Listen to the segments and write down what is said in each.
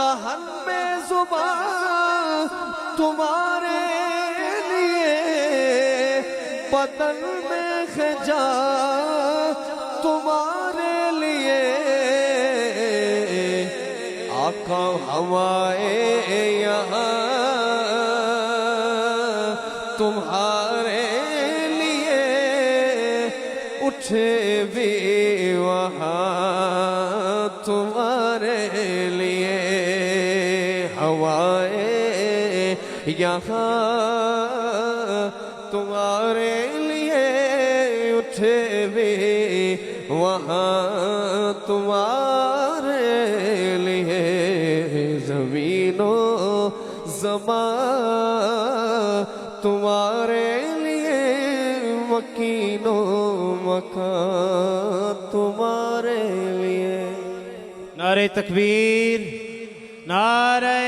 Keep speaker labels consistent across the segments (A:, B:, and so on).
A: دہن میں زبان تمہارے لیے، بدن میں خجا تمہارے لیے، آقا ہوائے یہاں تمہارے لیے، اٹھے بھی وہاں تمہارے لیے، ہوائے یہاں تمہارے لیے، اٹھے بھی وہاں تمہارے لیے، زمین و زمان تمہارے لیے، مکین و مکان تمہارے لیے۔
B: نعرہ تکبیر، نعرہ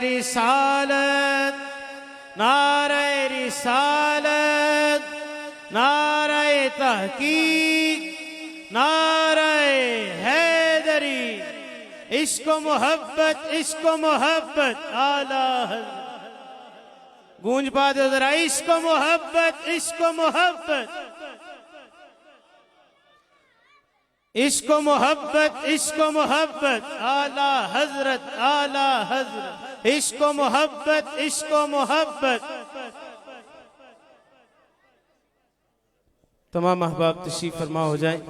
B: رسالت، نعرہ رسالت، نعرہ تحقیق، نعرہ حیدری، عشق و محبت، عشق و محبت، اعلیٰ حضرت گونج پا دے ذرا، عشق و محبت، عشق و محبت، عشق و محبت، عشق و محبت، اعلیٰ حضرت، اعلیٰ حضرت، عشق و محبت، عشق و محبت۔ تمام احباب تشریف فرما ہو جائیں۔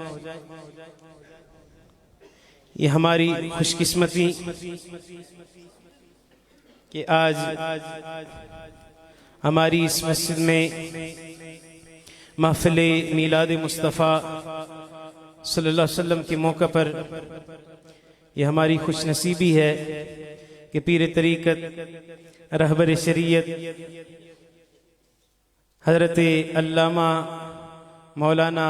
B: یہ ہماری خوش قسمتی کہ آج ہماری اس مسجد میں محفل میلاد مصطفیٰ صلی اللہ علیہ وسلم کے موقع پر یہ ہماری خوش نصیبی ہے کہ پیر طریقت، رہبر شریعت حضرت علامہ مولانا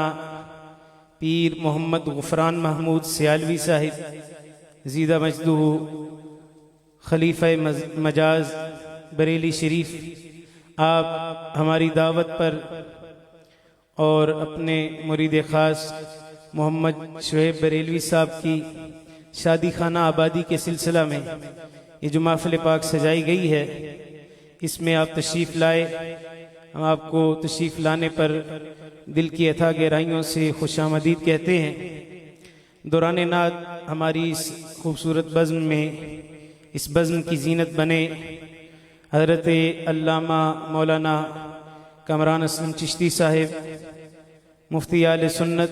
B: پیر محمد غفران محمود سیالوی صاحب زیدہ مجدہ خلیفہ مجاز بریلی شریف، آپ ہماری دعوت پر اور اپنے مرید خاص محمد شعیب بریلوی صاحب کی شادی خانہ آبادی کے سلسلہ میں یہ جو محفل پاک سجائی گئی ہے، اس میں آپ تشریف لائے۔ ہم آپ کو تشریف لانے پر دل کی اتھا گہرائیوں سے خوش آمدید کہتے ہیں۔ دوران نعت ہماری اس خوبصورت بزم میں، اس بزم کی زینت بنے حضرت علامہ مولانا کامران اسلم چشتی صاحب، مفتی آل سنت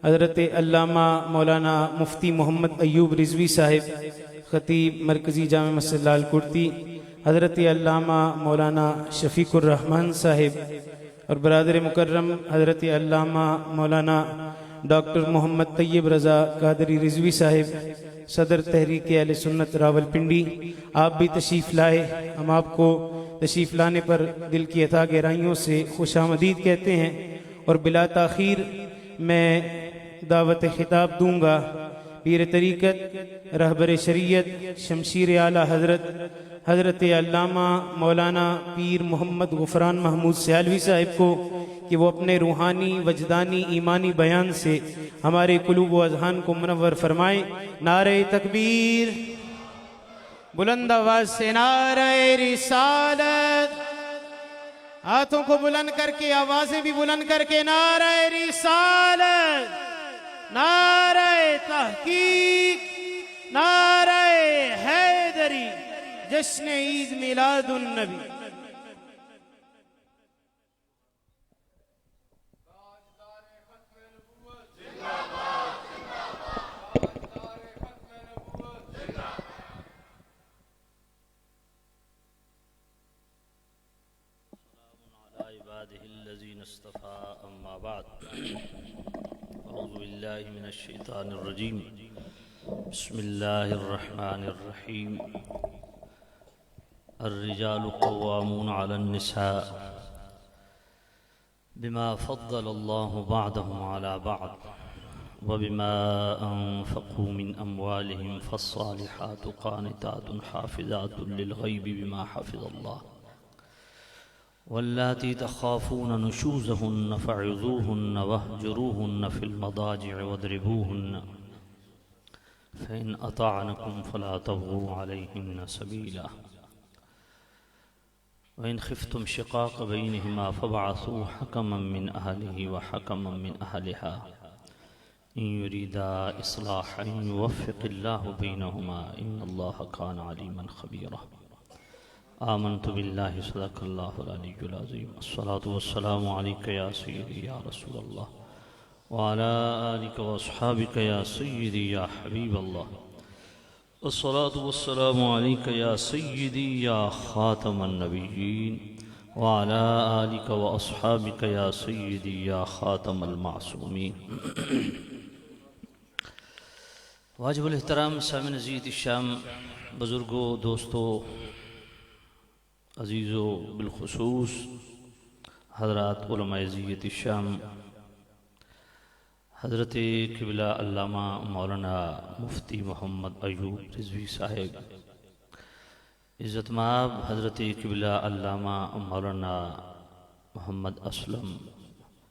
B: حضرت علامہ مولانا مفتی محمد ایوب رضوی صاحب، خطیب مرکزی جامع مسجد لال کرتی حضرت علامہ مولانا شفیق الرحمن صاحب، اور برادر مکرم حضرت علامہ مولانا ڈاکٹر محمد طیب رضا قادری رضوی صاحب، صدر تحریک اہل سنت راول پنڈی، آپ بھی تشریف لائے۔ ہم آپ کو تشریف لانے پر دل کی اتھا گہرائیوں سے خوش آمدید کہتے ہیں، اور بلا تاخیر میں دعوت خطاب دوں گا پیر طریقت، رہبر شریعت، شمشیر اعلیٰ حضرت حضرت علامہ مولانا پیر محمد غفران محمود سیالوی صاحب کو کہ وہ اپنے روحانی، وجدانی، ایمانی بیان سے ہمارے قلوب و اذہان کو منور فرمائیں۔ نعرہ تکبیر، بلند آواز سے نعرہ رسالت، ہاتھوں کو بلند کر کے، آوازیں بھی بلند کر کے، نعرہ رسالت، نعرہ تحقیق، نعرہ حیدری، جشن عید میلاد النبی۔
C: أما بعد، أعوذ بالله من الشيطان الرجيم، بسم الله الرحمن الرحيم۔ الرجال قوامون على النساء بما فضل الله بعضهم على بعض وبما أنفقوا من أموالهم، فالصالحات قانتات حافظات للغيب بما حفظ الله، واللاتي تخافون نشوزهن فعظوهن واهجروهن في المضاجع واضربوهن، فإن أطعنكم فلا تبغوا عليهن سبيلا وإن خفتم شقاق بينهما فابعثوا حكما من أهله وحكما من أهلها إن يريدا إصلاحا يوفق الله بينهما إن الله كان عليما خبيرا آمنت بالله صدق الله العلي العظيم الصلاة والسلام عليك يا سيدي يا رسول الله وعلى آلك وأصحابك يا سيدي يا حبيب الله الصلاة والسلام عليك يا سيدي يا خاتم النبيين وعلى آلك وأصحابك يا سيدي يا خاتم المعصومين واجب الاحترام سامعین عزیز الشام بزرگوں دوستوں عزیزوں بالخصوص حضرات علماء عزیت الشام حضرت قبلہ علامہ مولانا مفتی محمد ایوب رضوی صاحب عزت مآب حضرت قبلہ علامہ مولانا محمد اسلم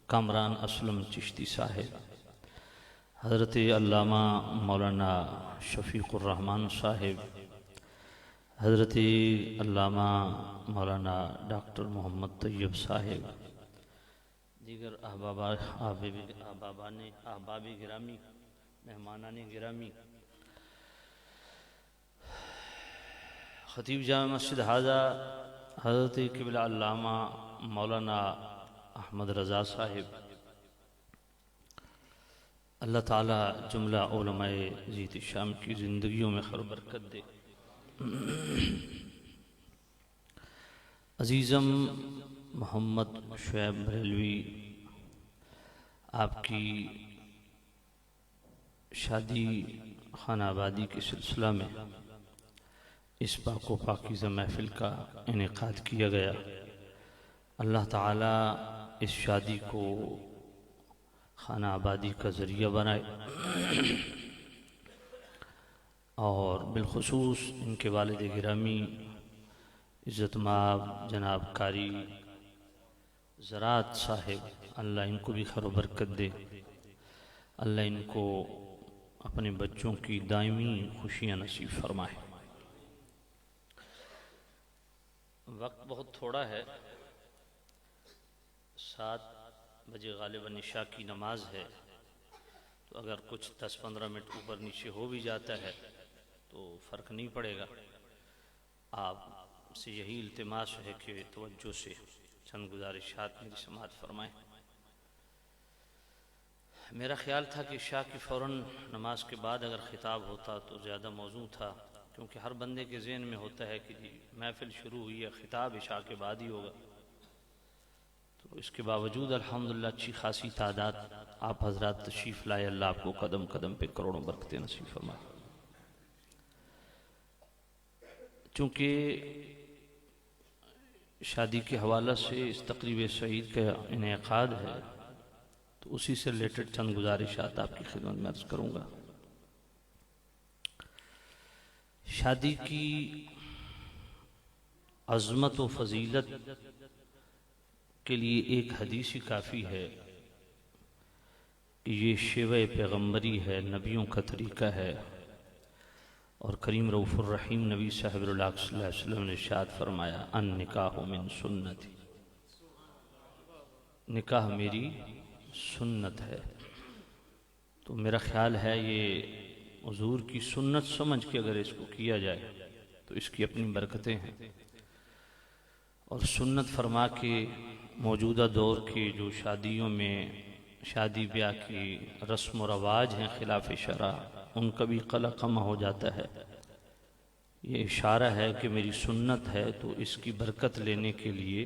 C: کامران اسلم چشتی صاحب حضرت علامہ مولانا شفیق الرحمن صاحب حضرت علامہ مولانا ڈاکٹر محمد طیب صاحب دیگر احباب گرامی مہمانان گرامی خطیب جامع مسجد حاضہ حضرت قبلہ علامہ مولانا احمد رضا صاحب اللہ تعالی جملہ علماء عزیت الشام کی زندگیوں میں خیر و برکت دے عزیزم محمد شعیب بریلوی آپ کی شادی خانہ آبادی کے سلسلہ میں اس پاک و پاکیزہ محفل کا انعقاد کیا گیا اللہ تعالیٰ اس شادی کو خانہ آبادی کا ذریعہ بنائے اور بالخصوص ان کے والد گرامی عزت مآب جناب قاری زراعت صاحب اللہ ان کو بھی خیر و برکت دے اللہ ان کو اپنے بچوں کی دائمی خوشیاں نصیب فرمائے وقت بہت تھوڑا ہے 7 بجے غالباً عشاء کی نماز ہے تو اگر کچھ 10-15 منٹ اوپر نیچے ہو بھی جاتا ہے تو فرق نہیں پڑے گا آپ سے یہی التماس ہے کہ توجہ سے چند گزارشات میری سماعت فرمائیں میرا خیال تھا کہ عشاء کی فوراً نماز کے بعد اگر خطاب ہوتا تو زیادہ موزوں تھا کیونکہ ہر بندے کے ذہن میں ہوتا ہے کہ محفل شروع ہوئی ہے خطاب عشاء کے بعد ہی ہوگا تو اس کے باوجود الحمدللہ اچھی خاصی تعداد آپ حضرات تشریف لائے اللہ آپ کو قدم قدم پہ کروڑوں برکتیں نصیب فرمائے چونکہ شادی کے حوالہ سے اس تقریب سعید کا انعقاد ہے تو اسی سے ریلیٹڈ چند گزارشات آپ کی خدمت میں عرض کروں گا شادی کی عظمت و فضیلت کے لیے ایک حدیث ہی کافی ہے کہ یہ شیوہ پیغمبری ہے نبیوں کا طریقہ ہے اور کریم رؤوف الرحیم نبی صاحب اللہ صلی اللہ علیہ وسلم نے ارشاد فرمایا ان نکاح من سنتی نکاح میری سنت ہے تو میرا خیال ہے یہ حضور کی سنت سمجھ کے اگر اس کو کیا جائے تو اس کی اپنی برکتیں ہیں اور سنت فرما کے موجودہ دور کے جو شادیوں میں شادی بیاہ کی رسم و رواج ہیں خلاف شرع ان کا بھی قلق کم ہو جاتا ہے یہ اشارہ ہے کہ میری سنت ہے تو اس کی برکت لینے کے لیے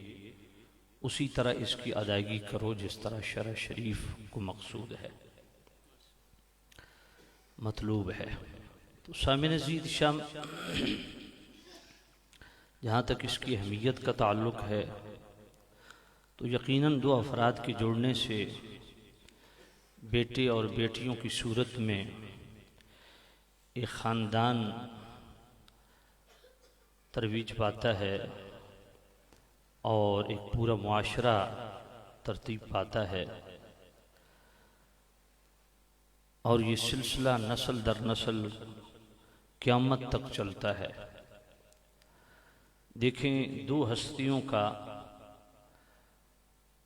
C: اسی طرح اس کی ادائیگی کرو جس طرح شرع شریف کو مقصود ہے مطلوب ہے تو سامعین عزیز شام جہاں تک اس کی اہمیت کا تعلق ہے تو یقیناً 2 افراد کے جڑنے سے بیٹے اور بیٹیوں کی صورت میں ایک خاندان ترویج پاتا ہے اور ایک پورا معاشرہ ترتیب پاتا ہے اور یہ سلسلہ نسل در نسل قیامت تک چلتا ہے۔ دیکھیں، دو ہستیوں کا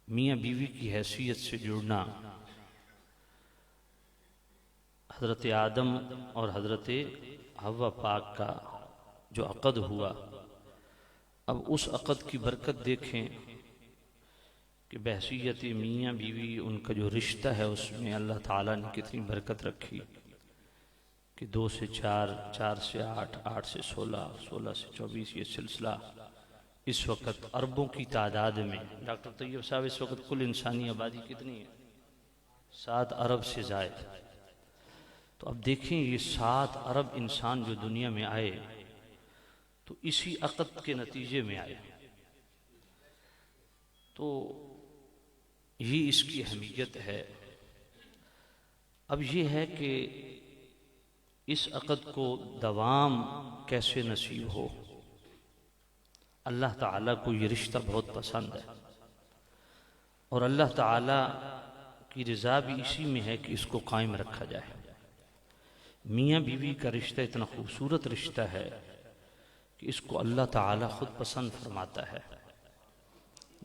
C: میاں بیوی کی حیثیت سے جڑنا، حضرت آدم اور حضرت حوا پاک کا جو عقد ہوا، اب اس عقد کی برکت دیکھیں کہ بحیثیت میاں بیوی ان کا جو رشتہ ہے اس میں اللہ تعالیٰ نے کتنی برکت رکھی کہ 2 سے 4، 4 سے 8، 8 سے 16، 16 سے 24، یہ سلسلہ اس وقت اربوں کی تعداد میں۔ ڈاکٹر طیب صاحب، اس وقت کل انسانی آبادی کتنی ہے؟ 7 ارب سے زائد۔ تو اب دیکھیں، یہ 7 ارب انسان جو دنیا میں آئے تو اسی عقد کے نتیجے میں آئے۔ تو یہ اس کی اہمیت ہے۔ اب یہ ہے کہ اس عقد کو دوام کیسے نصیب ہو۔ اللہ تعالیٰ کو یہ رشتہ بہت پسند ہے، اور اللہ تعالیٰ کی رضا بھی اسی میں ہے کہ اس کو قائم رکھا جائے۔ میاں بیوی کا رشتہ اتنا خوبصورت رشتہ ہے کہ اس کو اللہ تعالیٰ خود پسند فرماتا ہے۔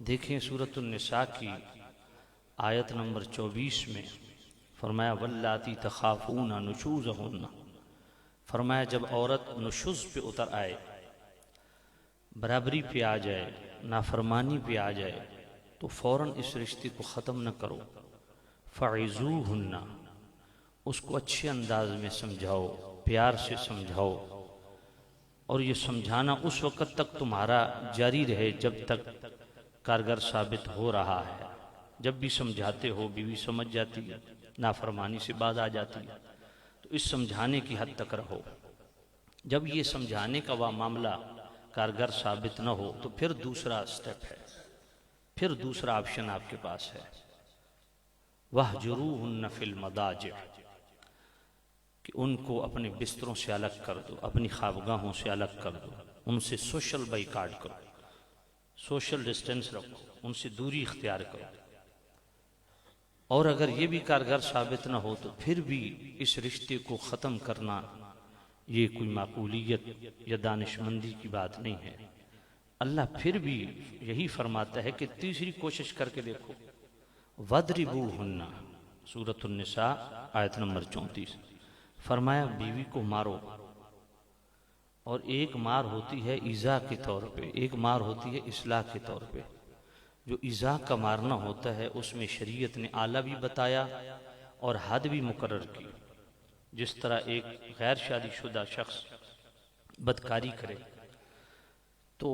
C: دیکھیں سورۃ النساء کی آیت نمبر 24 میں فرمایا واللاتی تخافون نشوزہن، فرمایا جب عورت نشوز پہ اتر آئے، برابری پہ آ جائے، نافرمانی پہ آ جائے، تو فوراً اس رشتے کو ختم نہ کرو۔ فعظوہن، اس کو اچھے انداز میں سمجھاؤ، پیار سے سمجھاؤ، اور یہ سمجھانا اس وقت تک تمہارا جاری رہے جب تک کارگر ثابت ہو رہا ہے۔ جب بھی سمجھاتے ہو بیوی سمجھ جاتی ہے، نافرمانی سے باز آ جاتی ہے، تو اس سمجھانے کی حد تک رہو۔ جب یہ سمجھانے کا وہ معاملہ کارگر ثابت نہ ہو تو پھر دوسرا سٹیپ ہے، پھر دوسرا آپشن آپ کے پاس ہے، وَاهْجُرُوهُنَّ فِي الْمَضَاجِعِ، کہ ان کو اپنے بستروں سے الگ کر دو، اپنی خوابگاہوں سے الگ کر دو، ان سے سوشل بائیکاٹ کرو، سوشل ڈسٹنس رکھو، ان سے دوری اختیار کرو۔ اور اگر یہ بھی کارگر ثابت نہ ہو تو پھر بھی اس رشتے کو ختم کرنا یہ کوئی معقولیت یا دانش مندی کی بات نہیں ہے۔ اللہ پھر بھی یہی فرماتا ہے کہ تیسری کوشش کر کے دیکھو، وَاضْرِبُوهُنَّ، سورۃ النساء آیت نمبر 34، فرمایا بیوی کو مارو، اور ایک مار ہوتی ہے ایذا کے طور پہ، ایک مار ہوتی ہے اصلاح کے طور پہ۔ جو ایذا کا مارنا ہوتا ہے اس میں شریعت نے اعلی بھی بتایا اور حد بھی مقرر کی۔ جس طرح ایک غیر شادی شدہ شخص بدکاری کرے تو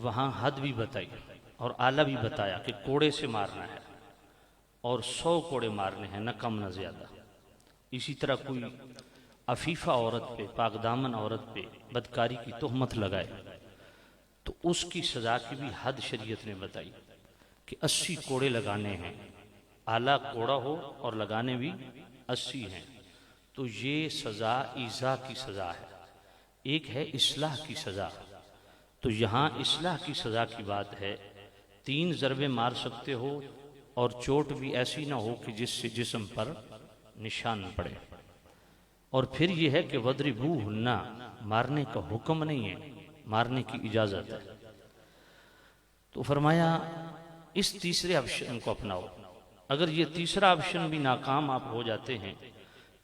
C: وہاں حد بھی بتائی اور اعلی بھی بتایا کہ کوڑے سے مارنا ہے، اور 100 کوڑے مارنے ہیں، نہ کم نہ زیادہ۔ اسی طرح کوئی عفیفہ عورت پہ، پاک دامن عورت پہ بدکاری کی تہمت لگائے تو اس کی سزا کی بھی حد شریعت نے بتائی کہ 80 کوڑے لگانے ہیں، اعلیٰ کوڑا ہو اور لگانے بھی 80 ہیں۔ تو یہ سزا ایذا کی سزا ہے، ایک ہے اصلاح کی سزا۔ تو یہاں اصلاح کی سزا کی بات ہے، 3 ضربے مار سکتے ہو، اور چوٹ بھی ایسی نہ ہو کہ جس سے جسم پر نشان پڑے۔ اور پھر یہ ہے کہ وَاضْرِبُوهُنَّ، مارنے کا حکم نہیں ہے، مارنے کی اجازت ہے۔ تو فرمایا اس تیسرے آپشن کو اپناؤ۔ اگر یہ تیسرا آپشن بھی ناکام آپ ہو جاتے ہیں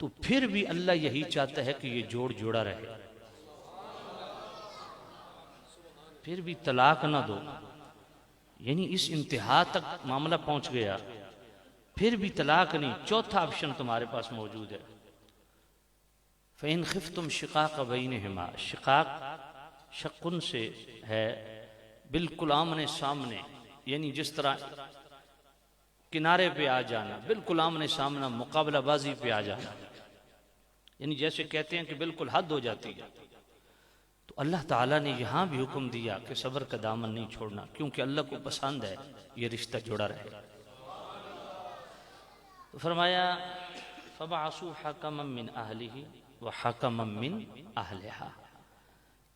C: تو پھر بھی اللہ یہی چاہتا ہے کہ یہ جوڑ جوڑا رہے، پھر بھی طلاق نہ دو۔ یعنی اس انتہا تک معاملہ پہنچ گیا، پھر بھی طلاق نہیں، چوتھا آپشن تمہارے پاس موجود ہے۔ فَإِنْ خِفْتُمْ شِقَاقَ بَيْنِهِمَا، شقاق شقن سے ہے، بالکل آمنے سامنے، یعنی جس طرح کنارے پہ آ جانا، بالکل آمنے سامنا، مقابلہ بازی پہ آ جانا، یعنی جیسے کہتے ہیں کہ بالکل حد ہو جاتی ہے۔ تو اللہ تعالیٰ نے یہاں بھی حکم دیا کہ صبر کا دامن نہیں چھوڑنا، کیونکہ اللہ کو پسند ہے یہ رشتہ جوڑا رہے۔ تو فرمایا فَبَعَثُوا حَكَمًا مِّنْ أَهْلِهِ وَحَكَمًا مِّنْ أَهْلِهَا،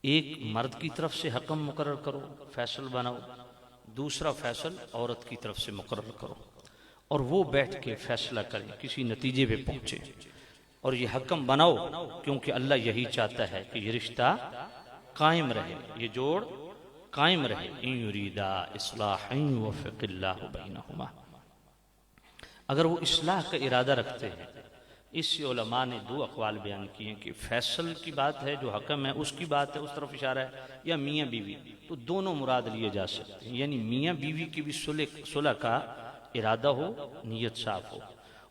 C: ایک مرد کی طرف سے حکم مقرر کرو، فیصل بناؤ، دوسرا فیصل عورت کی طرف سے مقرر کرو، اور وہ بیٹھ کے فیصلہ کریں، کسی نتیجے پہ پہنچے۔ اور یہ حکم بناؤ، کیونکہ اللہ یہی چاہتا ہے کہ یہ رشتہ قائم رہے، یہ جوڑ قائم رہے۔ ان یریدا اصلاحا یوفق اللہ بینہما، اگر وہ اصلاح کا ارادہ رکھتے ہیں۔ اس سے علماء نے دو اقوال بیان کیے ہیں کہ فیصل کی بات ہے، جو حکم ہے اس کی بات ہے، اس طرف اشارہ ہے، یا میاں بیوی، تو دونوں مراد لیے جا سکتے ہیں، یعنی میاں بیوی کی بھی صلح کا ارادہ ہو، نیت صاف ہو،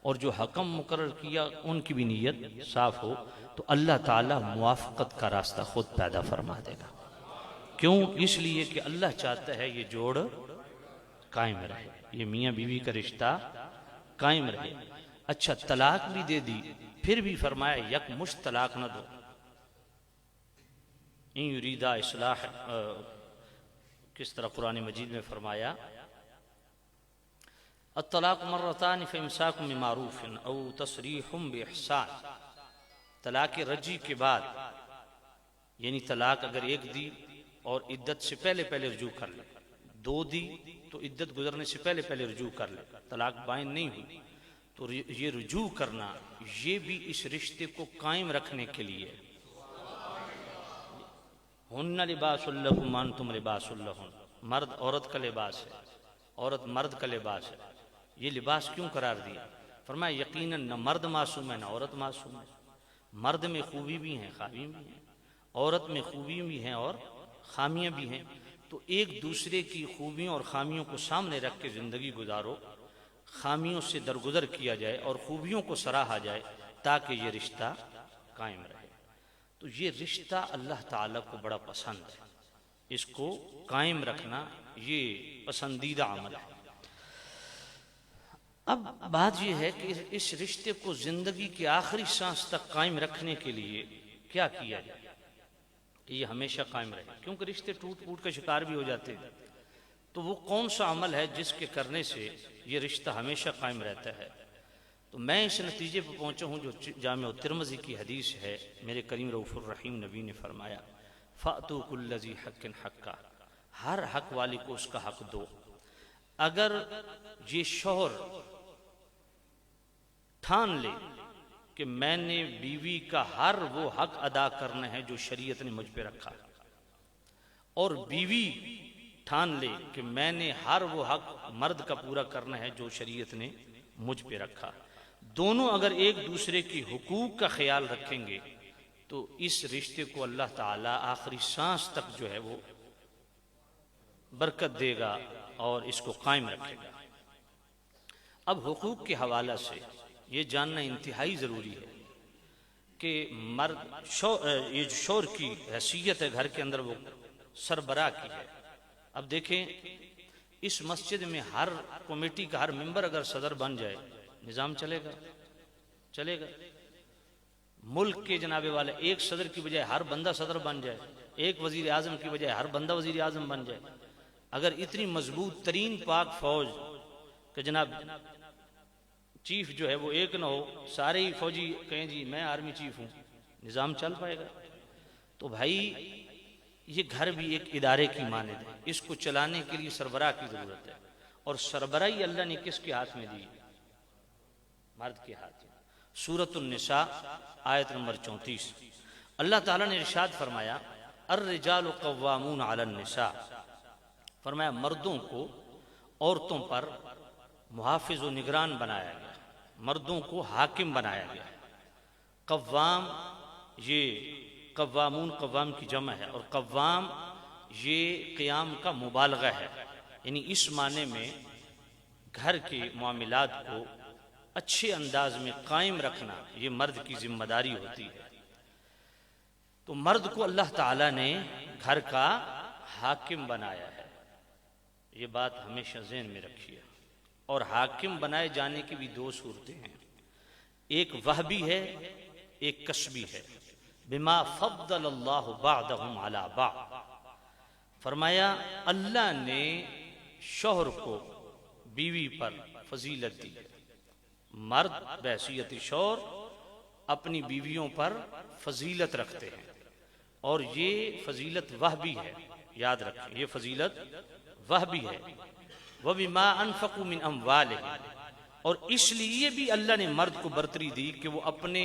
C: اور جو حکم مقرر کیا ان کی بھی نیت صاف ہو، تو اللہ تعالیٰ موافقت کا راستہ خود پیدا فرما دے گا۔ کیوں؟ اس لیے کہ اللہ چاہتا ہے یہ جوڑ قائم رہے، یہ میاں بیوی کا رشتہ قائم رہے۔ اچھا، طلاق بھی دے دی، پھر بھی فرمایا یک مشت طلاق نہ دو۔ ان یریدا اصلاح، کس طرح قرآن مجید میں فرمایا الطلاق مرتان فامساک بمعروف او تسریح باحسان، طلاق رجی کے بعد، یعنی طلاق اگر ایک دی اور عدت سے پہلے رجوع کر لے، دو دی تو عدت گزرنے سے پہلے رجوع کر لے، طلاق بائن نہیں ہوئی، تو یہ رجوع کرنا یہ بھی اس رشتے کو قائم رکھنے کے لیے۔ ہن لباس لکم وانتم لباس لہن، مرد عورت کا لباس ہے، عورت مرد کا لباس ہے۔ یہ لباس کیوں قرار دیا؟ فرمایا یقیناً نہ مرد معصوم ہے نہ عورت معصوم ہے، مرد میں خوبی بھی ہیں خامیاں بھی ہیں، عورت میں خوبی بھی ہیں اور خامیاں بھی ہیں، تو ایک دوسرے کی خوبیوں اور خامیوں کو سامنے رکھ کے زندگی گزارو، خامیوں سے درگزر کیا جائے اور خوبیوں کو سراہا جائے، تاکہ یہ رشتہ قائم رہے۔ تو یہ رشتہ اللہ تعالیٰ کو بڑا پسند ہے، اس کو قائم رکھنا یہ پسندیدہ عمل ہے۔ اب بات یہ ہے کہ اس رشتے کو زندگی کی آخری سانس تک قائم رکھنے کے لیے کیا کیا جائے کہ یہ ہمیشہ قائم رہے، کیونکہ رشتے ٹوٹ پوٹ کا شکار بھی ہو جاتے ہیں۔ تو وہ کون سا عمل ہے جس کے کرنے سے یہ رشتہ ہمیشہ قائم رہتا ہے؟ تو میں اس نتیجے پر پہنچا ہوں جو جامع ترمذی کی حدیث ہے، میرے کریم رؤوف الرحیم نبی نے فرمایا فَأْتُوا كُلَّ ذِي حَقٍّ حَقًّا، ہر حق والی کو اس کا حق دو۔ اگر یہ شوہر ٹھان لے کہ میں نے بیوی کا ہر وہ حق ادا کرنا ہے جو شریعت نے مجھ پہ رکھا، اور بیوی ٹھان لے کہ میں نے ہر وہ حق مرد کا پورا کرنا ہے جو شریعت نے مجھ پہ رکھا، دونوں اگر ایک دوسرے کی حقوق کا خیال رکھیں گے تو اس رشتے کو اللہ تعالیٰ آخری سانس تک جو ہے وہ برکت دے گا اور اس کو قائم رکھے گا۔ اب حقوق کے حوالہ سے یہ جاننا انتہائی ضروری ہے کہ مرد یہ شوہر کی حیثیت ہے گھر کے اندر وہ سربراہ کی ہے۔ اب دیکھیں اس مسجد میں ہر کمیٹی کا ہر ممبر اگر صدر بن جائے نظام چلے گا۔ ملک کے جناب والے ایک صدر کی بجائے ہر بندہ صدر بن جائے، ایک وزیر اعظم کی بجائے ہر بندہ وزیر اعظم بن جائے، اگر اتنی مضبوط ترین پاک فوج کہ جناب چیف جو ہے وہ ایک نہ ہو، سارے ہی فوجی کہیں جی میں آرمی چیف ہوں، نظام چل پائے گا؟ تو بھائی یہ گھر بھی ایک ادارے کی مانند ہے، اس کو چلانے کے لیے سربراہ کی ضرورت ہے، اور سربراہی اللہ نے کس کے ہاتھ میں دی؟ مرد کے ہاتھ میں۔ سورۃ النساء آیت نمبر 34 اللہ تعالیٰ نے ارشاد فرمایا الرجال قوامون علی النساء، فرمایا مردوں کو عورتوں پر محافظ و نگران بنایا گیا، مردوں کو حاکم بنایا گیا۔ قوام یہ قوامون قوام کی جمع ہے، اور قوام یہ قیام کا مبالغہ ہے، یعنی اس معنی میں گھر کے معاملات کو اچھے انداز میں قائم رکھنا یہ مرد کی ذمہ داری ہوتی ہے۔ تو مرد کو اللہ تعالیٰ نے گھر کا حاکم بنایا ہے، یہ بات ہمیشہ ذہن میں رکھیے۔ اور حاکم بنائے جانے کی بھی دو صورتیں ہیں، ایک وہبی ہے ایک کسبی ہے۔ بما فضل اللہ بعضهم علی بعض، فرمایا اللہ نے شوہر کو بیوی پر فضیلت دی، مرد بحیثیت شوہر اپنی بیویوں پر فضیلت رکھتے ہیں، اور یہ فضیلت وہبی ہے، یاد رکھیں یہ فضیلت وہبی ہے۔ وَبِمَا أَنفَقُوا مِنْ أَمْوَالِهِمْ، اور اس لیے بھی اللہ نے مرد کو برتری دی کہ وہ اپنے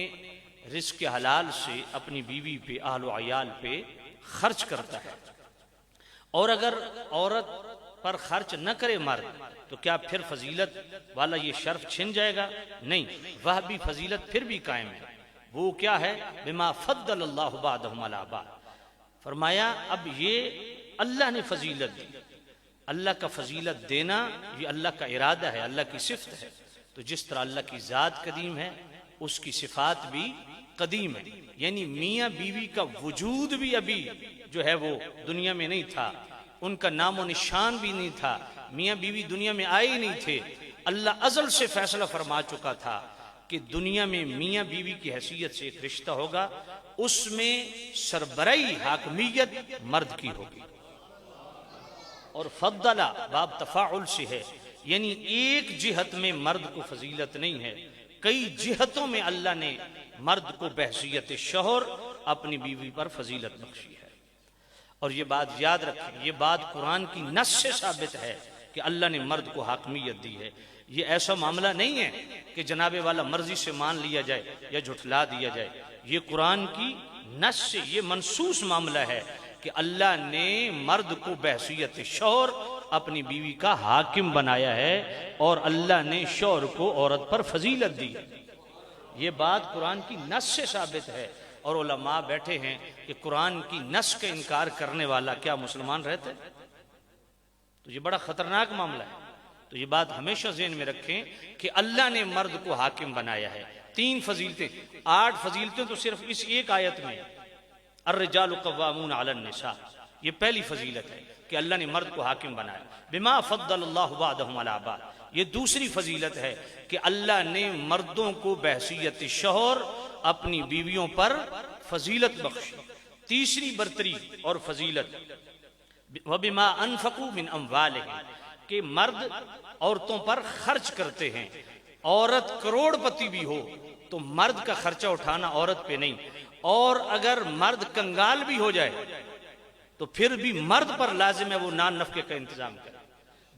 C: رزق حلال سے اپنی بیوی پہ، اہل و عیال پہ خرچ کرتا ہے، اور اگر عورت پر خرچ نہ کرے مرد تو کیا پھر فضیلت والا یہ شرف چھن جائے گا؟ نہیں، وہ بھی فضیلت پھر بھی قائم ہے۔ وہ کیا ہے؟ بما فضل اللہ بعضهم علی بعض، فرمایا اب یہ اللہ نے فضیلت دی، اللہ کا فضیلت دینا یہ اللہ کا ارادہ ہے، اللہ کی صفت ہے۔ تو جس طرح اللہ کی ذات قدیم ہے اس کی صفات بھی قدیم ہے، یعنی میاں بیوی کا وجود بھی ابھی جو ہے وہ دنیا میں نہیں تھا، ان کا نام و نشان بھی نہیں تھا، میاں بیوی دنیا میں آئے ہی نہیں تھے۔ اللہ ازل سے فیصلہ فرما چکا تھا کہ دنیا میں میاں بیوی کی حیثیت سے ایک رشتہ ہوگا، اس میں سربراہی حاکمیت مرد کی ہوگی۔ اور فضلہ باب تفاعل سے ہے، یعنی ایک جہت میں مرد کو فضیلت نہیں ہے، کئی جہتوں میں اللہ نے مرد کو بحیثیت شوہر اپنی بیوی پر فضیلت بخشی ہے۔ اور یہ بات یاد رکھیں، یہ بات قرآن کی نص سے ثابت ہے کہ اللہ نے مرد کو حاکمیت دی ہے۔ یہ ایسا معاملہ نہیں ہے کہ جناب والا مرضی سے مان لیا جائے یا جھٹلا دیا جائے، یہ قرآن کی نص سے یہ منصوص معاملہ ہے کہ اللہ نے مرد کو بحیثیت شوہر اپنی بیوی کا حاکم بنایا ہے، اور اللہ نے شوہر کو عورت پر فضیلت دی ہے۔ یہ بات قرآن کی نص سے ثابت ہے، اور علماء بیٹھے ہیں کہ قرآن کی نص کا انکار کرنے والا کیا مسلمان رہتے؟ تو یہ بڑا خطرناک معاملہ ہے۔ تو یہ بات ہمیشہ ذہن میں رکھیں کہ اللہ نے مرد کو حاکم بنایا ہے۔ 3 فضیلتیں، 8 فضیلتیں تو صرف اس ایک آیت میں، الرجال قوامون علی النساء، یہ پہلی فضیلت ہے کہ اللہ نے مرد کو حاکم بنایا۔ بما فضل اللہ بعضهم علی بعض، یہ دوسری فضیلت ہے کہ اللہ نے مردوں کو بحیثیت شوہر اپنی بیویوں پر فضیلت بخشی۔ تیسری برتری اور فضیلت، وبما انفقوا من اموالهم، کہ مرد عورتوں پر خرچ کرتے ہیں۔ عورت کروڑ پتی بھی ہو تو مرد کا خرچہ اٹھانا عورت پہ نہیں، اور اگر مرد کنگال بھی ہو جائے تو پھر بھی مرد پر لازم ہے وہ نان نفقے کا انتظام کرے،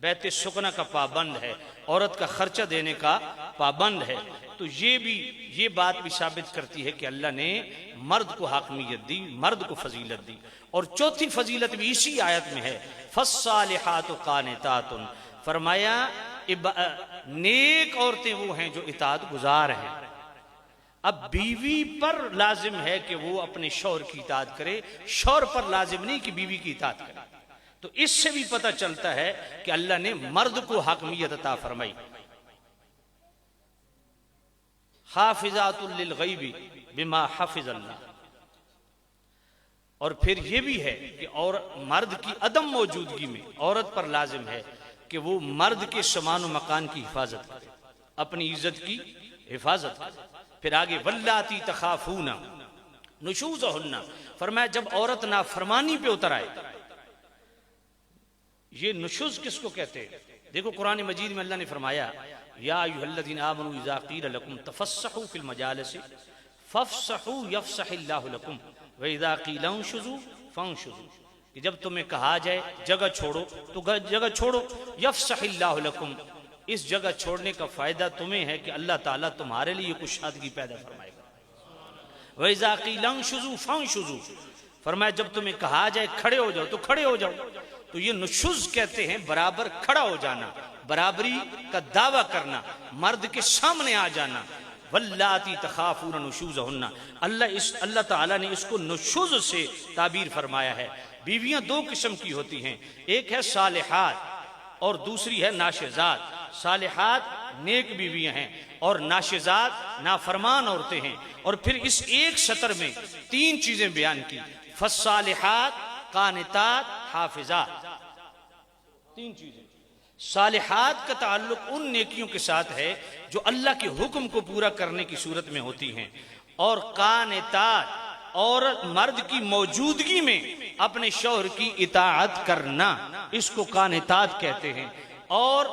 C: بیت سکنا کا پابند ہے، عورت کا خرچہ دینے کا پابند ہے۔ تو یہ بات بھی ثابت کرتی ہے کہ اللہ نے مرد کو حاکمیت دی، مرد کو فضیلت دی۔ اور چوتھی فضیلت بھی اسی آیت میں ہے، فالصالحات قانتات، فرمایا نیک عورتیں وہ ہیں جو اطاعت گزار ہیں۔ اب بیوی پر لازم ہے کہ وہ اپنے شوہر کی اطاعت کرے، شوہر پر لازم نہیں کہ بیوی کی اطاعت کرے۔ تو اس سے بھی پتہ چلتا ہے کہ اللہ نے مرد کو حاکمیت عطا فرمائی۔ حافظات للغیب بما حفظ اللہ، اور پھر یہ بھی ہے کہ اور مرد کی عدم موجودگی میں عورت پر لازم ہے کہ وہ مرد کے سمان و مکان کی حفاظت کرے، اپنی عزت کی حفاظت کرے۔ پھر آگے واللاتی تخافون نشوزہن، فرمایا جب عورت نافرمانی پہ اتر آئے۔ یہ نشوز کس کو کہتے ہیں؟ دیکھو قرآن مجید میں اللہ نے فرمایا یا ایھا الذین آمنوا اذا قیل لکم تفسحوا فی المجالس فافسحوا یفسح اللہ لکم واذا قیل انشزوا فانشزوا، کہ جب تمہیں کہا جائے جگہ چھوڑو تو جگہ چھوڑو، یفسح اللہ لکم، اس جگہ چھوڑنے کا فائدہ تمہیں ہے کہ اللہ تعالیٰ تمہارے لیے کشادگی پیدا فرمائے گا۔ وَإِذَا قِيلَ انشُزُوا فَانشُزُوا، فرمایا جب تمہیں کہا جائے کھڑے ہو جاؤ تو کھڑے ہو جاؤ۔ تو یہ نشوز کہتے ہیں برابر کھڑا ہو جانا، برابری کا دعویٰ کرنا، مرد کے سامنے آ جانا۔ واللاتی تخافون نشوزہن، اللہ تعالیٰ نے اس کو نشوز سے تعبیر فرمایا ہے۔ بیویاں 2 قسم کی ہوتی ہیں، ایک ہے صالحات اور دوسری ہے ناشزات۔ صالحات نیک بیویاں ہیں اور ناشزات نافرمان عورتیں ہیں۔ اور پھر اس ایک سطر میں 3 چیزیں بیان کی، فالصالحات قانتات حافظات، 3 چیزیں۔ صالحات کا تعلق ان نیکیوں کے ساتھ ہے جو اللہ کے حکم کو پورا کرنے کی صورت میں ہوتی ہیں، اور قانتات عورت مرد کی موجودگی میں اپنے شوہر کی اطاعت کرنا، اس کو قانتات کہتے ہیں۔ اور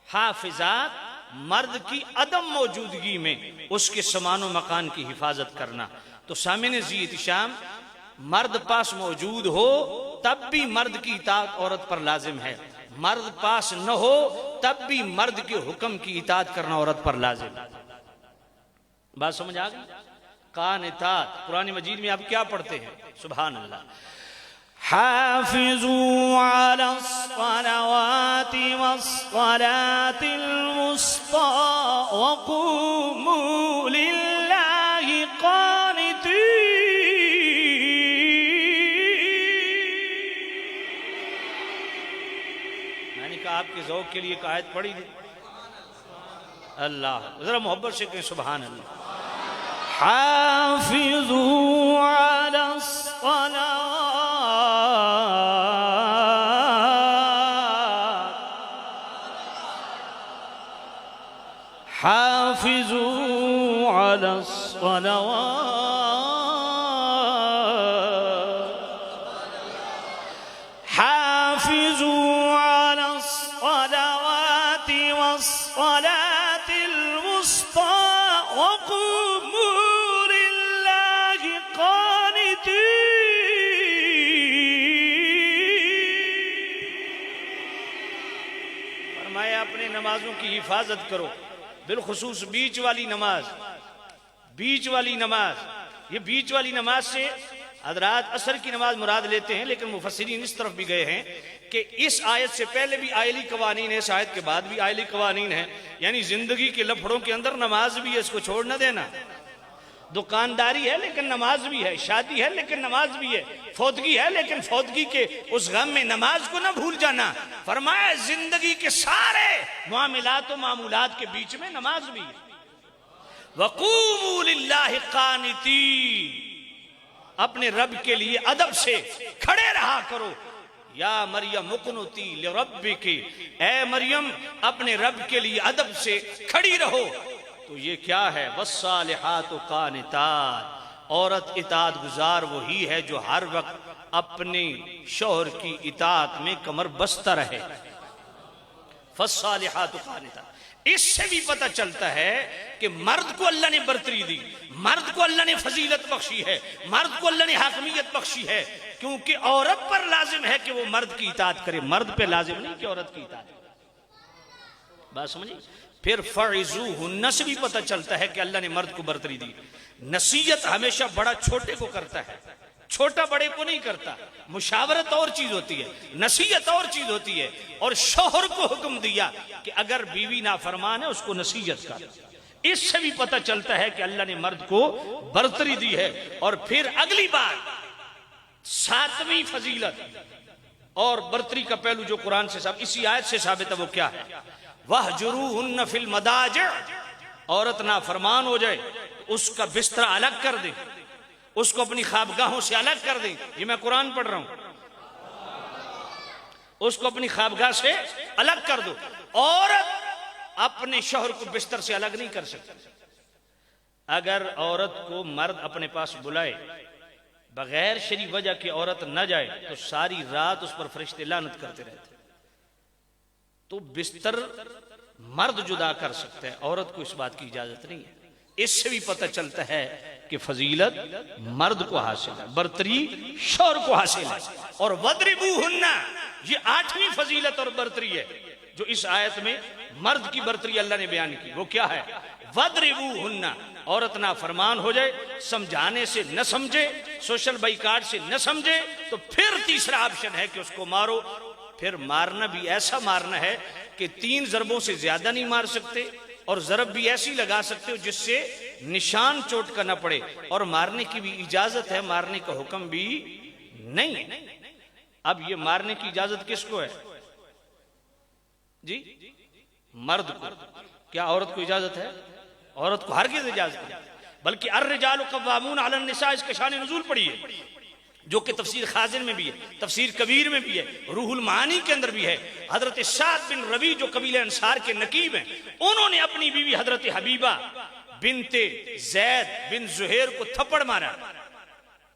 C: حافظات مرد کی عدم موجودگی میں اس کے سامان و مکان کی حفاظت کرنا۔ تو سامعین ذی احتشام، مرد پاس موجود ہو تب بھی مرد کی اطاعت عورت پر لازم ہے، مرد پاس نہ ہو تب بھی مرد کے حکم کی اطاعت کرنا عورت پر لازم ہے۔ بات سمجھ آ گئی؟ قانتات. قرآن مجید میں آپ کیا پڑھتے ہیں؟ سبحان اللہ. حافظوا على الصلوات والصلاة الوسطى وقوموا لله قانتين. میں نے کہا آپ کے ذوق کے لیے ایک آیت پڑھی دی. اللہ ذرا محبت سے کہیں سبحان اللہ. حافظوا على الصلوات حافظوا على الصلوات حافظوا على الصلوات والصلاة الوسطى وقوموا لله قانتين. فرمایا اپنے نمازوں کی حفاظت کرو، بالخصوص بیچ والی نماز. بیچ والی نماز، یہ بیچ والی نماز سے حضرات عصر کی نماز مراد لیتے ہیں، لیکن مفسرین اس طرف بھی گئے ہیں کہ اس آیت سے پہلے بھی آئلی قوانین ہے، اس آیت کے بعد بھی آئلی قوانین ہے. یعنی زندگی کے لفڑوں کے اندر نماز بھی ہے، اس کو چھوڑ نہ دینا. دکانداری ہے لیکن نماز بھی ہے، شادی ہے لیکن نماز بھی ہے، فوتگی ہے لیکن فوتگی کے اس غم میں نماز کو نہ بھول جانا. فرمایا زندگی کے سارے معاملات و معمولات کے بیچ میں نماز بھی ہے. وَقُومُوا لِلَّهِ قَانِتِينَ. اپنے رب کے لیے ادب سے کھڑے رہا کرو. یا مریم اقنتی لربک، اے مریم اپنے رب کے لیے ادب سے کھڑی رہو. تو یہ کیا ہے؟ والصالحات قانتات. عورت اطاعت گزار وہی ہے جو ہر وقت اپنے شوہر کی اطاعت میں کمر بستہ رہے. فالصالحات قانتات. اس سے بھی پتہ چلتا ہے کہ مرد کو اللہ نے برتری دی، مرد کو اللہ نے فضیلت بخشی ہے، مرد کو اللہ نے حاکمیت بخشی ہے، کیونکہ عورت پر لازم ہے کہ وہ مرد کی اطاعت کرے، مرد پہ لازم نہیں کہ عورت کی اطاعت کرے. بات سمجھیں؟ پھر فعظوہن سے بھی پتہ چلتا ہے کہ اللہ نے مرد کو برتری دی. نصیحت ہمیشہ بڑا چھوٹے کو کرتا ہے، چھوٹا بڑے کو نہیں کرتا. مشاورت اور چیز ہوتی ہے، نصیحت اور چیز ہوتی ہے. اور شوہر کو حکم دیا کہ اگر بیوی نافرمان ہے اس کو نصیحت کر. اس سے بھی پتہ چلتا ہے کہ اللہ نے مرد کو برتری دی ہے. اور پھر اگلی بات، ساتویں فضیلت اور برتری کا پہلو جو قرآن سے اسی آیت سے ثابت ہے، وہ کیا ہے؟ وَاهْجُرُوهُنَّ فِي الْمَضَاجِعِ. عورت نافرمان ہو جائے اس کا بستر الگ کر دیں، اس کو اپنی خوابگاہوں سے الگ کر دیں. یہ میں قرآن پڑھ رہا ہوں. اس کو اپنی خوابگاہ سے الگ کر دو. عورت اپنے شوہر کو بستر سے الگ نہیں کر سکتی. اگر عورت کو مرد اپنے پاس بلائے بغیر شرعی وجہ کی عورت نہ جائے تو ساری رات اس پر فرشتے لعنت کرتے رہتے. تو بستر مرد جدا کر سکتا ہے، عورت کو اس بات کی اجازت نہیں ہے. اس سے بھی پتہ چلتا ہے کہ فضیلت مرد کو حاصل ہے، برتری شوہر کو حاصل ہے. اور وَضْرِبُوهُنَّ، یہ 8ویں فضیلت اور برتری ہے جو اس آیت میں مرد کی برتری اللہ نے بیان کی. وہ کیا ہے؟ وَضْرِبُوهُنَّ. عورت نافرمان ہو جائے، سمجھانے سے نہ سمجھے، سوشل بائیکاٹ سے نہ سمجھے، تو پھر تیسرا آپشن ہے کہ اس کو مارو. پھر مارنا بھی ایسا مارنا ہے کہ 3 ضربوں سے زیادہ نہیں مار سکتے، اور ضرب بھی ایسی لگا سکتے ہو جس سے نشان چوٹ کا نہ پڑے. اور مارنے کی بھی اجازت ہے، مارنے کا حکم بھی نہیں. اب یہ مارنے کی اجازت کس کو ہے جی؟ مرد کو. کیا عورت کو اجازت ہے؟ عورت کو ہرگز اجازت نہیں. بلکہ الرجال قوامون علی النساء اس کے شان نزول پڑی ہے، جو کہ تفسیر خازن میں بھی ہے، تفسیر کبیر میں بھی ہے، روح المعانی کے اندر بھی ہے. حضرت سعد بن ربیع جو قبیلہ انصار کے نقیب ہیں، انہوں نے اپنی بیوی حضرت حبیبہ بنت زید بن زہیر کو تھپڑ مارا.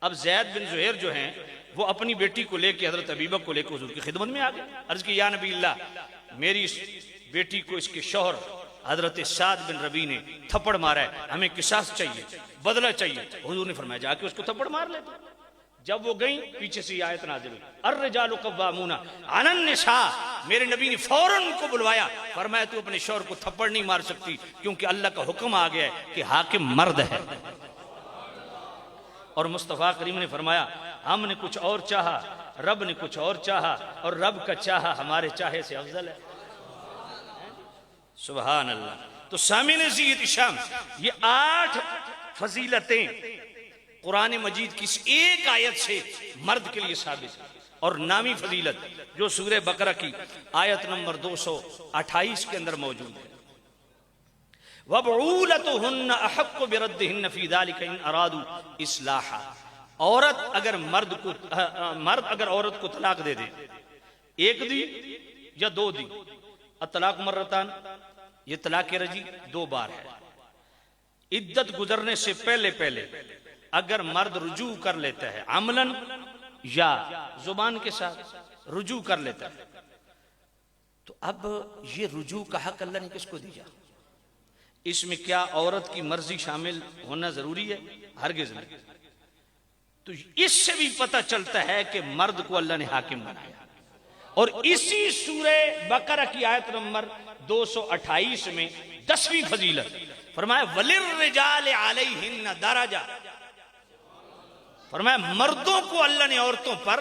C: اب زید بن زہیر جو ہیں وہ اپنی بیٹی کو لے کے حضرت حبیبہ کو لے کے حضور کی خدمت میں آ گئے. عرض کی یا نبی اللہ، میری اس بیٹی کو اس کے شوہر حضرت سعد بن ربیع نے تھپڑ مارا ہے، ہمیں قصاص چاہیے، بدلہ چاہیے. حضور نے فرمایا جا کے اس کو تھپڑ مار لیتے. جب وہ گئیں پیچھے سے یہ آیت نازل ہوئی، الرجال قوامون علی النساء. میرے نبی نے فوراً ان کو بلوایا، فرمایا تو اپنے شوہر کو تھپڑ نہیں مار سکتی، کیونکہ اللہ کا حکم آ گیا ہے کہ حاکم مرد ہے. اور مصطفیٰ کریم نے فرمایا ہم نے کچھ اور چاہا، رب نے کچھ اور چاہا، اور رب کا چاہا ہمارے چاہے سے افضل ہے۔ سبحان اللہ۔ تو سامعین عزیز شام، یہ 8 فضیلتیں قرآن مجید کی اس ایک آیت سے مرد کے لیے ثابت ہے۔ اور نامی فضیلت جو سورہ بقرہ کی آیت نمبر 228 کے اندر موجود ہے، وَبْعُولَتُهُنَّ أَحَقُّ بِرَدِّهِنَّ فِي ذَلِكَ إِنْ أَرَادُوا إِصْلَاحًا۔ مرد اگر عورت کو طلاق دے دے، ایک دی یا 2 دی، الطلاق مرتان، یہ طلاق رجی 2 بار ہے۔ عدت گزرنے سے پہلے اگر مرد رجوع کر لیتا ہے عملاً یا زبان کے ساتھ رجوع کر لیتا ہے، تو اب یہ رجوع کا حق اللہ نے کس کو دیا؟ اس میں کیا عورت کی مرضی شامل ہونا ضروری ہے؟ ہرگز نہیں۔ تو اس سے بھی پتہ چلتا ہے کہ مرد کو اللہ نے حاکم بنایا۔ اور اسی سورہ بقرہ کی آیت نمبر 228 میں 10ویں فضیلت فرمایا وَلِلرِّجَالِ عَلَيْهِنَّ دَرَجَةٌ، فرمایا مردوں کو اللہ نے عورتوں پر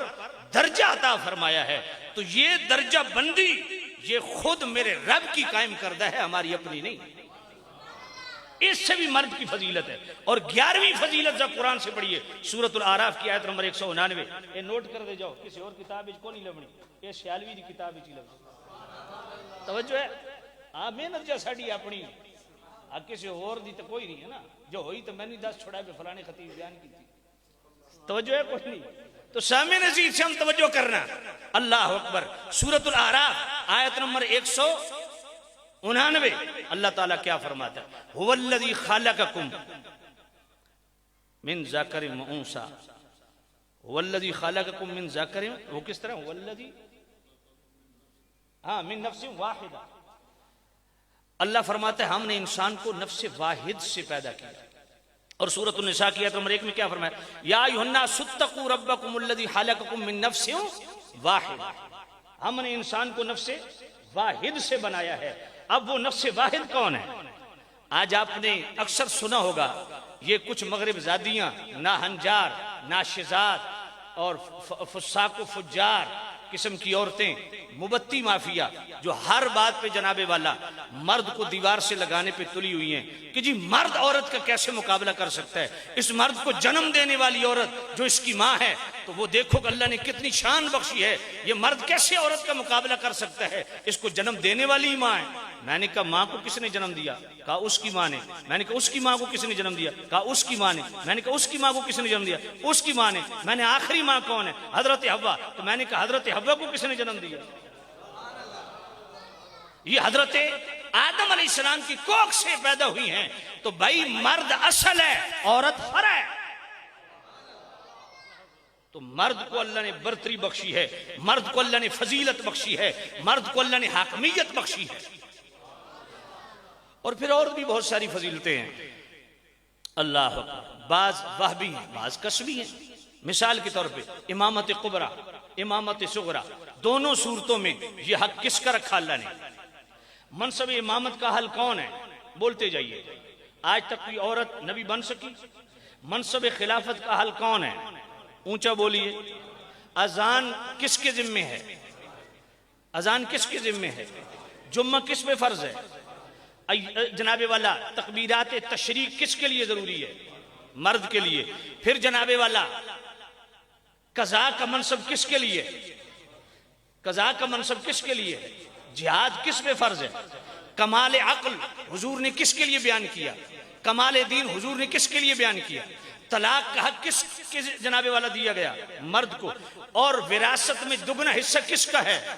C: درجہ عطا فرمایا ہے۔ تو یہ درجہ بندی یہ خود میرے رب کی قائم کردہ ہے، ہماری اپنی نہیں۔ اس سے بھی مرد کی فضیلت ہے۔ اور 11ویں فضیلت جب قرآن سے پڑھیے، سورۃ الاعراف کی آیت نمبر 199، یہ نوٹ کر دے جاؤ، کسی اور کتاب کو نہیں لبنی، یہ سیالوی دی کتاب ہی لبنی۔ توجہ ہے، آپ محنت جا ساڑی اپنی، آپ کسی اور دی تو کوئی نہیں ہے نا، جو ہوئی تو میں نے 10 چھوڑا پہ فلانے خطیب بیان کی تھی، توجہ ہے کوئی نہیں۔ تو سامعین عزیز سے ہم توجہ کرنا، اللہ اکبر۔ سورۃ الاعراف آیت نمبر 199، اللہ تعالیٰ کیا فرماتا ہے؟ هو الذی خلقکم من ذکر و انثی، هو الذی خلقکم من ذکر، وہ کس طرح؟ هو الذی من نفس واحدہ، اللہ فرماتا ہے ہم نے انسان کو نفس واحد سے پیدا کیا۔ اور سورۃ النساء کی آیت نمبر 1 میں کیا فرمایا؟ یا ایھا الناس اتقوا ربکم الذی خلقکم من نفس واحدہ، ہم نے انسان کو نفس واحد سے بنایا ہے۔ اب وہ نفس واحد کون ہے؟ آج آپ نے اکثر سنا ہوگا یہ کچھ مغرب زادیاں، ناہنجار، ناشزات اور فساق و فجار قسم کی عورتیں، مبتی مافیا، جو ہر بات پہ جناب والا مرد کو دیوار سے لگانے پہ تلی ہوئی ہیں کہ جی مرد عورت کا کیسے مقابلہ کر سکتا ہے؟ اس مرد کو جنم دینے والی عورت جو اس کی ماں ہے، تو وہ دیکھو کہ اللہ نے کتنی شان بخشی ہے، یہ مرد کیسے عورت کا مقابلہ کر سکتا ہے؟ اس کو جنم دینے والی ماں ہے۔ میں نے کہا ماں کو کس نے جنم دیا؟ کہا اس کی ماں نے۔ میں نے کہا اس کی ماں کو کس نے جنم دیا؟ کہا اس کی ماں نے۔ میں نے کہا اس کی ماں کو کس نے جنم دیا؟ اس کی ماں نے۔ میں نے آخری ماں کون ہے؟ حضرت حوا۔ تو میں نے کہا حضرت حوا کو کس نے جنم دیا؟ یہ حضرت آدم علیہ السلام کی کوکھ سے پیدا ہوئی ہیں۔ تو بھائی مرد اصل ہے، عورت فرع ہے۔ تو مرد کو اللہ نے برتری بخشی ہے، مرد کو اللہ نے فضیلت بخشی ہے، مرد کو اللہ نے حاکمیت بخشی ہے۔ اور پھر اور بھی بہت ساری فضیلتیں ہیں، اللہ اکبر۔ بعض وہبی ہیں، بعض کسبی ہیں۔ مثال کے طور پہ امامت کبریٰ، امامت صغریٰ، دونوں صورتوں میں یہ حق کس کا رکھا اللہ نے؟ منصب امامت کا حل کون ہے؟ بولتے جائیے، آج تک کوئی عورت نبی بن سکی؟ منصب خلافت کا حل کون ہے؟ اونچا بولیے۔ اذان کس کے ذمے ہے؟ اذان کس کے ذمے ہے؟ جمعہ کس پہ فرض ہے؟ جناب والا تکبیرات تشریق کس کے لیے ضروری ہے؟ مرد کے لیے۔ پھر جناب والا قضاء کا منصب کس کے لیے؟ قضاء کا منصب کس کے لیے؟ جہاد کس پہ فرض ہے؟ کمال عقل حضور نے کس کے لیے بیان کیا؟ کمال دین حضور نے کس کے لیے بیان کیا؟ طلاق کا حق کس کے جناب والا دیا گیا؟ مرد کو۔ اور وراثت میں دگنا حصہ کس کا ہے؟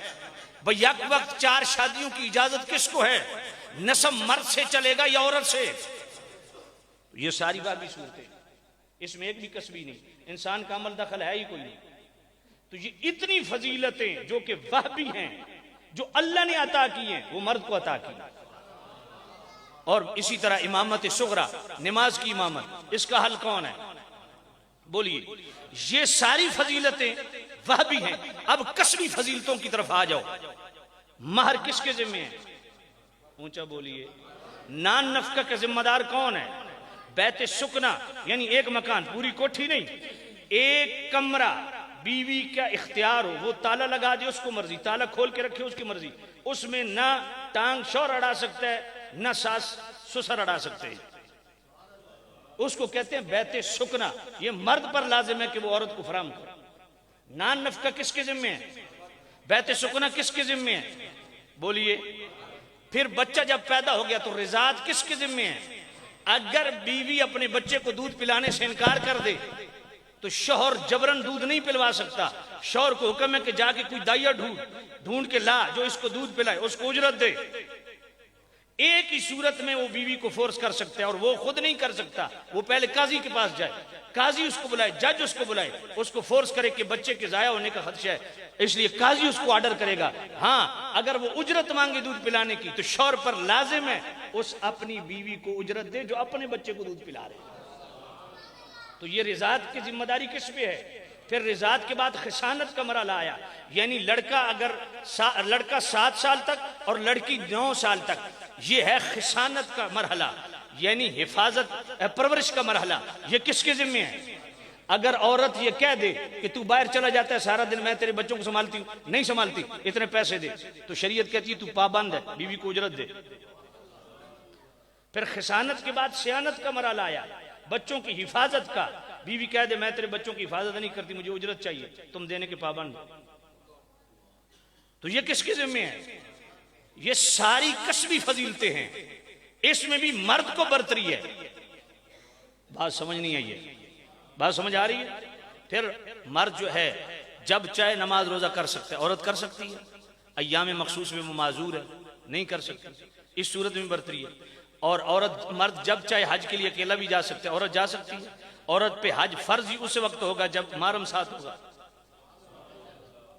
C: بھئی یک وقت 4 شادیوں کی اجازت کس کو ہے؟ نسب مرد سے چلے گا یا عورت سے؟ یہ ساری بات بھی صورتیں، اس میں ایک بھی کسبی نہیں، انسان کا عمل دخل ہے ہی کوئی نہیں۔ تو یہ اتنی فضیلتیں جو کہ وہبی ہیں، جو اللہ نے عطا کی ہیں، وہ مرد کو عطا کی۔ اور اسی طرح امامت صغریٰ، نماز کی امامت، اس کا حل کون ہے؟ بولیے۔ یہ ساری فضیلتیں وہبی ہیں۔ اب کسبی فضیلتوں کی طرف آ جاؤ۔ مہر کس کے ذمہ ہے؟ اونچا بولیے۔ نان نفقہ کا ذمہ دار کون ہے؟
D: بیت سکنا یعنی ایک مکان، پوری کوٹھی نہیں، ایک کمرہ بیوی کا اختیار ہو، وہ تالا لگا دے اس کو مرضی، تالا کھول کے رکھے اس کی مرضی، اس میں نہ ٹانگ شور اڑا سکتا ہے نہ ساس سسر اڑا سکتے ہیں، اس کو کہتے ہیں بیت سکنا۔ یہ مرد پر لازم ہے کہ وہ عورت کو فراہم کرے۔ نان نفقہ کس کے ذمہ ہے؟ بیت سکنا کس کے ذمہ ہے؟ بولیے۔ پھر بچہ جب پیدا ہو گیا تو رضاعت کس کے ذمہ ہے؟ اگر بیوی اپنے بچے کو دودھ پلانے سے انکار کر دے تو شوہر جبرن دودھ نہیں پلوا سکتا، شوہر کو حکم ہے کہ جا کے کوئی دائیا ڈھونڈ کے لا جو اس کو دودھ پلائے، اس کو اجرت دے۔ ایک ہی صورت میں وہ بیوی کو فورس کر سکتا ہے، اور وہ خود نہیں کر سکتا، وہ پہلے قاضی کے پاس جائے، قاضی اس کو بلائے، جج اس کو بلائے، اس کو فورس کرے کہ بچے کے ضائع ہونے کا خدشہ ہے، اس لیے قاضی اس کو آرڈر کرے گا۔ ہاں اگر وہ اجرت مانگے دودھ پلانے کی تو شوہر پر لازم ہے اس اپنی بیوی کو اجرت دے جو اپنے بچے کو دودھ پلا رہے ہیں۔ تو یہ رضاعت کی ذمہ داری کس پہ ہے؟ پھر رضاعت کے بعد خشانت کا مرحلہ آیا، یعنی لڑکا 7 سال تک اور لڑکی 9 سال تک، یہ ہے خشانت کا مرحلہ، یعنی حفاظت پرورش کا مرحلہ۔ یہ کس کے ذمہ ہے؟ اگر عورت یہ کہہ دے کہ تو باہر چلا جاتا ہے سارا دن، میں تیرے بچوں کو سنبھالتی ہوں، نہیں سنبھالتی، اتنے پیسے دے، تو شریعت کہتی ہے تو پابند ہے، بیوی کو اجرت دے۔ پھر خشانت کے بعد سیانت کا مرحلہ آیا، بچوں کی حفاظت کا، بیوی کہہ دے میں تیرے بچوں کی حفاظت نہیں کرتی، مجھے اجرت چاہیے، تم دینے کے پابند ہو، تو یہ کس کے ذمہ ہے؟ یہ ساری کسبی فضیلتیں ہیں، اس میں بھی مرد کو برتری ہے۔ بات سمجھ نہیں آئی ہے؟ بات سمجھ آ رہی ہے؟ پھر مرد جو ہے جب چاہے نماز روزہ کر سکتا ہے، عورت کر سکتی ہے، ایام مخصوص میں وہ معذور ہے، نہیں کر سکتی، اس صورت میں برتری ہے۔ اور مرد جب چاہے حج کے لیے اکیلا بھی جا سکتا ہے، عورت جا سکتی ہے۔ عورت پہ حج فرض ہی اس وقت ہوگا جب محرم ساتھ ہوگا۔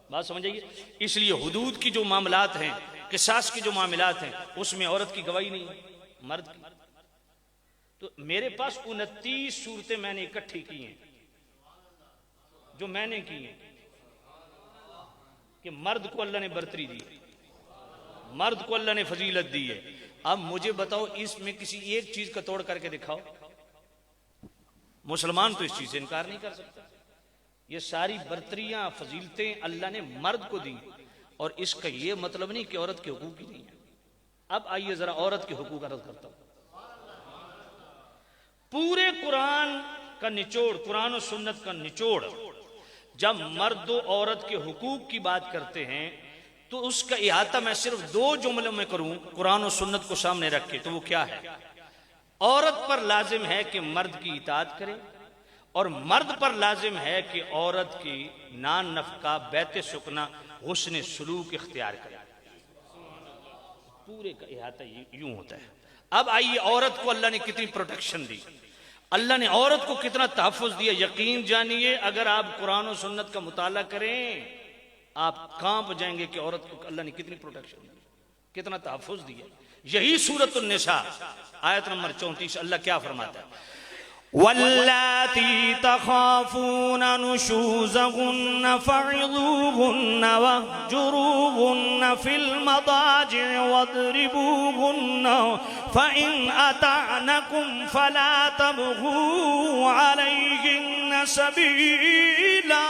D: بات سمجھ آئیے؟ اس لیے حدود کی جو معاملات ہیں، قصاص کی جو معاملات ہیں، اس میں عورت کی گواہی نہیں ہے، مرد کی۔ تو میرے پاس 29 صورتیں میں نے اکٹھی کی ہیں، جو میں نے کی ہیں کہ مرد کو اللہ نے برتری دی، مرد کو اللہ نے فضیلت دی ہے۔ اب مجھے بتاؤ اس میں کسی ایک چیز کا توڑ کر کے دکھاؤ، مسلمان تو اس چیز سے انکار نہیں کر سکتا۔ یہ ساری برتریاں فضیلتیں اللہ نے مرد کو دی، اور اس کا یہ مطلب نہیں کہ عورت کے حقوق ہی نہیں ہے۔ اب آئیے ذرا عورت کے حقوق عرض کرتا ہوں۔ پورے قرآن کا نچوڑ، قرآن و سنت کا نچوڑ، جب مرد و عورت کے حقوق کی بات کرتے ہیں تو اس کا احاطہ میں صرف 2 جملوں میں کروں قرآن و سنت کو سامنے رکھ کے، تو وہ کیا ہے؟ عورت پر لازم ہے کہ مرد کی اطاعت کرے، اور مرد پر لازم ہے کہ عورت کی نان نفقہ، بیت سکنا، حسن سلوک اختیار کرے۔ پورے کا احاطہ یوں ہوتا ہے۔ اب آئیے عورت کو اللہ نے کتنی پروٹیکشن دی، اللہ نے عورت کو کتنا تحفظ دیا۔ یقین جانیے اگر آپ قرآن و سنت کا مطالعہ کریں آپ کانپ جائیں گے کہ عورت کو اللہ نے کتنی پروٹیکشن دی، کتنا تحفظ دیا۔ یہی سورۃ النساء آیت نمبر 34 اللہ کیا فرماتا ہے؟
B: واللاتی تخافون نشوزهن فعظوهن واهجروهن في المضاجع واضربوهن فإن أطعنكم فلا تبغوا عليهن سبيلا۔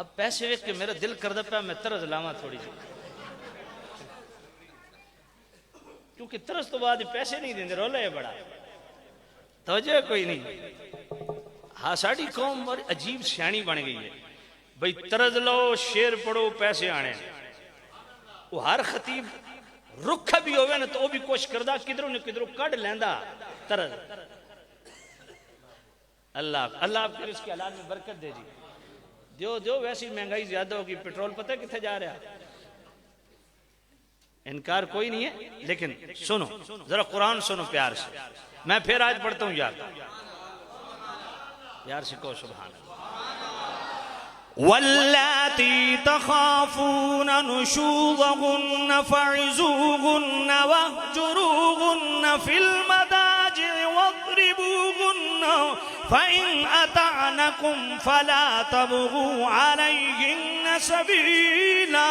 D: اب پیسے ویک کے میرا دل کردہ پہ میں طرز لاما تھوڑی سی، کیونکہ طرز تو بعد پیسے نہیں دیں دے، رولا ہے بڑا، توجہ کوئی نہیں۔ ہاں ساڑی قوم بڑی عجیب سیانی بن گئی ہے، بھئی طرز لو، شیر پڑھو، پیسے آنے۔ وہ ہر خطیب رکھا بھی ہوئے نا تو وہ بھی کوشش کردہ کدھروں نے کدھروں کڑ لیندہ طرز۔ اللہ آپ کے رزق کے حلال میں برکت دے جی، دیو ویسی مہنگائی زیادہ ہوگی، پیٹرول پتہ کتنے جا رہا، انکار کوئی نہیں ہے، لیکن سنو ذرا قرآن سنو پیار سے، میں پھر آج پڑھتا ہوں یار سے کہو سبحان اللہ۔
B: واللاتی تخافون نشوزهن فعظوهن واهجروهن في المضاجع واضربوهن
D: فَإِنْ أَطَعْنَكُمْ فَلَا تَبْغُوا عَلَيْهِنَّ سَبِيلًا.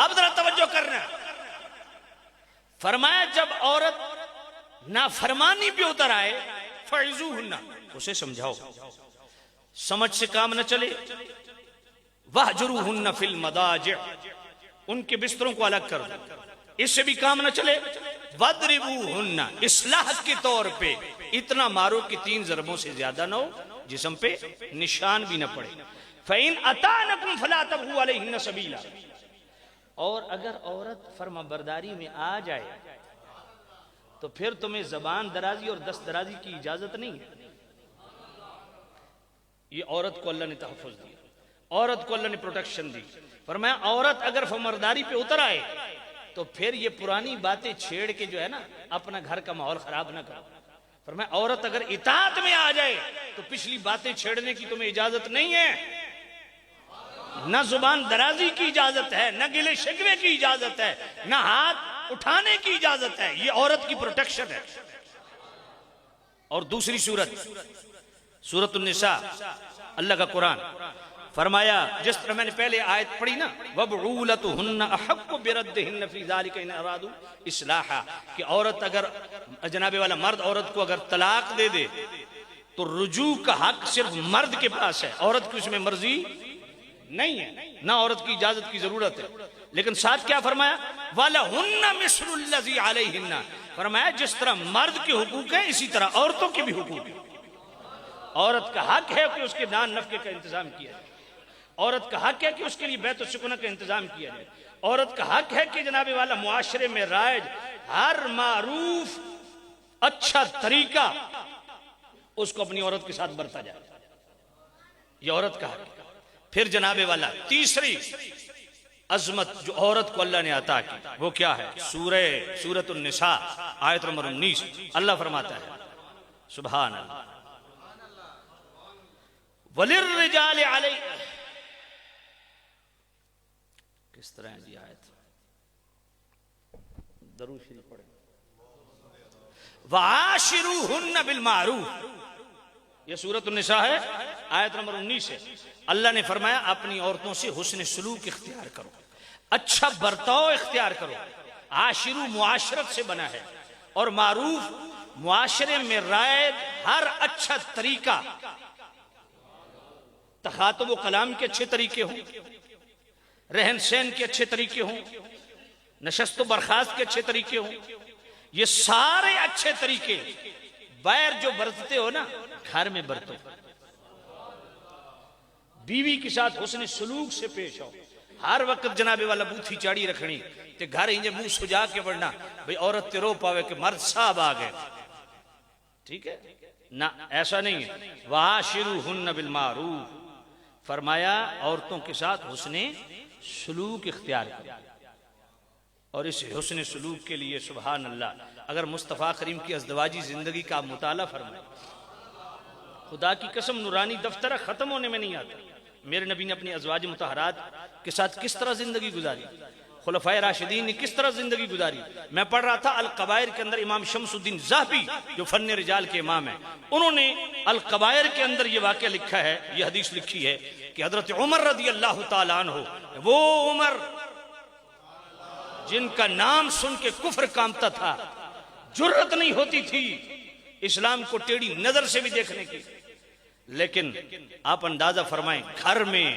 D: اب ذرا توجہ کرنا. فرمایا جب عورت نافرمانی پہ اتر آئے فَعِزُوهُنَّ، اسے سمجھاؤ. سمجھ سے کام نہ چلے. وَهْجُرُوهُنَّ فِي الْمَضَاجِعِ، ان کے بستروں کو الگ کر دو. اس سے بھی کام نہ چلے. وَضْرِبُوهُنَّ، اصلاح کے طور پہ اتنا مارو کہ 3 ضربوں سے زیادہ نہ ہو، جسم پہ نشان بھی نہ پڑے. فَإِنْ أَطَعْنَكُمْ فَلَا تَبْغُوا عَلَيْهِنَّ سَبِيلًا. اور اگر عورت فرما برداری میں آ جائے تو پھر تمہیں زبان درازی اور دست درازی کی اجازت نہیں ہے. یہ عورت کو اللہ نے تحفظ دیا، عورت کو اللہ نے پروٹیکشن دی. فرمایا عورت اگر فرمانبرداری پہ اتر آئے تو پھر یہ پرانی باتیں چھیڑ کے جو ہے نا اپنا گھر کا ماحول خراب نہ کرو. فرمایا عورت اگر اطاعت میں آ جائے تو پچھلی باتیں چھیڑنے کی تمہیں اجازت نہیں ہے. نہ زبان درازی کی اجازت ہے، نہ گلے شکوے کی اجازت ہے، نہ ہاتھ اٹھانے کی اجازت ہے. یہ عورت کی پروٹیکشن ہے. اور دوسری سورت النساء، اللہ کا قرآن، فرمایا جس طرح میں نے پہلے آیت پڑھی نا وَبْعُولَتُهُنَّ أَحَقُّ بِرَدِّهِنَّ فِي ذَلِكَ إِنْ أَرَادُوا إِصْلَاحًا، کہ عورت اگر جناب والا مرد عورت کو اگر طلاق دے دے تو رجوع کا حق صرف مرد کے پاس ہے، عورت کی اس میں مرضی نہیں ہے، نہ عورت کی اجازت کی ضرورت ہے. لیکن ساتھ کیا فرمایا وَلَهُنَّ مِثْلُ الَّذِي عَلَيْهِنَّ، فرمایا جس طرح مرد کے حقوق ہیں اسی طرح عورتوں کے بھی حقوق ہیں. عورت کا حق ہے کہ اس کے دان نفقے کا انتظام کیا جائے. عورت کا حق ہے کہ اس کے لیے بیت السکنہ کا انتظام کیا جائے. عورت کا حق ہے کہ جناب والا معاشرے میں رائج ہر معروف اچھا طریقہ اس کو اپنی عورت کے ساتھ برتا جائے. یہ عورت کا حق ہے. پھر جناب والا تیسری عظمت جو عورت کو اللہ نے عطا کی وہ کیا ہے؟ سورۃ النساء آیت نمبر 19. اللہ فرماتا ہے سبحان اللہ وَلِلرِّجَالِ عَلَيْهِ، کس طرح ہے جی آیت؟ درود شریف پڑھیں. وَعَاشِرُوهُنَّ بِالْمَعْرُوفِ، یہ سورۃ النساء ہے، آیت نمبر 19 ہے. اللہ نے فرمایا اپنی عورتوں سے حسن سلوک اختیار کرو، اچھا برتاؤ اختیار کرو. عاشرو معاشرت سے بنا ہے، اور معروف معاشرے میں رائج ہر اچھا طریقہ، تخاطب و کلام کے اچھے طریقے ہوں، رہن سہن کے اچھے طریقے ہوں، نشست و برخاست کے اچھے طریقے ہوں. یہ سارے اچھے طریقے باہر جو برتتے ہو نا گھر میں برتو. بیوی کے ساتھ حسن سلوک سے پیش آؤ. ہر وقت جناب والا بوتھی چاڑی رکھنی تے گھر ہی منہ سجا کے بڑھنا بھئی عورت تے رو پاوے کہ مرد صاحب آ گئے. ٹھیک ہے نہ، ایسا نہیں ہے. وَعَاشِرُوهُنَّ بِالْمَعْرُوفِ، فرمایا عورتوں کے ساتھ حسن سلوک اختیار کرو. اور اس حسن سلوک کے لیے سبحان اللہ اگر مصطفیٰ کریم کی ازدواجی زندگی کا مطالعہ فرمائے، خدا کی قسم نورانی دفترہ ختم ہونے میں نہیں آتا. میرے نبی نے اپنی ازواج مطہرات کے ساتھ کس طرح زندگی گزاری، خلفائے راشدین نے کس طرح زندگی گزاری. میں پڑھ رہا تھا القبائر کے اندر امام شمس الدین ذہبی جو فن رجال کے امام ہیں، انہوں نے القبائر کے اندر یہ واقعہ لکھا ہے، یہ حدیث لکھی ہے کہ حضرت عمر رضی اللہ تعالیٰ عنہ، وہ عمر جن کا نام سن کے کفر کامتا تھا، جرت نہیں ہوتی تھی اسلام کو ٹیڑھی نظر سے بھی دیکھنے کی، لیکن آپ اندازہ فرمائیں گھر میں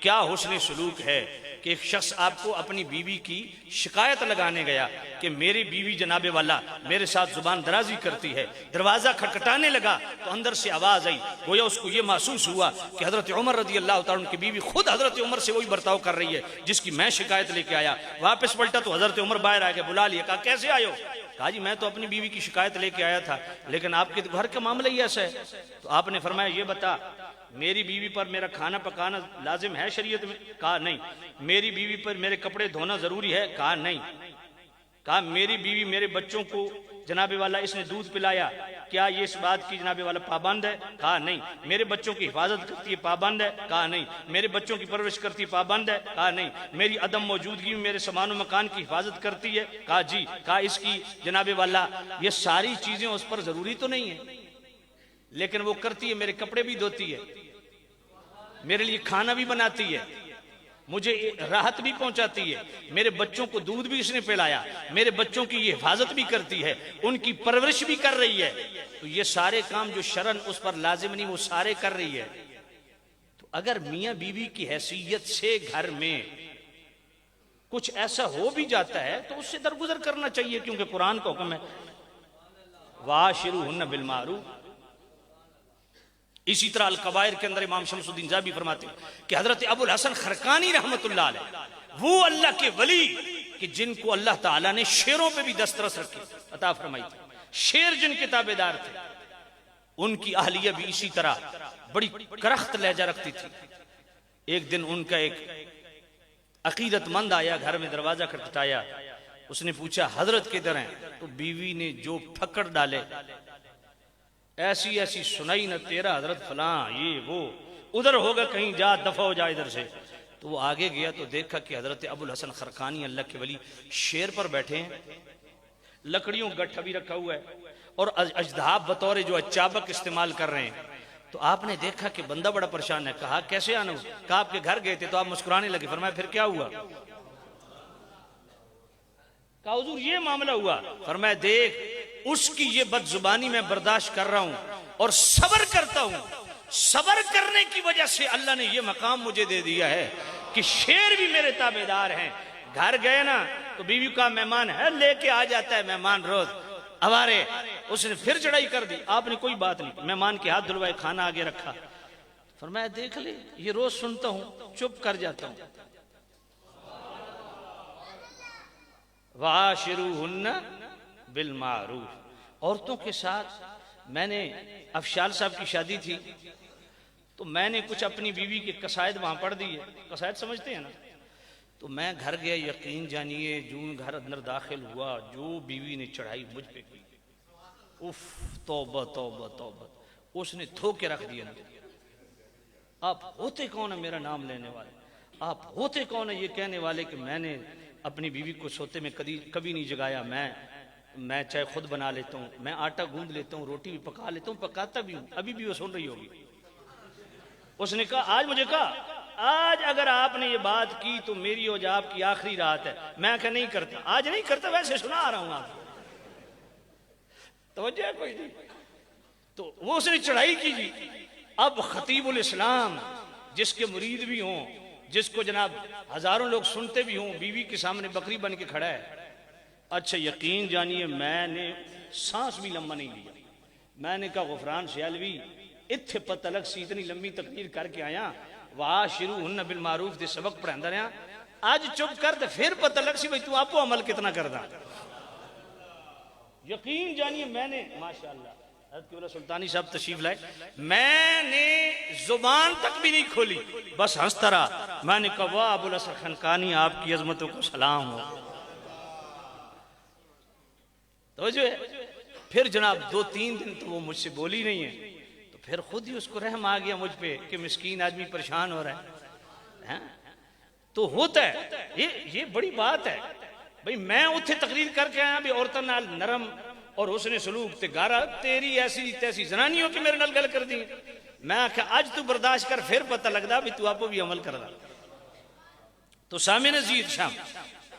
D: کیا حسن سلوک ہے کہ ایک شخص آپ کو اپنی بیوی کی شکایت لگانے گیا کہ میری بیوی جناب والا میرے ساتھ زبان درازی کرتی ہے. دروازہ کھٹکھٹانے لگا تو اندر سے آواز آئی، گویا اس کو یہ محسوس ہوا کہ حضرت عمر رضی اللہ تعالیٰ عنہ کی بیوی خود حضرت عمر سے وہی برتاؤ کر رہی ہے جس کی میں شکایت لے کے آیا. واپس پلٹا تو حضرت عمر باہر آ گئے، بلا لیا، کہا کیسے آئے ہو؟ کہا جی میں تو اپنی بیوی کی شکایت لے کے آیا تھا، لیکن آپ کے گھر کا معاملہ ہی ایسا ہے. تو آپ نے فرمایا یہ بتا میری بیوی پر میرا کھانا پکانا لازم ہے شریعت میں؟ کہا نہیں. میری بیوی پر میرے کپڑے دھونا ضروری ہے؟ کہا نہیں. کہا میری بیوی میرے بچوں کو جناب والا اس نے دودھ پلایا کیا یہ اس بات کی جناب والا پابند ہے؟ کہا نہیں۔ میرے بچوں کی حفاظت کرتی ہے، پابند ہے؟ کہا نہیں۔ میرے بچوں کی پرورش کرتی ہے، پابند ہے؟ کہا نہیں۔ میری عدم موجودگی میں میرے سامان و مکان کی حفاظت کرتی ہے؟ کہا جی۔ کہا اس کی جناب والا یہ ساری چیزیں اس پر ضروری تو نہیں ہیں، لیکن وہ کرتی ہے، میرے کپڑے بھی دھوتی ہے، میرے لیے کھانا بھی بناتی ہے، مجھے راحت بھی پہنچاتی ہے، میرے بچوں کو دودھ بھی اس نے پلایا، میرے بچوں کی یہ حفاظت بھی کرتی ہے، ان کی پرورش بھی کر رہی ہے، تو یہ سارے کام جو شرعن اس پر لازم نہیں وہ سارے کر رہی ہے۔ تو اگر میاں بیوی کی حیثیت سے گھر میں کچھ ایسا ہو بھی جاتا ہے تو اس سے درگزر کرنا چاہیے، کیونکہ قرآن کا حکم ہے وَعَاشِرُوهُنَّ بِالْمَعْرُوفِ۔ اسی طرح الکبائر کے اندر امام شمس الدین ذہبی فرماتے ہیں کہ حضرت ابو الحسن خرقانی رحمت اللہ علیہ وہ اللہ کے ولی کہ جن کو اللہ تعالیٰ نے شیروں پہ بھی دسترس رکھی عطا فرمائی تھی، شیر جن کے تابعدار تھے، ان کی اہلیہ بھی اسی طرح بڑی کرخت لہجہ رکھتی تھی۔ ایک دن ان کا ایک عقیدت مند آیا، گھر میں دروازہ کھٹکھٹایا، اس نے پوچھا حضرت کدھر ہیں؟ تو بیوی نے جو پھکڑ ڈالے، ایسی ایسی سنائی نہ تیرا حضرت فلاں یہ وہ، ادھر ہوگا کہیں جا، دفع ہو جا ادھر سے۔ تو وہ آگے گیا تو دیکھا کہ حضرت ابو الحسن خرقانی اللہ کے ولی شیر پر بیٹھے ہیں، لکڑیوں کا گٹھا بھی رکھا ہوا ہے اور اجدھاب بطور جو اچابک استعمال کر رہے ہیں۔ تو آپ نے دیکھا کہ بندہ بڑا پریشان ہے، کہا کیسے آنا ہو؟ کہا آپ کے گھر گئے تھے تو آپ مسکرانے لگے۔ فرمایا پھر کیا ہوا؟ کہا حضور یہ معاملہ ہوا۔ فرمایا دیکھ اس کی یہ بد زبانی میں برداشت کر رہا ہوں اور صبر کرتا ہوں، صبر کرنے کی وجہ سے اللہ نے یہ مقام مجھے دے دیا ہے کہ شیر بھی میرے تابعدار ہیں۔ گھر گئے نا تو بیوی کا مہمان ہے، لے کے آ جاتا ہے مہمان روز اوارے، اس نے پھر چڑھائی کر دی، آپ نے کوئی بات نہیں، مہمان کے ہاتھ دھلوائے، کھانا آگے رکھا۔ فرمایا دیکھ لے یہ روز سنتا ہوں، چپ کر جاتا ہوں۔ وَعَاشِرُوهُنَّ بالمعروف۔ عورتوں کے ساتھ میں نے افشال صاحب کی شادی تھی تو میں نے کچھ اپنی بیوی کے قصائد وہاں پڑھ دیے، قصائد سمجھتے ہیں نا؟ تو میں گھر گیا، یقین جانیے جو گھر اندر داخل ہوا جو بیوی نے چڑھائی مجھ پہ کی، اف توبہ توبہ توبہ، اس نے دھو کے رکھ دیا۔ آپ ہوتے کون ہیں میرا نام لینے والے؟ آپ ہوتے کون ہیں یہ کہنے والے کہ میں نے اپنی بیوی کو سوتے میں کبھی نہیں جگایا، میں چائے خود بنا لیتا ہوں، میں آٹا گوندھ لیتا ہوں، روٹی بھی پکا لیتا ہوں، پکاتا بھی ہوں۔ ابھی بھی وہ سن رہی ہوگی۔ اس نے کہا آج مجھے کہا آج اگر آپ نے یہ بات کی تو میری اور آپ کی آخری رات ہے۔ میں کہا نہیں کرتا، آج نہیں کرتا، ویسے سنا آ رہا ہوں آپ کو، توجہ ہے کوئی نہیں؟ تو وہ اس نے چڑھائی کی جی۔ اب خطیب الاسلام جس کے مرید بھی ہوں، جس کو جناب ہزاروں لوگ سنتے بھی ہوں، بیوی کے سامنے بکری بن کے کھڑا ہے۔ اچھا یقین جانیے میں نے سانس بھی لمبا نہیں لیا۔ میں نے کہا غفران سیالوی اتھے پتہ لگ سی اتنی لمبی تقریر کر کے آیا، وَعَاشِرُوهُنَّ بِالْمَعْرُوفِ دے سبق پڑھاندہ رہا، آج چپ کر دے پھر پتہ لگ سی بھئی تو آپ کو عمل کتنا کردہ۔ یقین جانیے میں نے ماشاءاللہ حضرت قبلہ سلطانی صاحب تشریف لائے، میں نے زبان تک بھی نہیں کھولی، بس ہنستا رہا۔ میں نے کہا واہ ابو الحسن خرقانی آپ کی عظمتوں کو سلام ہو۔ توجہ ہے؟ پھر جناب 2-3 دن تو وہ مجھ سے بولی نہیں ہے، تو پھر خود ہی اس کو رحم آ گیا مجھ پہ کہ مسکین آدمی پریشان ہو رہا ہے۔ تو ہوتا ہے یہ بڑی بات ہے بھئی، میں اتھے تقریر کر کے آیا بھی عورتوں نال نرم اور حسن سلوک تے گارا تیری ایسی تیسی زنانیوں کی میرے نال گل کر دی۔ میں کہا آج تو برداشت کر، پھر پتہ لگدا بھی تو آپ بھی عمل کر دا۔ تو سامع عزیز شام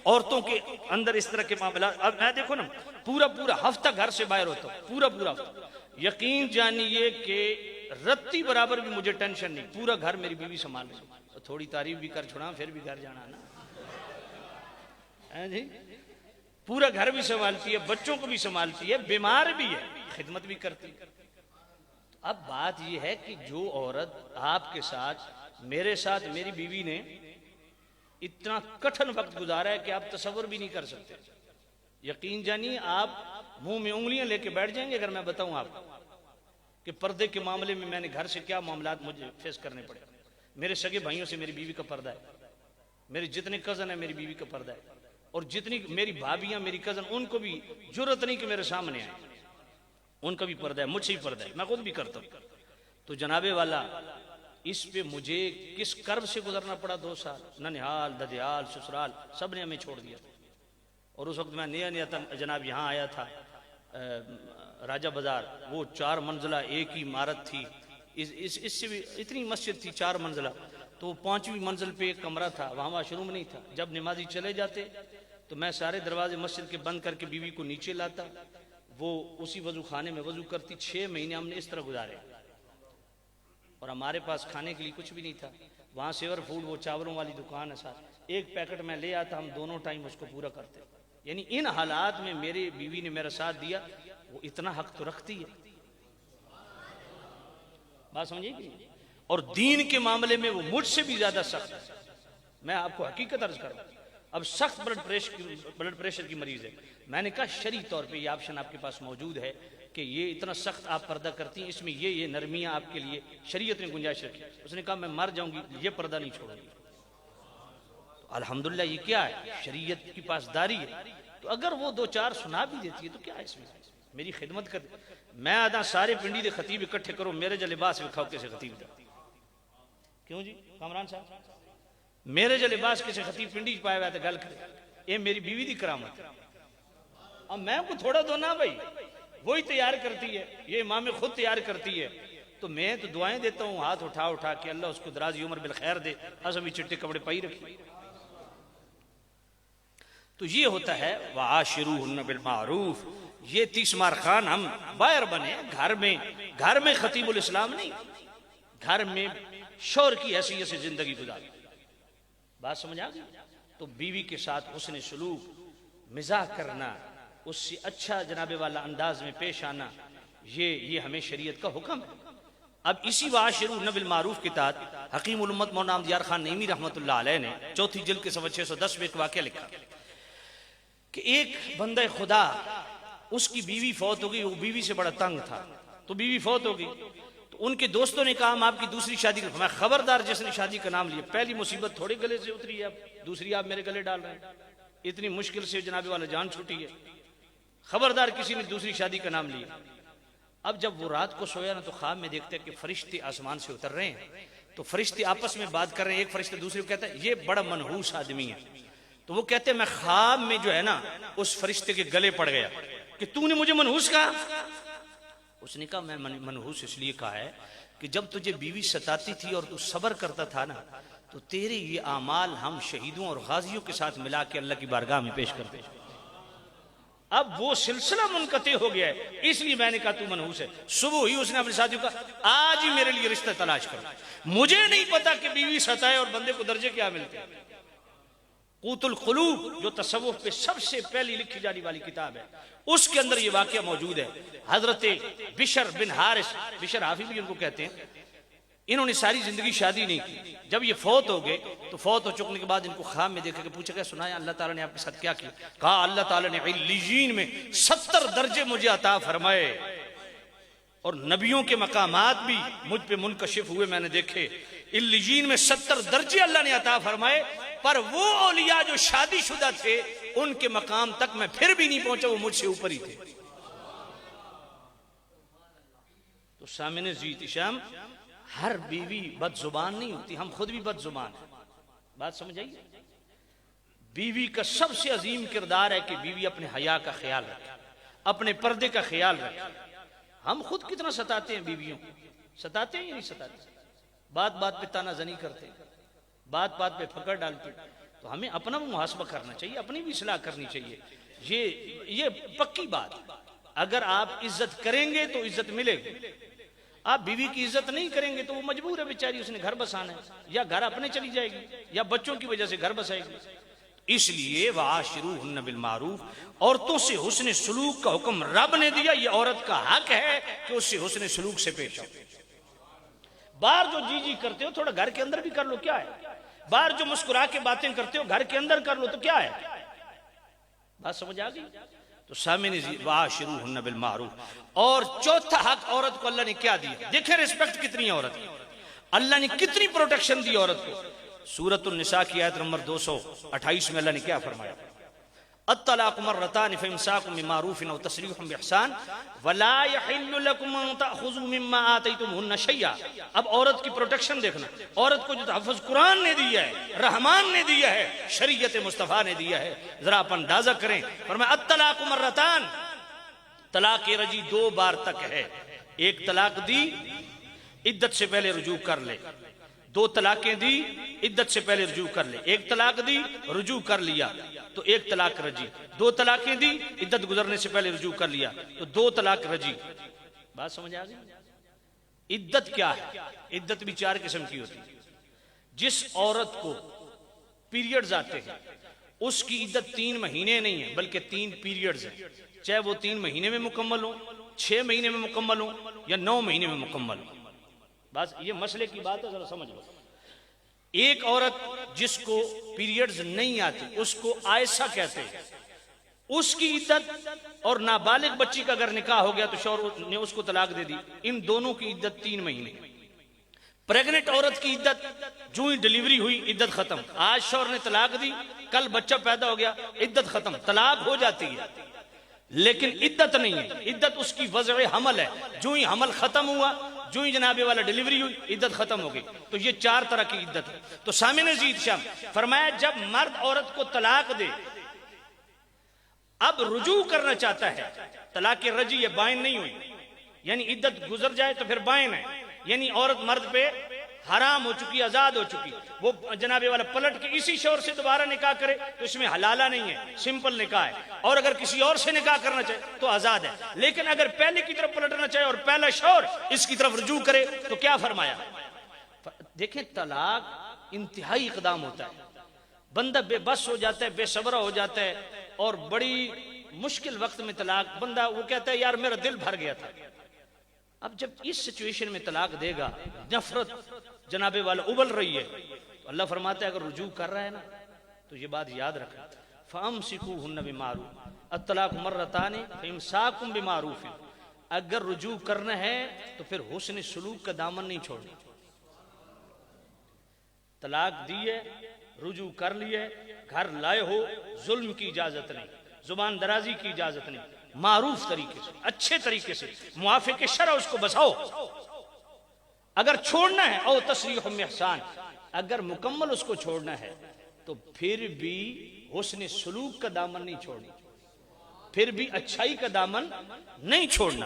D: عورتوں کے اندر اس طرح کے معاملات، اب میں دیکھو نا پورا ہفتہ گھر سے باہر ہوتا ہوں، پورا ہفتہ، یقین جانیے کہ رتی برابر بھی مجھے ٹینشن نہیں، پورا گھر میری بیوی سنبھال رہی، تھوڑی تعریف بھی کر چھوڑا پھر بھی گھر جانا نا جی، پورا گھر بھی سنبھالتی ہے، بچوں کو بھی سنبھالتی ہے، بیمار بھی ہے، خدمت بھی کرتی ہے۔ اب بات یہ ہے کہ جو عورت آپ کے ساتھ، میرے ساتھ میری بیوی نے اتنا کٹھن وقت گزارا ہے کہ آپ تصور بھی نہیں کر سکتے۔ یقین جانیے آپ منہ میں انگلیاں لے کے بیٹھ جائیں گے اگر میں بتاؤں آپ کہ پردے کے معاملے میں میں نے گھر سے کیا معاملات مجھے فیس کرنے پڑے۔ میرے سگے بھائیوں سے میری بیوی کا پردہ ہے، میرے جتنے کزن ہیں میری بیوی کا پردہ ہے، اور جتنی میری بھابیاں میری کزن ان کو بھی جرت نہیں کہ میرے سامنے آئیں۔ ان کا بھی پردہ ہے، مجھ سے بھی پردہ ہے، میں خود بھی کرتا ہوں. تو جناب والا اس پہ مجھے کس کرب سے گزرنا پڑا 2 سال. ننہال، ددیال، سسرال سب نے ہمیں چھوڑ دیا. اور اس وقت میں نیا تھا جناب، یہاں آیا تھا راجہ بازار. وہ 4 منزلہ ایک ہی عمارت تھی، اس سے بھی اتنی مسجد تھی 4 منزلہ. تو 5ویں منزل پہ ایک کمرہ تھا، وہاں واش روم نہیں تھا. جب نمازی چلے جاتے تو میں سارے دروازے مسجد کے بند کر کے بیوی کو نیچے لاتا، وہ اسی وضو خانے میں وضو کرتی. 6 مہینے ہم نے اس طرح گزارے، اور ہمارے پاس کھانے کے لیے کچھ بھی نہیں تھا. وہاں سیور فوڈ، وہ چاولوں والی دکان ہے ساتھ، ایک پیکٹ میں لے آتا، ہم دونوں ٹائم اس کو پورا کرتے. یعنی ان حالات میں میری بیوی نے میرا ساتھ دیا. وہ اتنا حق تو رکھتی ہے، بات سمجھے گی. اور دین کے معاملے میں وہ مجھ سے بھی زیادہ سخت ہے. میں آپ کو حقیقت عرض کروں، اب سخت بلڈ پریشر کی مریض ہے. میں نے کہا شرعی طور پہ یہ آپشن آپ کے پاس موجود ہے کہ یہ اتنا سخت آپ پردہ کرتی ہیں، اس میں یہ نرمیاں آپ کے لیے شریعت نے گنجائش رکھی. اس نے کہا میں مر جاؤں گی یہ پردہ نہیں چھوڑوں گی. تو الحمدللہ یہ کیا ہے؟ شریعت کی پاسداری ہے. تو اگر وہ 2-4 سنا بھی دیتی ہے تو کیا ہے اس میں؟ میری خدمت کر. میں آدھا سارے پنڈی دے خطیب اکٹھے کرو، میرے جو لباس وکھاؤ کسے خطیب دا. کیوں جی کامران صاحب؟ میرے جو لباس کسے خطیب پنڈی پائے ہوا ہے گل کرے. یہ میری بیوی دی کرامت ہے. اب میں کو تھوڑا دو نا بھائی، وہی تیار کرتی ہے، یہ امام خود تیار کرتی ہے. تو میں تو دعائیں دیتا ہوں ہاتھ اٹھا کے، اللہ اس کو درازی عمر بالخیر دے. اصل بھی چٹے کپڑے پائی رکھی. تو یہ ہوتا ہے وعاشروہن بالمعروف. یہ 30 مار خان ہم باہر بنے، گھر میں خطیب الاسلام نہیں، گھر میں شور کی حیثیت سے زندگی گزار. بات سمجھ آ گئی؟ تو بیوی کے ساتھ حسن سلوک، مزاح کرنا، اس سے اچھا جناب والا انداز میں پیش آنا، یہ ہمیں شریعت کا حکم ہے. اب اسی وعاشروہن بالمعروف کے تحت حکیم الامت مولانا احمد خان نعیمی رحمۃ اللہ علیہ نے 4 جلد کے صفحہ 610 میں ایک واقعہ لکھا کہ ایک بندہ خدا، اس کی بیوی فوت ہو گئی. وہ بیوی سے بڑا تنگ تھا، تو بیوی فوت ہو گئی. تو ان کے دوستوں نے کہا ہم آپ کی دوسری شادی کریں. میں خبردار جس نے شادی کا نام لیا، پہلی مصیبت تھوڑے گلے سے اتری ہے، اب دوسری آپ میرے گلے ڈال رہے ہیں. اتنی مشکل سے جناب والا جان چھوٹی ہے. خبردار کسی نے دوسری شادی کا نام لیا. اب جب وہ رات کو سویا نا تو خواب میں دیکھتے کہ فرشتے آسمان سے اتر رہے ہیں. تو فرشتے آپس میں بات کر رہے ہیں. ایک فرشتے دوسرے کو کہتا ہے یہ بڑا منحوس آدمی ہے. تو وہ کہتے ہیں میں خواب میں جو ہے نا اس فرشتے کے گلے پڑ گیا کہ تو نے مجھے منحوس کہا. اس نے کہا میں منحوس اس لیے کہا ہے کہ جب تجھے بیوی ستاتی تھی اور تو صبر کرتا تھا نا، تو تیرے یہ اعمال ہم شہیدوں اور غازیوں کے ساتھ ملا کے اللہ کی بارگاہ میں پیش کرتے. اب وہ سلسلہ منقطع ہو گیا ہے، اس لیے میں نے کہا تو منحوس ہے. صبح ہی اس نے اپنے ساتھیوں کہا آج ہی میرے لیے رشتہ تلاش کرو. مجھے نہیں پتا کہ بیوی ستائے اور بندے کو درجے کیا ملتے ہیں. قوت القلوب جو تصوف پہ سب سے پہلی لکھی جانے والی کتاب ہے، اس کے اندر یہ واقعہ موجود ہے. حضرت بشر بن حارث، بشر حافظ بھی ان کو کہتے ہیں، انہوں نے ساری زندگی شادی نہیں کی. جب یہ فوت ہو گئے تو فوت ہو چکنے کے بعد ان کو خواب میں دیکھا کہ پوچھا کہ سنایا اللہ تعالیٰ نے آپ کے ساتھ کیا کیا؟ کہا اللہ تعالیٰ نے علیین میں 70 درجے مجھے عطا فرمائے، اور نبیوں کے مقامات بھی مجھ پہ منکشف ہوئے، میں نے دیکھے. علیین میں 70 درجے اللہ نے عطا فرمائے، پر وہ اولیاء جو شادی شدہ تھے ان کے مقام تک میں پھر بھی نہیں پہنچا، وہ مجھ سے اوپر ہی تھے. تو سامنے زیت شام، ہر بیوی بد زبان نہیں ہوتی، ہم خود بھی بد زبان ہیں. بات سمجھ آئیے؟ بیوی کا سب سے عظیم کردار ہے کہ بیوی اپنے حیا کا خیال رکھے، اپنے پردے کا خیال رکھے. ہم خود کتنا ستاتے ہیں بیویوں کو، ستاتے ہیں یا نہیں ستاتے؟ بات بات پہ تانا زنی کرتے ہیں، بات بات پہ پکڑ ڈالتے ہیں. تو ہمیں اپنا محاسبہ کرنا چاہیے، اپنی بھی اصلاح کرنی چاہیے. یہ پکی بات. اگر آپ عزت کریں گے تو عزت ملے گی. آپ بیوی کی عزت نہیں کریں گے تو وہ مجبور ہے بیچاری، اس نے گھر بسانا ہے، یا گھر اپنے چلی جائے گی یا بچوں کی وجہ سے گھر بسائے گی. اس لیے وعاشروہن بالمعروف، عورتوں سے حسن سلوک کا حکم رب نے دیا. یہ عورت کا حق ہے کہ اس سے حسن سلوک سے پیش آؤ. باہر جو جی کرتے ہو تھوڑا گھر کے اندر بھی کر لو، کیا ہے؟ باہر جو مسکرا کے باتیں کرتے ہو گھر کے اندر کر لو تو کیا ہے؟ بات سمجھ آ گئی؟ تو سامنے وعاشروہن بالمعروف. اور چوتھا حق عورت کو اللہ نے کیا دیا؟ دیکھیں ریسپیکٹ کتنی ہے عورت کی، اللہ نے کتنی پروٹیکشن دی عورت کو. سورۃ النساء کی آیت نمبر 228 میں اللہ نے کیا فرمایا؟ الطلاق مرتان فامساک بمعروف او تسریح باحسان ولا يحل لكم ان تاخذوا مما آتيتموهن شيئا. اب عورت کی پروٹیکشن دیکھنا. عورت کو جو تحفظ قرآن نے دیا ہے، رحمان نے دیا ہے، شریعت مصطفیٰ نے دیا ہے، ذرا آپ اندازہ کریں. فرمایا الطلاق مرتان، طلاق رجی 2 بار تک ہے. ایک طلاق دی عدت سے پہلے رجوع کر لے، 2 طلاقیں دی عدت سے پہلے رجوع کر لے. ایک طلاق دی رجوع کر لیا تو 1 طلاق رجی. 2 طلاقیں دی عدت گزرنے سے پہلے رجوع کر لیا تو 2 طلاق رجی. بات سمجھ آ گئی؟ عدت کیا ہے؟ عدت بھی 4 قسم کی ہوتی ہے. جس عورت کو پیریڈز آتے ہیں اس کی عدت 3 مہینے نہیں ہے بلکہ 3 پیریڈز ہیں. چاہے وہ 3 مہینے میں مکمل ہوں، 6 مہینے میں مکمل ہوں یا 9 مہینے میں مکمل ہوں. بس یہ مسئلے کی بات ہے، ذرا سمجھ لو. ایک عورت جس کو پیریڈز نہیں آتی اس کو عائشہ کہتے ہیں. اس کی عدت اور نابالغ بچی کا اگر نکاح ہو گیا تو شوہر نے اس کو طلاق دے دی. ان دونوں کی عدت 3 مہینے. پریگننٹ عورت کی عدت جو ہی ڈیلیوری ہوئی عدت ختم. آج شوہر نے طلاق دی، کل بچہ پیدا ہو گیا عدت ختم. طلاق ہو جاتی ہے لیکن عدت نہیں ہے. عدت اس کی وضع حمل ہے. جو ہی حمل ختم ہوا، جو ہی جناب والا ڈیلیوری ہوئی عدت ختم ہو گئی. تو یہ 4 طرح کی عدت ہے. تو سامعین عزیز شام فرمایا جب مرد عورت کو طلاق دے، اب رجوع کرنا چاہتا ہے، طلاق رجی یہ بائن نہیں ہوئی، یعنی عدت گزر جائے تو پھر بائن ہے، یعنی عورت مرد پہ حرام ہو چکی، آزاد ہو چکی. وہ جناب والا پلٹ کے اسی شوہر سے دوبارہ نکاح کرے تو اس میں حلالہ نہیں ہے، سمپل نکاح ہے. اور اگر کسی اور سے نکاح کرنا چاہے تو آزاد ہے. لیکن اگر پہلے کی طرف پلٹنا چاہے اور پہلا شوہر اس کی طرف رجوع کرے تو کیا فرمایا؟ دیکھیں طلاق انتہائی اقدام ہوتا ہے. بندہ بے بس ہو جاتا ہے، بے صبر ہو جاتا ہے اور بڑی مشکل وقت میں طلاق بندہ وہ کہتا ہے یار میرا دل بھر گیا تھا. اب جب اس سچویشن میں طلاق دے گا، نفرت جناب والا ابل رہی ہے، تو اللہ فرماتا ہے اگر رجوع کر رہا ہے نا تو یہ بات یاد رکھنا. فَأَمْسِكُوهُنَّ بِمَعْرُوفٍ الطلاق مرتان فَإِمْسَاكٌ بِمَعْرُوفٍ. اگر رجوع کرنا ہے تو پھر حسن سلوک کا دامن نہیں چھوڑنا. طلاق دی ہے، رجوع کر لیے، گھر لائے ہو، ظلم کی اجازت نہیں، زبان درازی کی اجازت نہیں، معروف طریقے سے، اچھے طریقے سے موافق شرع اس کو بساؤ. اگر چھوڑنا ہے او تسریح باحسان، اگر مکمل اس کو چھوڑنا ہے تو پھر بھی حسن سلوک کا دامن نہیں چھوڑنا، پھر بھی اچھائی کا دامن نہیں چھوڑنا.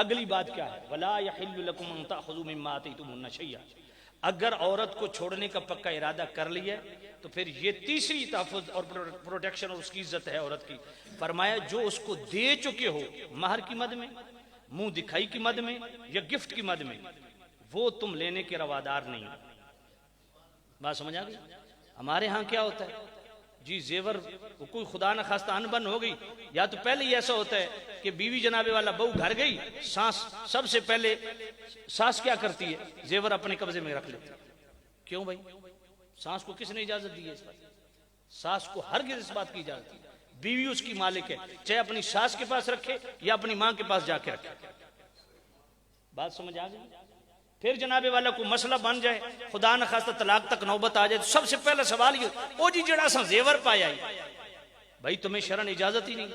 D: اگلی بات کیا ہے؟ وَلَا يَحِلُّ لَكُمْ أَن تَأْخُذُوا مِمَّا آتَيْتُمُوهُنَّ شَيْئًا. اگر عورت کو چھوڑنے کا پکا ارادہ کر لیا تو پھر یہ تیسری تحفظ اور پروٹیکشن اور اس کی عزت ہے عورت کی. فرمایا جو اس کو دے چکے ہو مہر کی مد میں، منہ دکھائی کی مد میں یا گفٹ کی مد میں، وہ تم لینے کے روادار نہیں. بات سمجھ آ گئی؟ ہمارے ہاں کیا ہوتا ہے جی، زیور کوئی خدا نہ خواستہ انبن ہو گئی، یا تو پہلے ہی ایسا ہوتا ہے کہ بیوی جناب والا بہو گھر گئی، ساس سب سے پہلے ساس کیا کرتی ہے؟ زیور اپنے قبضے میں رکھ لیتی ہے. کیوں بھائی؟ ساس کو کس نے اجازت دی ہے اس بات؟ ساس کو ہرگز اس بات کی اجازت نہیں. بیوی اس کی مالک ہے، چاہے اپنی ساس کے پاس رکھے یا اپنی ماں کے پاس جا کے رکھے. بات سمجھ آ گئی؟ پھر جناب والا کو مسئلہ بن جائے، خدا نہ خواستہ طلاق تک نوبت آ جائے تو سب سے پہلا سوال یہ او جی جڑا سا زیور پایا ہی بھائی تمہیں شرعن اجازت ہی نہیں.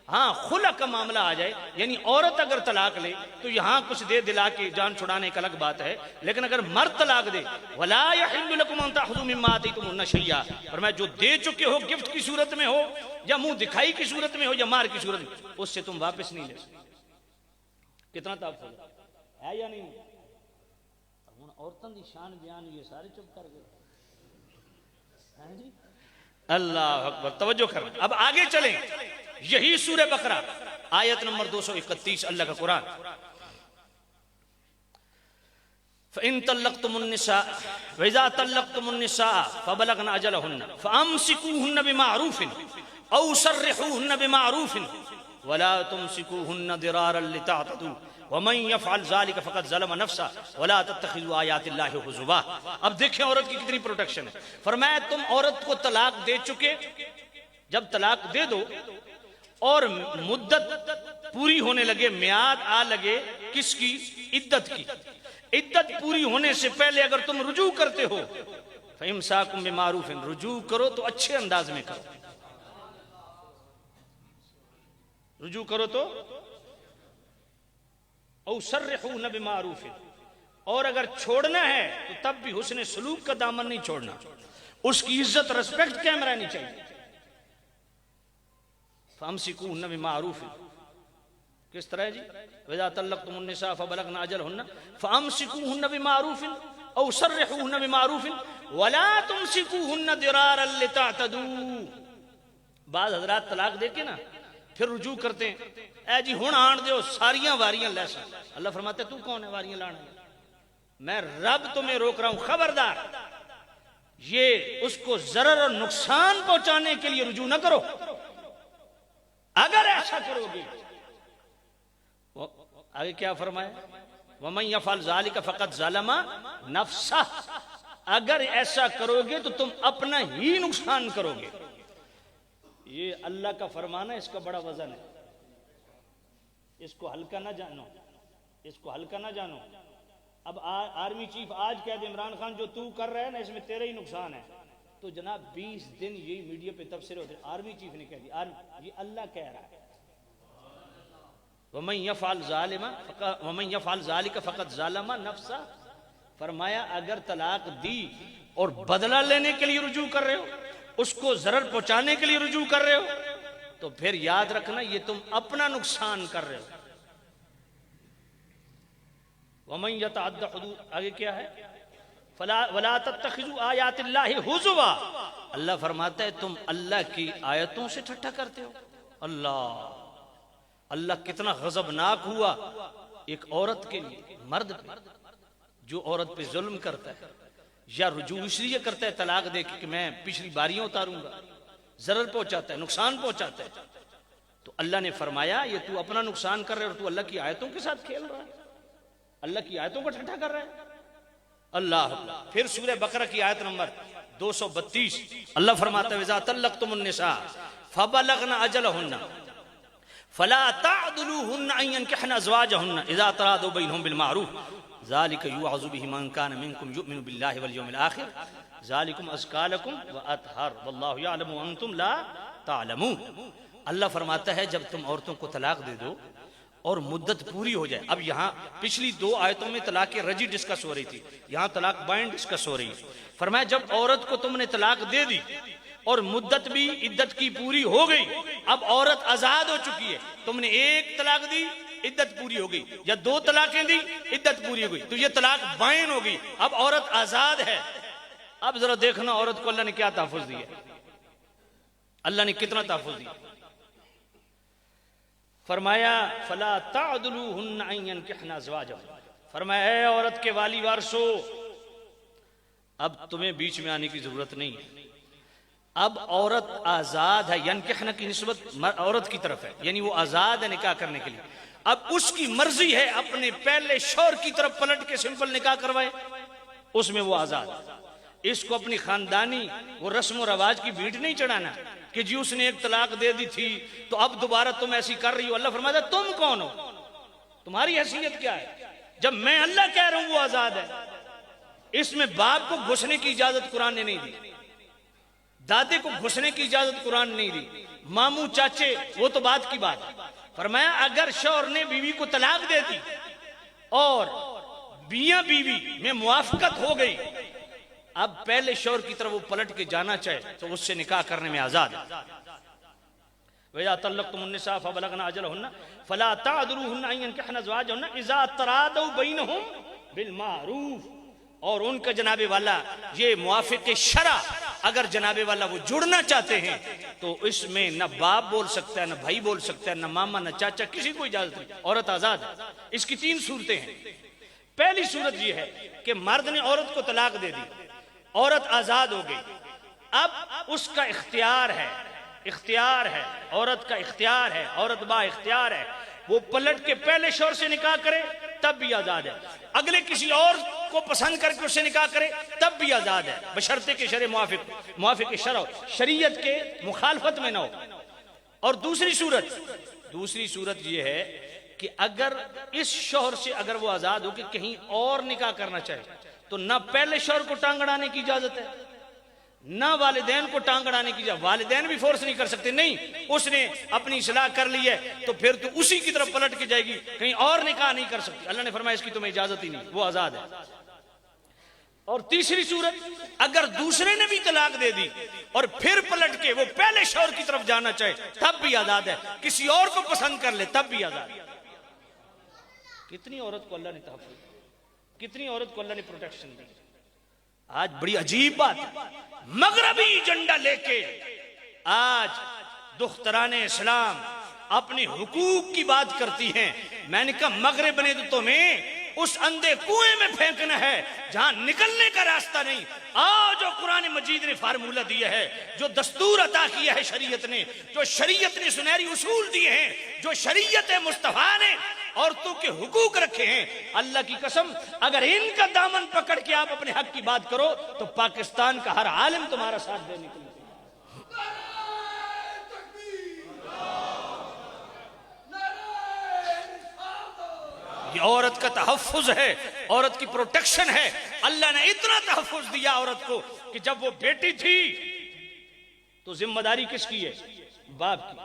D: ہاں خلع کا معاملہ آ جائے، یعنی عورت اگر طلاق لے تو یہاں کچھ دے دلا کے جان چھڑانے ایک الگ بات ہے، لیکن اگر مرد طلاق دے وَلَا يَحِلُّ لَكُمْ أَن تَأْخُذُوا مِمَّا آتَيْتُمُوهُنَّ شَيْئًا، فرمایا جو دے چکے ہو گفٹ کی صورت میں ہو یا منہ دکھائی کی صورت میں ہو یا مار کی صورت میں، اس سے تم واپس نہیں لے سکتے. کتنا تحفظ ہے یا نہیں؟ عورتوں دی شان بیان یہ سارے چپ کر گئے جی. اللہ اکبر، توجہ کریں. اب آگے چلیں، یہی سورہ بقرہ آیت نمبر 231 اللہ کا قرآن. فَإِن طَلَّقْتُمُ النِّسَاءَ وَإِذَا طَلَّقْتُمُ النِّسَاءَ فَبَلَغْنَ أَجَلَهُنَّ فَأَمْسِكُوهُنَّ بِمَعْرُوفٍ أَوْ سَرِّحُوهُنَّ بِمَعْرُوفٍ وَلَا تُمْسِكُوهُنَّ ضِرَارًا لِتَعْتَدُوا وَمَنْ يَفْعَلْ ذَلِكَ فَقَدْ ظَلَمَ نَفْسَهُ وَلَا تَتَّخِذُوا آيَاتِ اللَّهِ هُزُوًا. اب دیکھیں عورت کی کتنی پروٹیکشن ہے. فرمایا تم عورت کو طلاق دے چکے، جب طلاق دے دو اور مدت پوری ہونے لگے، میعاد آ لگے کس کی؟ عدت کی. عدت پوری ہونے سے پہلے اگر تم رجوع کرتے ہو فَإِمْسَاكُمْ بِمَعْرُوفٍ، رجوع کرو تو اچھے انداز میں کرو. رجوع کرو تو او سرحوہن بمعروف، اور اگر چھوڑنا ہے تو تب بھی حسن سلوک کا دامن نہیں چھوڑنا، اس کی عزت ریسپیکٹ قائم رہنی چاہیے۔ فامسکوہن بمعروف، کس طرح ہے جی؟ وَإِذَا طَلَّقْتُمُ النِّسَاءَ فَبَلَغْنَ أَجَلَهُنَّ فَأَمْسِكُوهُنَّ بِمَعْرُوفٍ أَوْ سَرِّحُوهُنَّ بِمَعْرُوفٍ وَلَا تُمْسِكُوهُنَّ ضِرَارًا لِتَعْتَدُوا۔ بعض حضرات طلاق دے کے نا پھر رجوع کرتے ہیں، اے جی ہن آن دیو ساریاں واریاں لیسا۔ اللہ فرماتا ہے تو کون ہے واریاں لانا؟ میں رب تمہیں روک رہا ہوں، خبردار یہ اس کو ضرر اور نقصان پہنچانے کے لیے رجوع نہ کرو۔ اگر ایسا کرو گے، آگے کیا فرمایا؟ وَمَنْ يَفْعَلْ ذَلِكَ فَقَدْ ظَلَمَ نَفْسَهُ، اگر ایسا کرو گے تو تم اپنا ہی نقصان کرو گے۔ یہ اللہ کا فرمان ہے، اس کا بڑا وزن ہے، اس کو ہلکا نہ جانو، اس کو ہلکا نہ جانو۔ اب آرمی چیف آج کہہ دے عمران خان جو تو کر رہا ہے نا اس میں تیرا ہی نقصان ہے، تو جناب 20 دن یہی میڈیا پہ تبصرے ہوتے ہیں، آرمی چیف نے کہہ دیا، یہ اللہ کہہ رہا ہے۔ وَمَنْ يَفْعَلْ ذَلِكَ فَقَدْ ظَلَمَ نَفْسَهُ، فرمایا اگر طلاق دی اور بدلہ لینے کے لیے رجوع کر رہے ہو، اس کو ضرر پہنچانے کے لیے رجوع کر رہے ہو، تو پھر یاد رکھنا یہ تم اپنا نقصان کر رہے ہو۔ وَمَنْ يَتَعَدَّ حُدُودَ، آگے کیا ہے؟ وَلَا تَتَّخِذُوا آیَاتِ اللَّهِ هُزُوًا، اللہ فرماتا ہے تم اللہ کی آیتوں سے ٹھٹھا کرتے ہو۔ اللہ کتنا غضبناک ہوا ایک عورت کے لیے، مرد پہ جو عورت پہ ظلم کرتا ہے یا رجوع اس لیے کرتا ہے طلاق دے کہ میں پچھلی باریاں اتاروں گا، ضرر پہنچاتا ہے، نقصان پہنچاتا ہے، تو اللہ نے فرمایا یہ تو اپنا نقصان کر رہے اور تو اللہ کی آیتوں کے ساتھ کھیل رہا ہے، اللہ کی آیتوں کو ٹھٹھا کر رہا ہے۔ اللہ پھر سورہ بقرہ کی آیت نمبر 232 اللہ فرماتا ہے وَإِذَا طَلَّقْتُمُ النِّسَاءَ فَبَلَغْنَ أَجَلَهُنَّ فَلَا تَعْضُلُوهُنَّ أَن يَنكِحْنَ أَزْوَاجَهُنَّ إِذَا تَرَادَوْا بَيْنَهُم بِالْمَعْرُوفِ ذَلِكَ يُوعَظُ بِهِ مَن كَانَ مِنكُمْ يُؤْمِنُ بِاللَّهِ وَالْيَوْمِ الْآخِرِ ذَلِكُمْ أَزْكَىٰ لَكُمْ وَأَطْهَرُ وَاللَّهُ يَعْلَمُ وَأَنْتُمْ لَا تَعْلَمُونَ۔ اللہ فرماتا ہے جب تم عورتوں کو طلاق دے دو اور مدت پوری ہو جائے، اب یہاں پچھلی 2 آیتوں میں طلاق رجی ڈسکس ہو رہی تھی، یہاں طلاق بائن ڈسکس ہو رہی ہے۔ فرمایا جب عورت کو تم نے طلاق دے دی اور مدت بھی عدت کی پوری ہو گئی، اب عورت آزاد ہو چکی ہے، تم نے 1 طلاق دی عدت پوری ہو گئی یا 2 طلاقیں دی عدت پوری ہو گئی، تو یہ طلاق بائن ہو گئی، اب عورت آزاد ہے۔ اب ذرا دیکھنا عورت کو اللہ نے کیا تحفظ دیا، اللہ نے کتنا تحفظ دیا۔ فرمایا فلا تعدلوهن ان ينكحن ازواجهن، فرمایا اے عورت کے والی وارثو اب تمہیں بیچ میں آنے کی ضرورت نہیں ہے، اب عورت آزاد ہے، ینکحن کی نسبت عورت کی طرف ہے، یعنی وہ آزاد ہے نکاح کرنے کے لیے، اب اس کی مرضی ہے اپنے پہلے شوہر کی طرف پلٹ کے سمپل نکاح کروائے، اس میں وہ آزاد ہے۔ اس کو اپنی خاندانی وہ رسم و رواج کی بھیٹ نہیں چڑھانا کہ جی اس نے 1 طلاق دے دی تھی تو اب دوبارہ تم ایسی کر رہی ہو۔ اللہ فرماتا ہے تم کون ہو، تمہاری حیثیت کیا ہے؟ جب میں اللہ کہہ رہا ہوں وہ آزاد ہے، اس میں باپ کو گھسنے کی اجازت قرآن نے نہیں دی، دادے کو گھسنے کی اجازت قرآن نے نہیں دی، ماموں چاچے وہ تو بات کی بات ہے۔ فرمایا اگر شوہر نے بیوی کو طلاق دے دی اور بیوی بیوی میں موافقت ہو گئی، اب پہلے شوہر کی طرف وہ پلٹ کے جانا چاہے تو اس سے نکاح کرنے میں آزاد ہے۔ وَإِذَا طَلَّقْتُمُ النِّسَاءَ فَبَلَغْنَ أَجَلَهُنَّ فَلَا تَعْضُلُوهُنَّ أَن يَنكِحْنَ أَزْوَاجَهُنَّ إِذَا تَرَادَوْا بَيْنَهُم بِالْمَعْرُوفِ، اور ان کا جناب والا یہ موافق شرع اگر جناب والا وہ جڑنا چاہتے ہیں تو اس میں نہ باپ بول سکتا ہے، نہ بھائی بول سکتا ہے، نہ ماما، نہ چاچا، کسی کو اجازت نہیں، عورت آزاد ہے۔ اس کی 3 صورتیں ہیں۔ پہلی صورت یہ ہے کہ مرد نے عورت کو طلاق دے دی، عورت آزاد ہو گئی، اب اس کا اختیار ہے، عورت کا اختیار ہے، عورت با اختیار ہے، وہ پلٹ کے پہلے شوہر سے نکاح کرے تب بھی آزاد ہے، اگلے کسی اور کو پسند کر کے اس سے نکاح کرے تب بھی آزاد ہے، بشرطے کہ شرع موافق شرع ہو، شریعت کے مخالفت میں نہ ہو۔ اور دوسری صورت یہ ہے کہ اگر اس شوہر سے اگر وہ آزاد ہو کہ کہیں اور نکاح کرنا چاہے تو نہ پہلے شوہر کو ٹانگ اڑانے کی اجازت ہے، نہ والدین کو ٹانگ اڑانے کی جائے، والدین بھی فورس نہیں کر سکتے، نہیں اس نے اپنی اصلاح کر لی ہے تو پھر تو اسی کی طرف پلٹ کے جائے گی، کہیں اور نکاح نہیں کر سکتی۔ اللہ نے فرمایا اس کی تمہیں اجازت ہی نہیں، وہ آزاد ہے۔ اور تیسری صورت، اگر دوسرے نے بھی طلاق دے دی اور پھر پلٹ کے وہ پہلے شوہر کی طرف جانا چاہے تب بھی آزاد ہے، کسی اور کو پسند کر لے تب بھی آزاد ہے۔ کتنی عورت کو اللہ نے تحفظ، کتنی عورت کو اللہ نے پروٹیکشن دی۔ آج بڑی عجیب بات ہے، مغربی ایجنڈا لے کے آج دختران اسلام اپنے حقوق کی بات کرتی ہیں۔ میں نے کہا مغرب نے تو تمہیں اس اندھے کنویں میں پھینکنا ہے جہاں نکلنے کا راستہ نہیں۔ آج جو قرآن مجید نے فارمولہ دیا ہے، جو دستور عطا کیا ہے شریعت نے، جو شریعت نے سنہری اصول دیے ہیں، جو شریعت مصطفیٰ نے عورتوں کے حقوق رکھے ہیں، اللہ کی قسم اگر ان کا دامن پکڑ کے آپ اپنے حق کی بات کرو تو پاکستان کا ہر عالم تمہارا ساتھ دینے کے لیے۔ یہ عورت کا تحفظ ہے، عورت کی پروٹیکشن ہے۔ اللہ نے اتنا تحفظ دیا عورت کو کہ جب وہ بیٹی تھی تو ذمہ داری کس کی ہے؟ باپ کی۔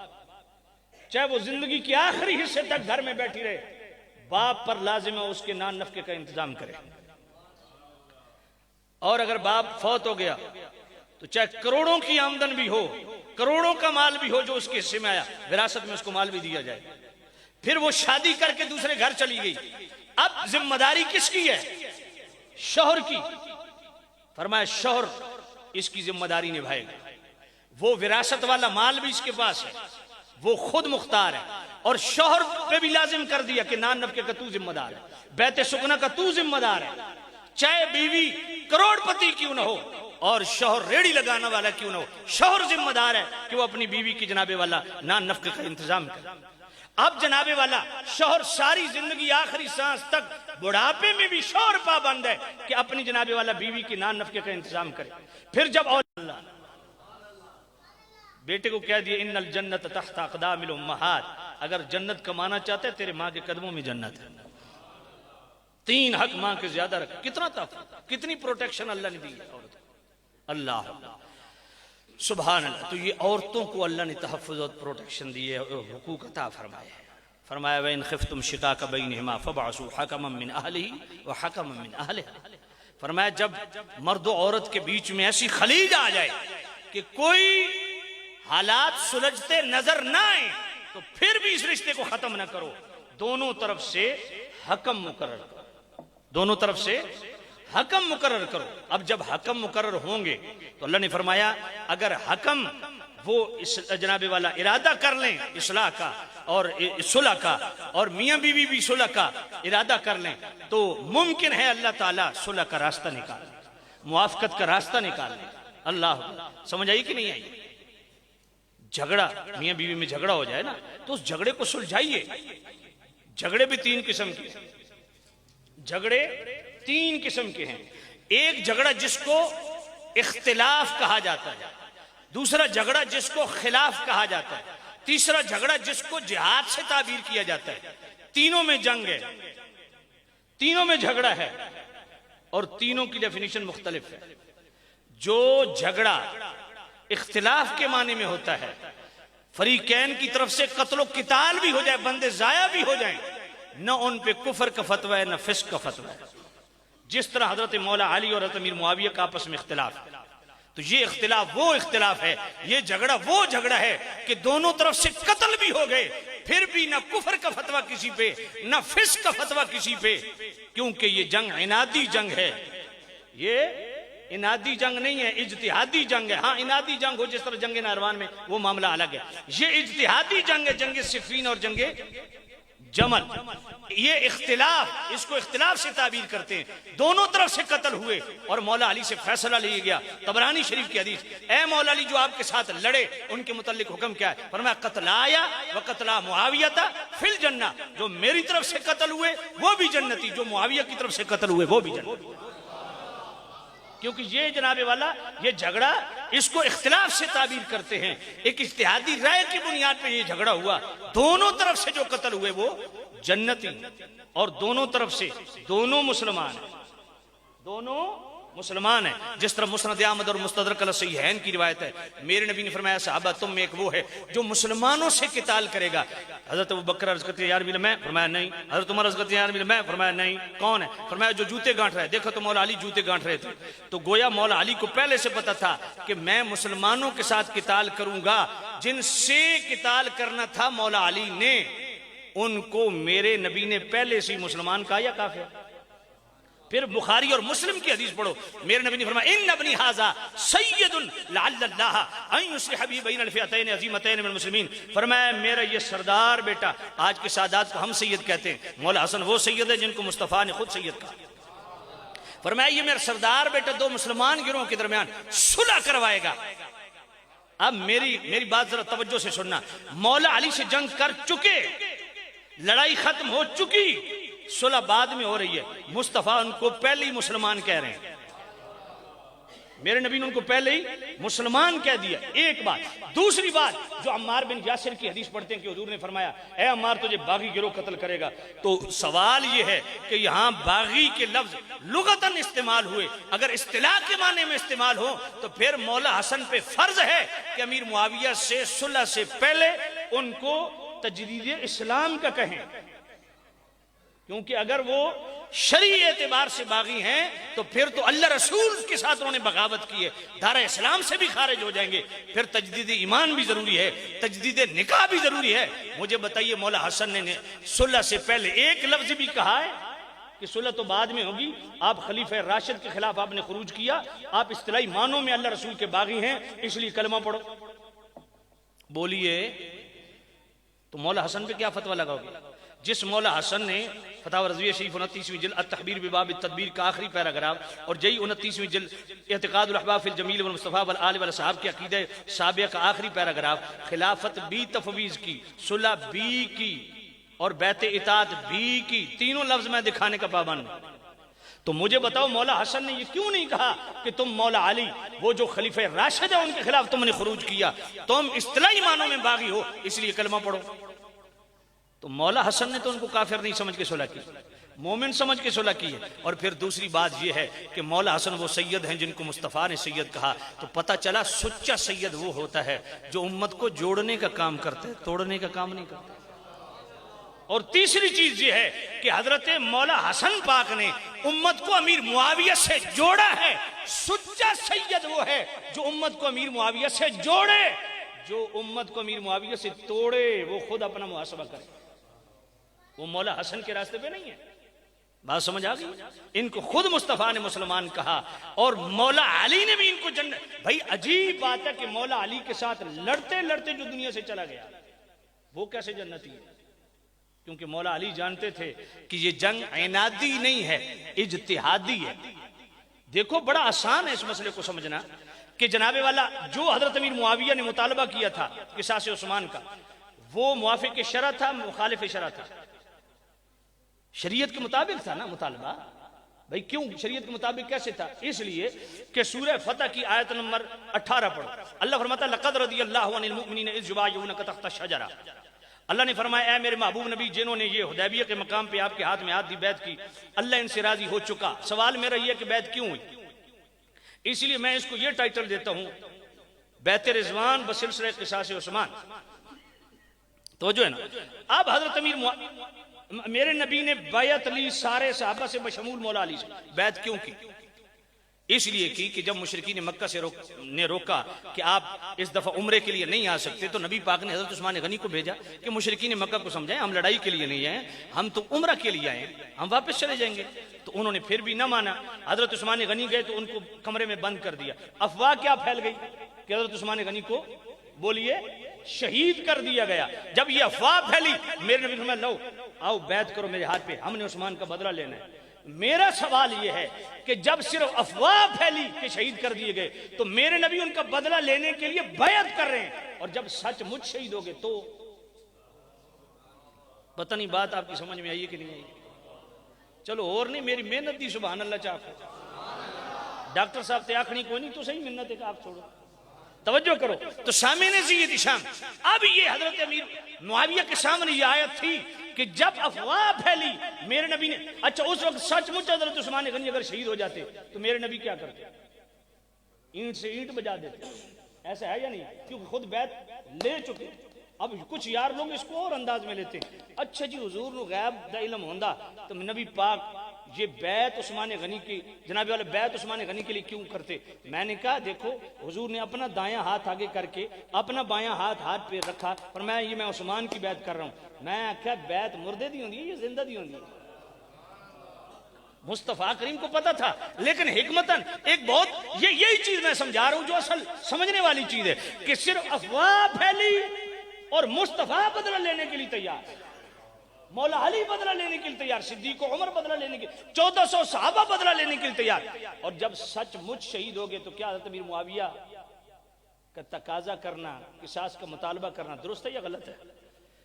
D: چاہے وہ زندگی کے آخری حصے تک گھر میں بیٹھی رہے، باپ پر لازم ہے اس کے نان نفقے کا انتظام کرے۔ اور اگر باپ فوت ہو گیا تو چاہے کروڑوں کی آمدن بھی ہو، کروڑوں کا مال بھی ہو جو اس کے حصے میں آیا، وراثت میں اس کو مال بھی دیا جائے۔ پھر وہ شادی کر کے دوسرے گھر چلی گئی، اب ذمہ داری کس کی ہے؟ شوہر کی۔ فرمایا شوہر اس کی ذمہ داری نبھائے گا، وہ وراثت والا مال بھی اس کے پاس ہے، وہ خود مختار ہے، اور شوہر پہ بھی لازم کر دیا کہ نان نفقے کا تو ذمہ دار ہے، بیت سکنا کا تو ذمہ دار ہے، چاہے بیوی کروڑ پتی کیوں نہ ہو اور شوہر ریڑی لگانا والا کیوں نہ ہو، شوہر ذمہ دار ہے کہ وہ اپنی بیوی کی جناب والا نان نفقے کا انتظام کرے۔ اب جناب والا شوہر ساری زندگی آخری سانس تک بڑھاپے میں بھی شوہر پابند ہے کہ اپنی جناب والا بیوی کی نان نفقے کا انتظام کرے۔ پھر جب اللہ بیٹے کو کہہ دیا ان الجنت تحت اقدام الامہات، اگر جنت کمانا چاہتے ہے تیرے ماں کے قدموں میں جنت ہے۔ تین حق ماں کے زیادہ رکھ، کتنا تحفظ، کتنی پروٹیکشن اللہ نے دی ہے عورت کو۔ اللہ سبحان اللہ۔ تو یہ عورتوں کو اللہ نے تحفظ اور پروٹیکشن دی ہے، حقوق عطا فرمائے ہیں۔ فرمایا وَإِنْ خِفْتُمْ شِقَاقَ بَيْنِهِمَا فَابْعَثُوا حَكَمًا مِّنْ أَهْلِهِ وَحَكَمًا مِّنْ أَهْلِهَا۔ فرمایا جب مرد و عورت کے بیچ میں ایسی خلیج آ جائے کہ کوئی حالات سلجھتے نظر نہ آئیں تو پھر بھی اس رشتے کو ختم نہ کرو، دونوں طرف سے حکم مقرر کرو، دونوں طرف سے حکم مقرر کرو۔ اب جب حکم مقرر ہوں گے تو اللہ نے فرمایا اگر حکم وہ جناب والا ارادہ کر لیں اصلاح کا اور صلح کا، اور میاں بیوی بھی صلح کا ارادہ کر لیں تو ممکن ہے اللہ تعالیٰ صلح کا راستہ نکال لیں، موافقت کا راستہ نکال لیں۔ اللہ سمجھ آئی کہ نہیں آئی؟ جھگڑا میاں بیوی میں جھگڑا ہو جائے نا تو اس جھگڑے کو سلجھائیے۔ جھگڑے بھی تین قسم کے، جھگڑے تین قسم کے ہیں۔ ایک جھگڑا جس کو اختلاف کہا جاتا ہے، دوسرا جھگڑا جس کو خلاف کہا جاتا ہے، تیسرا جھگڑا جس کو جہاد سے تعبیر کیا جاتا ہے۔ تینوں میں جنگ ہے، تینوں میں جھگڑا ہے، اور تینوں کی ڈیفینیشن مختلف ہے۔ جو جھگڑا اختلاف کے معنی میں ہوتا ہے، فریقین کی طرف سے قتل و قتال بھی ہو جائے، بندے ضائع بھی ہو جائیں، نہ ان پہ کفر کا فتویٰ ہے نہ فسق کا فتویٰ ہے۔ جس طرح حضرت مولا علی اور حضرت امیر معاویہ کا آپس میں اختلاف ہے، تو یہ اختلاف وہ اختلاف ہے، یہ جھگڑا وہ جھگڑا ہے کہ دونوں طرف سے قتل بھی ہو گئے، پھر بھی نہ کفر کا فتویٰ کسی پہ نہ فسق کا فتویٰ کسی پہ، کیونکہ یہ جنگ عنادی جنگ ہے۔ یہ انادی جنگ نہیں ہے، اجتہادی جنگ ہے۔ ہاں انادی جنگ ہو جس طرح جنگ نہروان میں، وہ معاملہ الگ ہے۔ یہ اجتہادی جنگ ہے، جنگ صفین اور جنگ جمل۔ یہ اختلاف، اس کو اختلاف سے تعبیر کرتے ہیں۔ دونوں طرف سے قتل ہوئے اور مولا علی سے فیصلہ لیا گیا۔ طبرانی شریف کی حدیث، اے مولا علی جو آپ کے ساتھ لڑے ان کے متعلق حکم کیا ہے؟ فرمایا قتلایا وقتلا معاویہ فی الجنہ، جو میری طرف سے قتل ہوئے وہ بھی جنتی، جو معاویہ کی طرف سے قتل ہوئے وہ بھی جنتی۔ کیونکہ یہ جناب والا یہ جھگڑا اس کو اختلاف سے تعبیر کرتے ہیں، ایک اجتہادی رائے کی بنیاد پہ یہ جھگڑا ہوا۔ دونوں طرف سے جو قتل ہوئے وہ جنتی، اور دونوں طرف سے دونوں مسلمان ہیں، دونوں مسلمان ہے. جس طرح مسند احمد اور مستدرک الصحیحین کی روایت ہے, میرے نبی نے فرمایا صحابہ تم میں ایک وہ ہے جو مسلمانوں سے قتال کرے گا. حضرت ابوبکر عرض کرتے ہیں یا رسول اللہ میں, فرمایا نہیں. حضرت عمر عرض کرتے ہیں یا رسول اللہ میں, فرمایا نہیں. کون ہے؟ فرمایا جو جوتے گانٹ رہا ہے. دیکھو تو مولا علی جوتے گانٹ رہے تھے. تو گویا مولا علی کو پہلے سے پتا تھا کہ میں مسلمانوں کے ساتھ قتال کروں گا. جن سے قتال کرنا تھا مولا علی نے, ان کو میرے نبی نے پہلے سے مسلمان کہا یا کافر. پھر بخاری اور مسلم کی حدیث پڑھو, میرے نبی نے فرمایا ان ابنی ھذا سید لعل اللہ ان یصلح بی بین الفئتین عظیمتین من المسلمین. فرمایا میرا یہ سردار بیٹا, آج کے سادات کو ہم سید کہتے ہیں, مولا حسن وہ سید ہے جن کو مصطفیٰ نے خود سید کہا. فرمایا یہ میرا سردار بیٹا دو مسلمان گروہوں کے درمیان صلح کروائے گا. اب میری بات ذرا توجہ سے سننا. مولا علی سے جنگ کر چکے, لڑائی ختم ہو چکی, صلح بعد میں ہو رہی ہے. مصطفیٰ ان کو پہلے ہی مسلمان کہہ رہے ہیں. میرے نبی نے ان کو پہلے ہی مسلمان کہہ دیا. ایک بات. دوسری بات, جو عمار بن یاسر کی حدیث پڑھتے ہیں کہ حضور نے فرمایا اے عمار تجھے باغی گروہ قتل کرے گا. تو سوال یہ ہے کہ یہاں باغی کے لفظ لغتاً استعمال ہوئے, اگر اصطلاح کے معنی میں استعمال ہو تو پھر مولا حسن پہ فرض ہے کہ امیر معاویہ سے صلح سے پہلے ان کو تجدید اسلام کا کہیں, کیونکہ اگر وہ شرعی اعتبار سے باغی ہیں تو پھر تو اللہ رسول کے ساتھ انہوں نے بغاوت کی ہے, دار اسلام سے بھی خارج ہو جائیں گے. پھر تجدید ایمان بھی ضروری ہے, تجدید نکاح بھی ضروری ہے. مجھے بتائیے مولا حسن نے صلح سے پہلے ایک لفظ بھی کہا ہے کہ صلح تو بعد میں ہوگی. آپ خلیفہ راشد کے خلاف آپ نے خروج کیا, آپ اصطلاحی معنوں میں اللہ رسول کے باغی ہیں اس لیے کلمہ پڑھو. بولیے تو مولا حسن پہ کیا فتویٰ لگاؤ گے؟ جس مولا حسن نے فتاوی رضویہ شریف 29ویں جلد التخبیر بباب التدبیر کا آخری پیراگراف اور جئی 29ویں جلد اعتقاد الاحباب فی الجمیل والمصطفیٰ والآل والاصحاب کی عقیدہ سابقہ کا آخری پیراگراف, خلافت بھی تفویض کی, صلح بھی کی اور بیعت اطاعت بھی کی, تینوں لفظ میں دکھانے کا پابند ہوں. تو مجھے بتاؤ مولا حسن نے یہ کیوں نہیں کہا کہ تم مولا علی وہ جو خلیفہ راشد ہے ان کے خلاف تم نے خروج کیا, تم اصطلاحی معنوں میں باغی ہو اس لیے کلمہ پڑھو. تو مولا حسن نے تو ان کو کافر نہیں سمجھ کے صلح کی, مومن سمجھ کے صلح کی ہے. اور پھر دوسری بات یہ ہے کہ مولا حسن وہ سید ہیں جن کو مصطفیٰ نے سید کہا. تو پتہ چلا سچا سید وہ ہوتا ہے جو امت کو جوڑنے کا کام کرتا ہے, توڑنے کا کام نہیں کرتا. اور تیسری چیز یہ ہے کہ حضرت مولا حسن پاک نے امت کو امیر معاویہ سے جوڑا ہے. سچا سید وہ ہے جو امت کو امیر معاویہ سے جوڑے, جو امت کو امیر معاویہ سے توڑے وہ خود اپنا محاسبہ کرے. وہ مولا حسن کے راستے پہ نہیں ہے. بات سمجھ آ گئی؟ ان کو خود مصطفیٰ نے مسلمان کہا اور مولا علی نے بھی ان کو جنت. بھائی عجیب بات ہے کہ مولا علی کے ساتھ لڑتے لڑتے جو دنیا سے چلا گیا وہ کیسے جنتی ہے؟ کیونکہ مولا علی جانتے تھے کہ یہ جنگ عنادی نہیں ہے, اجتہادی ہے. دیکھو بڑا آسان ہے اس مسئلے کو سمجھنا کہ جناب والا جو حضرت امیر معاویہ نے مطالبہ کیا تھا قصاص عثمان کا, وہ موافق شرع تھا مخالف شرع تھا؟ شریعت کے مطابق تھا نا مطالبہ. بھئی کیوں شریعت کے مطابق کیسے تھا؟ اس لیے کہ سورہ فتح کی آیت نمبر 18 پڑھو. اللہ فرماتا ہے لقد رضی اللہ عن المؤمنین اذ یبایعونک تحت الشجرہ. اللہ نے فرمایا اے میرے محبوب نبی جنہوں نے یہ حدیبیہ کے مقام پہ آپ کے ہاتھ میں ہاتھ دی بیعت کی, اللہ ان سے راضی ہو چکا. سوال میرا یہ کہ بیعت کیوں ہوئی؟ اس لیے میں اس کو یہ ٹائٹل دیتا ہوں بیعت رضوان بسلسلہ قصاص عثمان. تو جو ہے نا, اب حضرت میرے نبی نے بیعت لی سارے صحابہ سے بشمول مولا علی سے. بیعت کیوں کی؟ اس لیے کی کہ جب مشرکین مکہ سے روکا کہ آپ اس دفعہ عمرے کے لیے نہیں آ سکتے, تو نبی پاک نے حضرت عثمان غنی کو بھیجا کہ مشرکین مکہ کو سمجھائیں ہم لڑائی کے لیے نہیں آئے, ہم تو عمرہ کے لیے آئے, ہم واپس چلے جائیں گے. تو انہوں نے پھر بھی نہ مانا. حضرت عثمان غنی گئے تو ان کو کمرے میں بند کر دیا. افواہ کیا پھیل گئی کہ حضرت عثمان غنی کو بولیے شہید کر دیا گیا. جب یہ افواہ پھیلی میرے نبی فرمایا لو آؤ بیعت کرو میرے ہاتھ پہ, ہم نے عثمان کا بدلہ لینا ہے. میرا سوال یہ ہے کہ جب صرف افواہ پھیلی کہ شہید کر دیے گئے تو میرے نبی ان کا بدلہ لینے کے لیے بیعت کر رہے ہیں, اور جب سچ مجھ شہید ہو گئے تو پتہ نہیں بات آپ کی سمجھ میں آئی ہے کہ نہیں آئی. چلو اور نہیں, میری محنت دی سبحان اللہ چاہو. ڈاکٹر صاحب تے آنکھنی کوئی نہیں تو صحیح محنت ہے کہ آپ چھوڑو. توجہ کرو. تو سامعین سید شام، اب یہ حضرت امیر معاویہ کے سامنے یہ آیت تھی کہ جب افواہ پھیلی میرے نبی نے، اچھا اس وقت سچ مچ حضرت عثمان غنی اگر شہید ہو جاتے تو میرے نبی کیا کرتے؟ اینٹ سے اینٹ بجا دیتے. ایسا ہے یا نہیں؟ کیونکہ خود بیعت لے چکے. اب کچھ یار لوگ اس کو اور انداز میں لیتے ہیں. اچھا جی حضور نو غیب دا علم ہوندا تو نبی پاک یہ بیعت عثمان غنی کی، جناب والا بیعت عثمان غنی کے لیے کیوں کرتے؟ میں نے کہا دیکھو حضور نے اپنا دایاں ہاتھ آگے کر کے اپنا بایاں ہاتھ پہ رکھا اور میں عثمان کی بیعت کر رہا ہوں. میں کہا بیعت مردے دی ہوندی ہے یہ زندہ دی ہوندی ہے؟ مصطفیٰ کریم کو پتا تھا، لیکن حکمتاً ایک بہت یہی چیز میں سمجھا رہا ہوں جو اصل سمجھنے والی چیز ہے کہ صرف افواہ پھیلی اور مصطفیٰ بدلہ لینے کے لیے تیار، مولا علی بدلہ لینے کے لیے تیار، صدیق و عمر بدلہ لینے کے لیے، 1400 صحابہ بدلہ لینے کے لیے تیار. اور جب سچ مچ شہید ہو گئے تو کیا حضرت امیر معاویہ کا تقاضا کرنا، قصاص کا مطالبہ کرنا درست ہے یا غلط ہے؟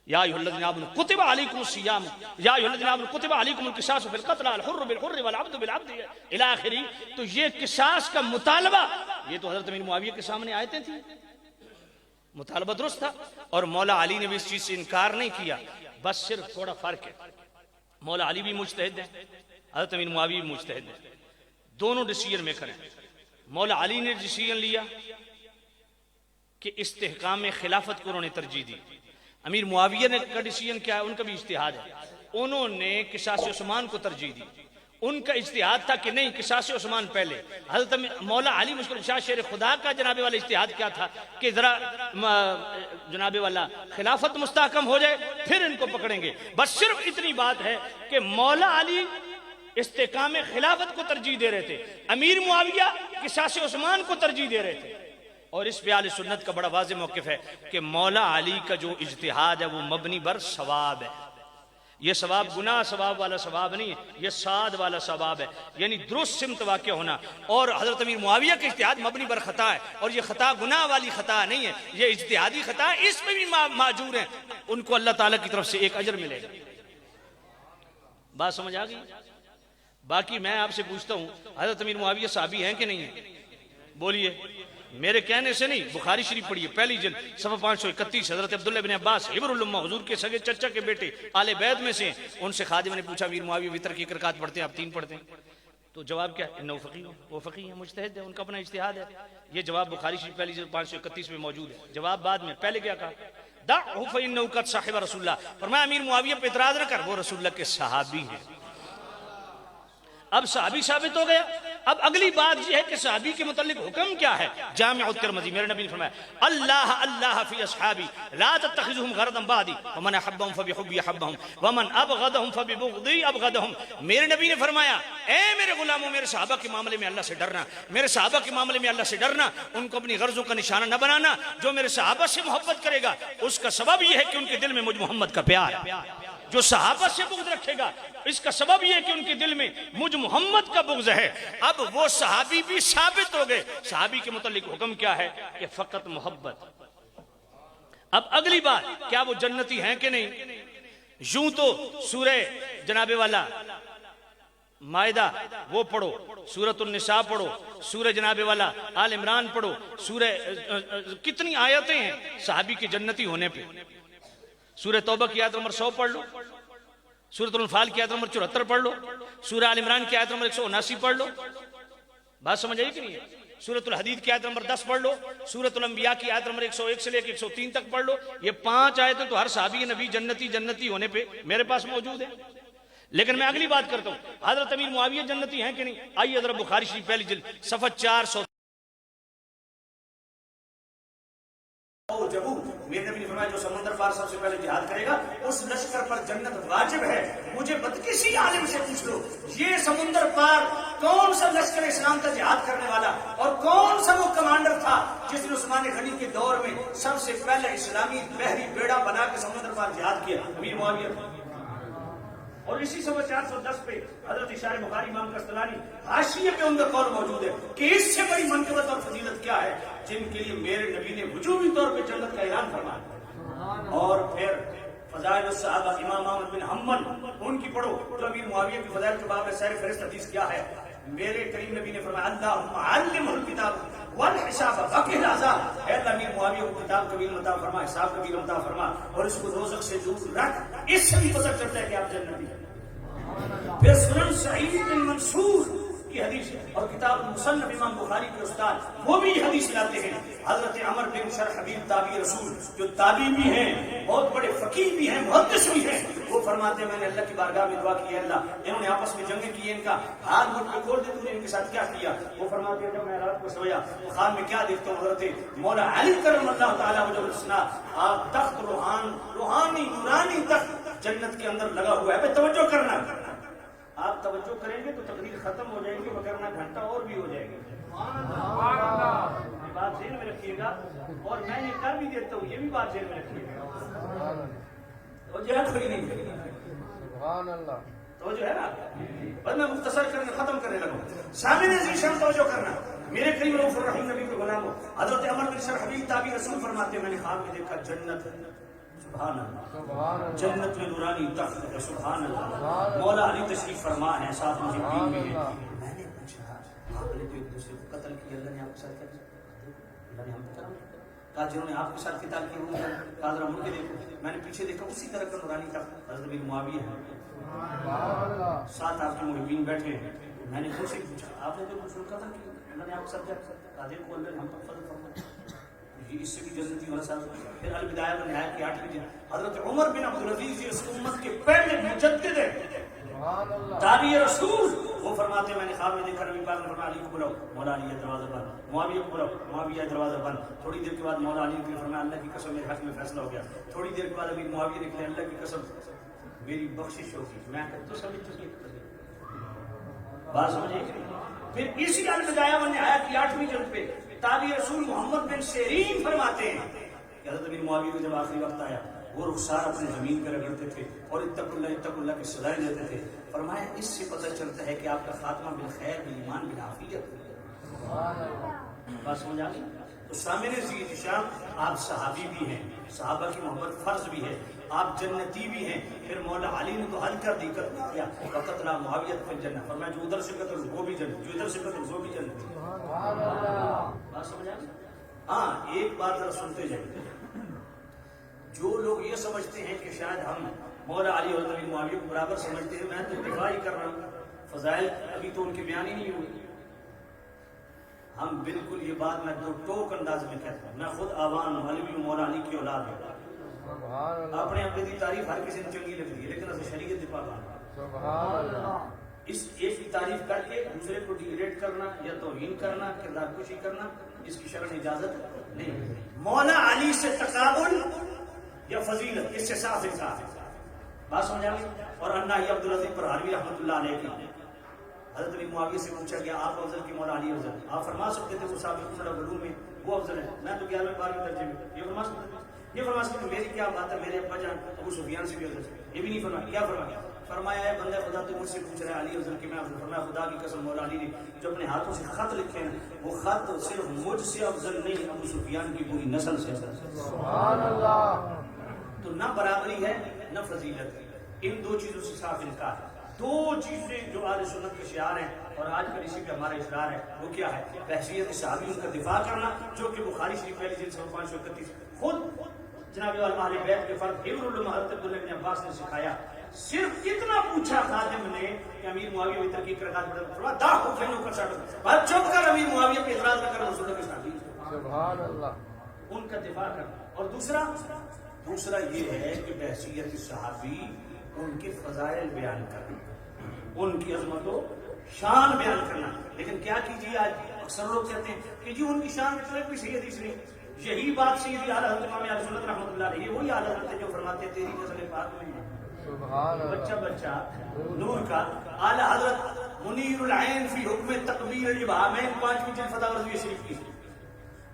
D: یا ایھا الذین آمنوا کتب علیکم الصیام یا ایھا الذین آمنوا کتب علیکم القصاص فی القتل الحر بالحر والعبد بالعبد الی آخری. تو یہ قصاص کا مطالبہ یہ تو حضرت امیر معاویہ کے سامنے آیتیں تھیں، مطالبہ درست تھا اور مولا علی نے بھی اس چیز سے انکار نہیں کیا. بس صرف تھوڑا فرق ہے، مولا علی بھی مجتہد ہیں، حضرت امیر معاویہ بھی مجتہد ہیں، دونوں ڈیسیژن میکر ہیں. مولا علی نے ڈیسیژن لیا کہ استحکام خلافت کو انہوں نے ترجیح دی. امیر معاویہ نے کا ڈیسیژن کیا ہے؟ ان کا بھی اجتہاد ہے، انہوں نے قصاص عثمان کو ترجیح دی. ان کا اجتہاد تھا کہ نہیں قصاص عثمان پہلے. حضرت مولا علی مشکل شاہ شیر خدا کا جناب والا اجتہاد کیا تھا کہ ذرا جناب والا خلافت مستحکم ہو جائے پھر ان کو پکڑیں گے. بس صرف اتنی بات ہے کہ مولا علی استحکام خلافت کو ترجیح دے رہے تھے، امیر معاویہ قصاص عثمان کو ترجیح دے رہے تھے. اور اس پہ اہل سنت کا بڑا واضح موقف ہے کہ مولا علی کا جو اجتہاد ہے وہ مبنی بر ثواب ہے. یہ ثواب گناہ ثواب والا ثواب نہیں ہے، یہ صاد والا ثواب ہے، یعنی درست سمت واقع ہونا. اور حضرت امیر معاویہ کا اجتہاد مبنی بر خطا ہے، اور یہ خطا گناہ والی خطا نہیں ہے، یہ اجتہادی خطا ہے، اس میں بھی معذور ہیں. ان کو اللہ تعالیٰ کی طرف سے ایک اجر ملے گا. بات سمجھ آ گئی؟ باقی میں آپ سے پوچھتا ہوں حضرت امیر معاویہ صحابی ہیں کہ نہیں ہیں؟ بولیے. میرے کہنے سے نہیں، بخاری شریف پڑھیے پہلی جلد صفحہ 531. حضرت عبداللہ بن عباس حبر الامہ حضور کے سگے چچا کے بیٹے آل بیت میں سے، ان سے خادم نے پوچھا امیر معاویہ وتر کی رکعت پڑھتے ہیں آپ 3 پڑھتے ہیں؟ تو جواب کیا ہے؟ انہو فقیہ، وہ فقیہ ہیں، مجتہد ہے، ان کا اپنا اجتہاد ہے. یہ جواب بخاری شریف پہلی جلد 531 میں موجود ہے. جواب بعد میں، پہلے کیا کہا؟ دعہ فإنہ قد صاحب رسول اللہ. فرمایا امیر معاویہ پہ اعتراض نہ کر، وہ رسول اللہ کے صحابی ہیں. اب صحابی ثابت ہو گیا. اب اگلی بات یہ ہے کہ صحابی کے متعلق حکم کیا ہے؟ جامع الترمذی میرے نبی نے فرمایا اللہ اللہ فی اصحابی لا تتخذهم غرضا بعدی ومن احبهم فبحبی احبهم ومن ابغضهم فببغضی ابغضهم. میرے نبی نے فرمایا اے میرے غلاموں میرے صحابہ کے معاملے میں اللہ سے ڈرنا، میرے صحابہ کے معاملے میں اللہ سے ڈرنا، ان کو اپنی غرضوں کا نشانہ نہ بنانا. جو میرے صحابہ سے محبت کرے گا اس کا سبب یہ ہے کہ ان کے دل میں مجھ محمد کا پیار ہے. جو صحابہ سے بغض رکھے گا اس کا سبب یہ ہے کہ ان کے دل میں مجھ محمد کا بغض ہے. اب وہ صحابی بھی ثابت ہو گئے. صحابی کے متعلق حکم کیا ہے؟ کہ فقط محبت. اب اگلی بات، کیا وہ جنتی ہیں کہ نہیں؟ یوں تو سورہ جناب والا مائدہ وہ پڑھو، سورۃ النساء پڑھو، سورہ جناب والا آل عمران پڑھو، سورہ کتنی آیتیں ہیں صحابی کے جنتی ہونے پہ. سورہ توبہ کی آیت نمبر 100 پڑھ لو، سورۃ الانفال کی آیت نمبر 74 پڑھ لو، سورہ آل عمران کی آیت نمبر 179 پڑھ لو. بات سمجھ آئی کہ نہیں ہے؟ سورۃ الحدید کی آیت نمبر 10 پڑھ لو، سورۃ الانبیاء کی آیت نمبر 101 سے لے کے 103 تک پڑھ لو. یہ 5 آیتیں تو ہر صحابی نبی جنتی ہونے پہ میرے پاس موجود ہے. لیکن میں اگلی بات کرتا ہوں، حضرت امیر معاویہ جنتی ہیں کہ نہیں؟ آئیے ذرا بخاری شریف پہلی جلد صفحہ 400. میرے نبی نے فرمایا جو سمندر پار سب سے پہلے جہاد کرے گا اس لشکر پر جنت واجب ہے. مجھے کسی عالم سے پوچھ لو یہ سمندر پار کون سا لشکر اسلام کا جہاد کرنے والا اور کون سا وہ کمانڈر تھا جس نے عثمان غنی کے دور میں سب سے پہلے اسلامی بحری بیڑا بنا کے سمندر پار جہاد کیا؟ امیر معاویہ. اور اسی صفحہ 410 پہ حضرت اشار بخاری امام قسطلانی حاشیے پہ ان کا قول موجود ہے کہ اس سے بڑی منقبت اور فضیلت کیا ہے جن کے لیے میرے نبی نے وجوبی طور پہ جنت کا اعلان فرمایا. اور پھر فضائل الصحابہ امام احمد بن حنبل ان کی پڑھو تو امیر معاویہ کی فضائل کے باب میں سیر فہرست حدیث کیا ہے؟ میرے کریم نبی نے فرمایا اللہم علمہ الکتاب والحساب وقہ العذاب، اے اللہ امیر معاویہ کو کتاب کا بھی علم عطا فرما، حساب کا بھی علم عطا فرما، اور اس کو دوزخ سے دور رکھ۔ اس سے بھی پتہ چلتا ہے کہ آپ جنتی ہیں۔ پھر سنن سعید بن منصور کی حدیث ہے، اور کتاب مصنف امام بخاری کے استاد وہ بھی حدیث لاتے ہیں، حضرت عمر بن شرحبیل تابعی رسول جو تابعی بھی ہیں، بہت بڑے فقیہ بھی ہیں، محدث بھی ہیں، وہ فرماتے ہیں میں نے اللہ کی بارگاہ میں دعا کی ہے اللہ انہوں نے آپس میں جنگیں کی، ان کا ہاتھ مجھ پہ کھول دے، تو نے ان کے ساتھ کیا کیا؟ وہ فرماتے ہیں جب میں رات کو سویا خواب میں کیا دیکھتا ہوں، حضرت مولا علی کرم اللہ تعالیٰ وجہ الحسنہ آپ تخت روحانی نورانی تخت جنت کے اندر لگا ہوا ہے۔ بھائی توجہ کرنا، آپ توجہ کریں گے تو تقریر ختم ہو جائے گی، وگرنہ گھنٹہ اور بھی ہو جائے گا۔ بات ذہن میں رکھیے گا، اور میں یہ کر بھی دیتا ہوں، یہ بھی بات ذہن میں رکھیے گا۔ تو جو ہے کوئی نہیں، تو جو ہے نا، بس میں مختصر کرنے ختم کرنے لگا۔ سامنے ذیشان توجہ کرنا، میرے کریم رؤوف الرحیم نبی کے غلاموں، حضرت عمر بن شرحبیل تابعی رسول فرماتے ہیں میں نے خواب میں دیکھا جنت، سبحان اللہ، جنت میں نورانی تخت ہے، سبحان اللہ، مولا علی تشریف فرما ہے، ساتھ مجھے بھی ہے۔ میں نے پوچھا آپ نے تو ایک دوسرے کو قتل کیا، اللہ نے آپ کے ساتھ کیا کیا؟ اللہ نے ہم کو کہا جنہوں نے آپ کے ساتھ قتال کیا وہ کہا ذرا مڑ کے دیکھو، میں نے پیچھے دیکھا اسی طرح کا نورانی تخت، حضرت امیر معاویہ ہے، ساتھ آپ کے محبین بیٹھے ہیں۔ میں نے خود سے پوچھا آپ نے تو کچھ قتل کیا؟ اللہ نے آپ کے ساتھ کیا کہا؟ دیکھو اللہ نے ہم پر فضل فرمایا، اس سے بھی جنتی والا صاحب۔ پھر البدایہ و نہایت کی 8ویں جلد، حضرت عمر بن عبدالعزیز اس امت کے پہلے مجدد ہیں، تابعی رسول، وہ فرماتے ہیں میں نے خواب میں دیکھا نبی پاک نے فرمایا علی کو بلاؤ، مولا علی ہے دروازہ بند، معاویہ کو بلاؤ، معاویہ ہے دروازہ بند۔ تھوڑی دیر کے بعد مولا علی نے فرمایا اللہ کی قسم میرے حق میں فیصلہ ہو گیا۔ تھوڑی دیر کے بعد ابھی معاویہ نے کہا اللہ کی قسم میری بخشش ہوگی۔ میں کہتا تو سمجھ چکی بات سمجھے۔ پھر اسی البدایہ و نہایت کی 8ویں جلد پہ تابعی رسول محمد بن سیرین فرماتے ہیں کہ حضرت امیر معاویہ کو جب آخری وقت آیا وہ رخسار اپنے زمین پر رگڑتے تھے اور اتق اللہ کی سزائیں دیتے تھے۔ فرمایا اس سے پتہ چلتا ہے کہ آپ کا خاتمہ بالخیر بالایمان بالعافیت۔ بات سمجھ آ گئی؟ تو سامنے ذیشان آپ صحابی بھی ہیں، صحابہ کی محبت فرض بھی ہے، آپ جنتی بھی ہیں۔ پھر مولا علی نے تو حل کر دی، قتل کیا وقت لا معاویت فی الجنہ، فرمایا جو ادھر سے قتل وہ بھی جنت، جو ادھر سے قتل وہ بھی جنت۔ بات سمجھ آ گئی؟ ہاں ایک بات ذرا سنتے جائیں، جو لوگ یہ سمجھتے ہیں کہ شاید ہم مولا علی اور نبی معاویہ کو برابر سمجھتے ہیں، میں تو دفاع ہی کر رہا ہوں، فضائل ابھی تو ان کے بیان ہی نہیں ہوئے۔ ہم بالکل یہ بات میں دو ٹوک انداز میں کہتا ہوں، میں خود آوان ہوں، علوی مولا علی کی اولاد ہے، اپنے اپنے کی تعریف ہر کسی نے چنگی لگتی ہے، لیکن اسے شریعت دفاع کرنا، اس ایک کی تعریف کر کے دوسرے کو ڈیگریڈ کرنا یا توہین کرنا، کردار کشی کرنا، اس کی شرع اجازت نہیں۔ مولا علی سے تقابل یا فضیلت اس سے صاف انصاف ہے، بات سمجھ آ گئی؟ اور انا ہی عبدالعزیز پرہاروی رحمۃ اللہ علیہ کی حضرت علی معاویہ سے پوچھا گیا آپ افضل کی مولا علی افضل؟ آپ فرما سکتے تھے وہ سابق علوم میں وہ افضل ہے، میں تو 11ویں 12ویں درجے میں، یہ فرما سکتے تھے؟ یہ فرما سکتے میری کیا بات ہے، میرے ابا جان ابو سفیان سے بھی افضل، یہ بھی نہیں فرمایا۔ کیا فرمایا؟ فرمایا ہے بندہ خدا تو مجھ سے پوچھ رہا ہے علی افضل کی میں افضل؟ فرمایا خدا کی قسم مولا علی نے جو اپنے ہاتھوں سے خط لکھے ہیں وہ خط صرف مجھ سے افضل نہیں، ابو سفیان کی پوری نسل سے افضل۔ سبحان اللہ۔ تو نہ برابری ہے نہ فضیلت، ان دو چیزوں سے صاف انکار ہے۔ دو چیزیں جو اہل سنت کے شعار ہیں اور آج کل اسی پہ ہمارا اصرار ہے، وہ کیا ہے؟ بحثیت صحابی ان کا دفاع کرنا، جو کہ بخاری شریف پہلی جلد 531 خود جناب اہل بیت کے فرد حبر العلماء حضرت عبداللہ بن عباس نے سکھایا۔ صرف اتنا پوچھا خادم نے کہ امیر معاویہ بھی تحقیق کر فرمایا دا حسینوں کا شاٹ، بات چپ کر امیر معاویہ پہ اعتراض نہ کر، رسول اللہ کے ساتھ سبحان اللہ ان کا دفاع کرنا۔ اور دوسرا یہ ہے کہ بحثیت صحابی ان کے فضائل بیان کرنا، ان کی عظمت و شان بیان کرنا۔ لیکن کیا کیجیے آج اکثر لوگ کہتے ہیں کہ جی ان کی شان میں کوئی صحیح حدیث نہیں۔ یہی بات سیدھی اعلیٰ حضرت امام اہل سنت رحمۃ اللہ علیہ، وہی اعلیٰ حضرت جو فرماتے ہیں تیری غزل پاک میں بچہ نور کا اعلیٰ حضرت منیر العین فی حکم تقبیر الابہامین 5ویں جلد فتاوی رضویہ شریف کی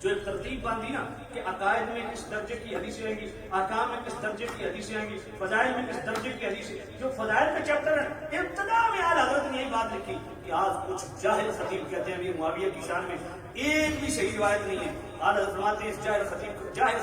D: جو ایک ترتیب باندھی نا کہ عقائد میں کس درجے کی حدیثیں آئیں گی، احکام میں کس درجے کی حدیثیں آئیں گی، فضائل میں کس درجے کی حدیثیں، جو فضائل کا چیپٹر ہے ابتدا میں اعلیٰ حضرت نے یہی بات لکھی کہ آج کچھ جاہل خطیب کہتے ہیں امیر معاویہ کی شان میں ایک بھی صحیح روایت نہیں ہے۔ اعلیٰ حضرت فرماتے ہیں اس جاہل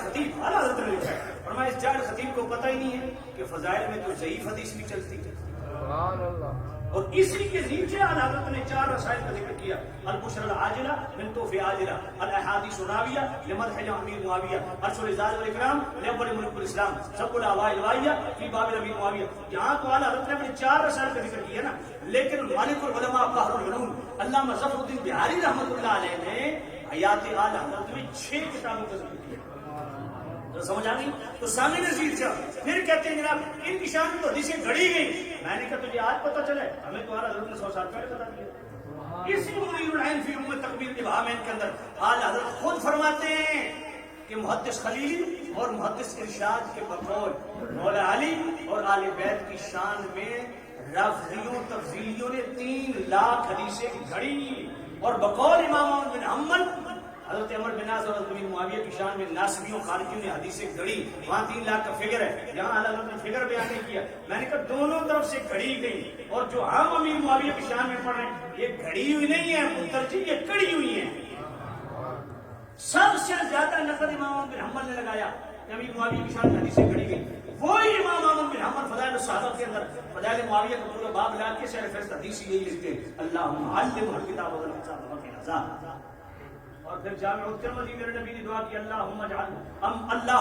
D: خطیب اعلیٰ حضرت نے لکھا ہے، فرمایا اس جاہل خطیب کو پتہ ہی نہیں ہے کہ فضائل میں تو ضعیف حدیث بھی چلتی ہے۔ سبحان اللہ۔ اور اسی کے نیچے اعلیٰ حضرت نے 4 رسائل کا ذکر کیا: البشر العاجلہ من توفی عاجلہ، الاحادیث الراویہ لمدح امیر معاویہ، عرش العزاز والاکرام لاول ملک الاسلام، سب الاوائل الوائیہ فی باب امیر معاویہ. یہاں تو اعلیٰ حضرت نے اپنے 4 رسائل کا ذکر کیا نا، لیکن مالک العلماء بحر العلوم علامہ ظفر الدین بہاری رحمۃ اللہ علیہ نے حیات اعلیٰ حضرت میں 6 کتابوں کا ذکر کیا. تو سمجھ آ گئی؟ تو سامع نذیر صاحب پھر کہتے ہیں جناب ان کی شان میں تو حدیثیں گھڑی گئی. میں نے کہا تجھے آج پتہ چلے؟ ہمیں تو اعلیٰ حضرت نے 100 سال پہلے بتا دیا. اسی منیر العین فی ام تقبیر ابہام کے اندر اعلیٰ حضرت خود فرماتے ہیں کہ محدث خلیل اور محدث ارشاد کے بقول مولا علی اور آل بیت کی شان میں رافضیوں تفضیلیوں نے 3 لاکھ حدیثیں گھڑی، اور بقول امام احمد بن حنبل حضرت عمر بن ناصر اور امیر معاویہ کی شان میں ناصبیوں خارجیوں نے حدیثیں گھڑی. وہاں 3 لاکھ کا فگر ہے، یہاں اعلیٰ حضرت نے فگر بیان نہیں کیا. میں نے کہا دونوں طرف سے گھڑی گئی، اور جو ہم امیر معاویہ کی شان میں پڑھ رہے ہیں یہ گھڑی ہوئی نہیں ہے پتر جی، یہ کڑی ہوئی ہیں. سب سے زیادہ نقد امام احمد بن حنبل نے لگایا کہ امیر معاویہ کی شان میں حدیثیں گھڑی گئی. وہی امام احمد بن حنبل فضائل الصحابہ کے اندر فضائل معاویہ کا پورا باب لا کے شرح فہرست حدیث یہی لکھتے ہیں: اللہم علمہ الکتاب والحساب والحساب. اور پھر جامع الترمذی میرے نبی نے دعا کی: اللہم اجعلہ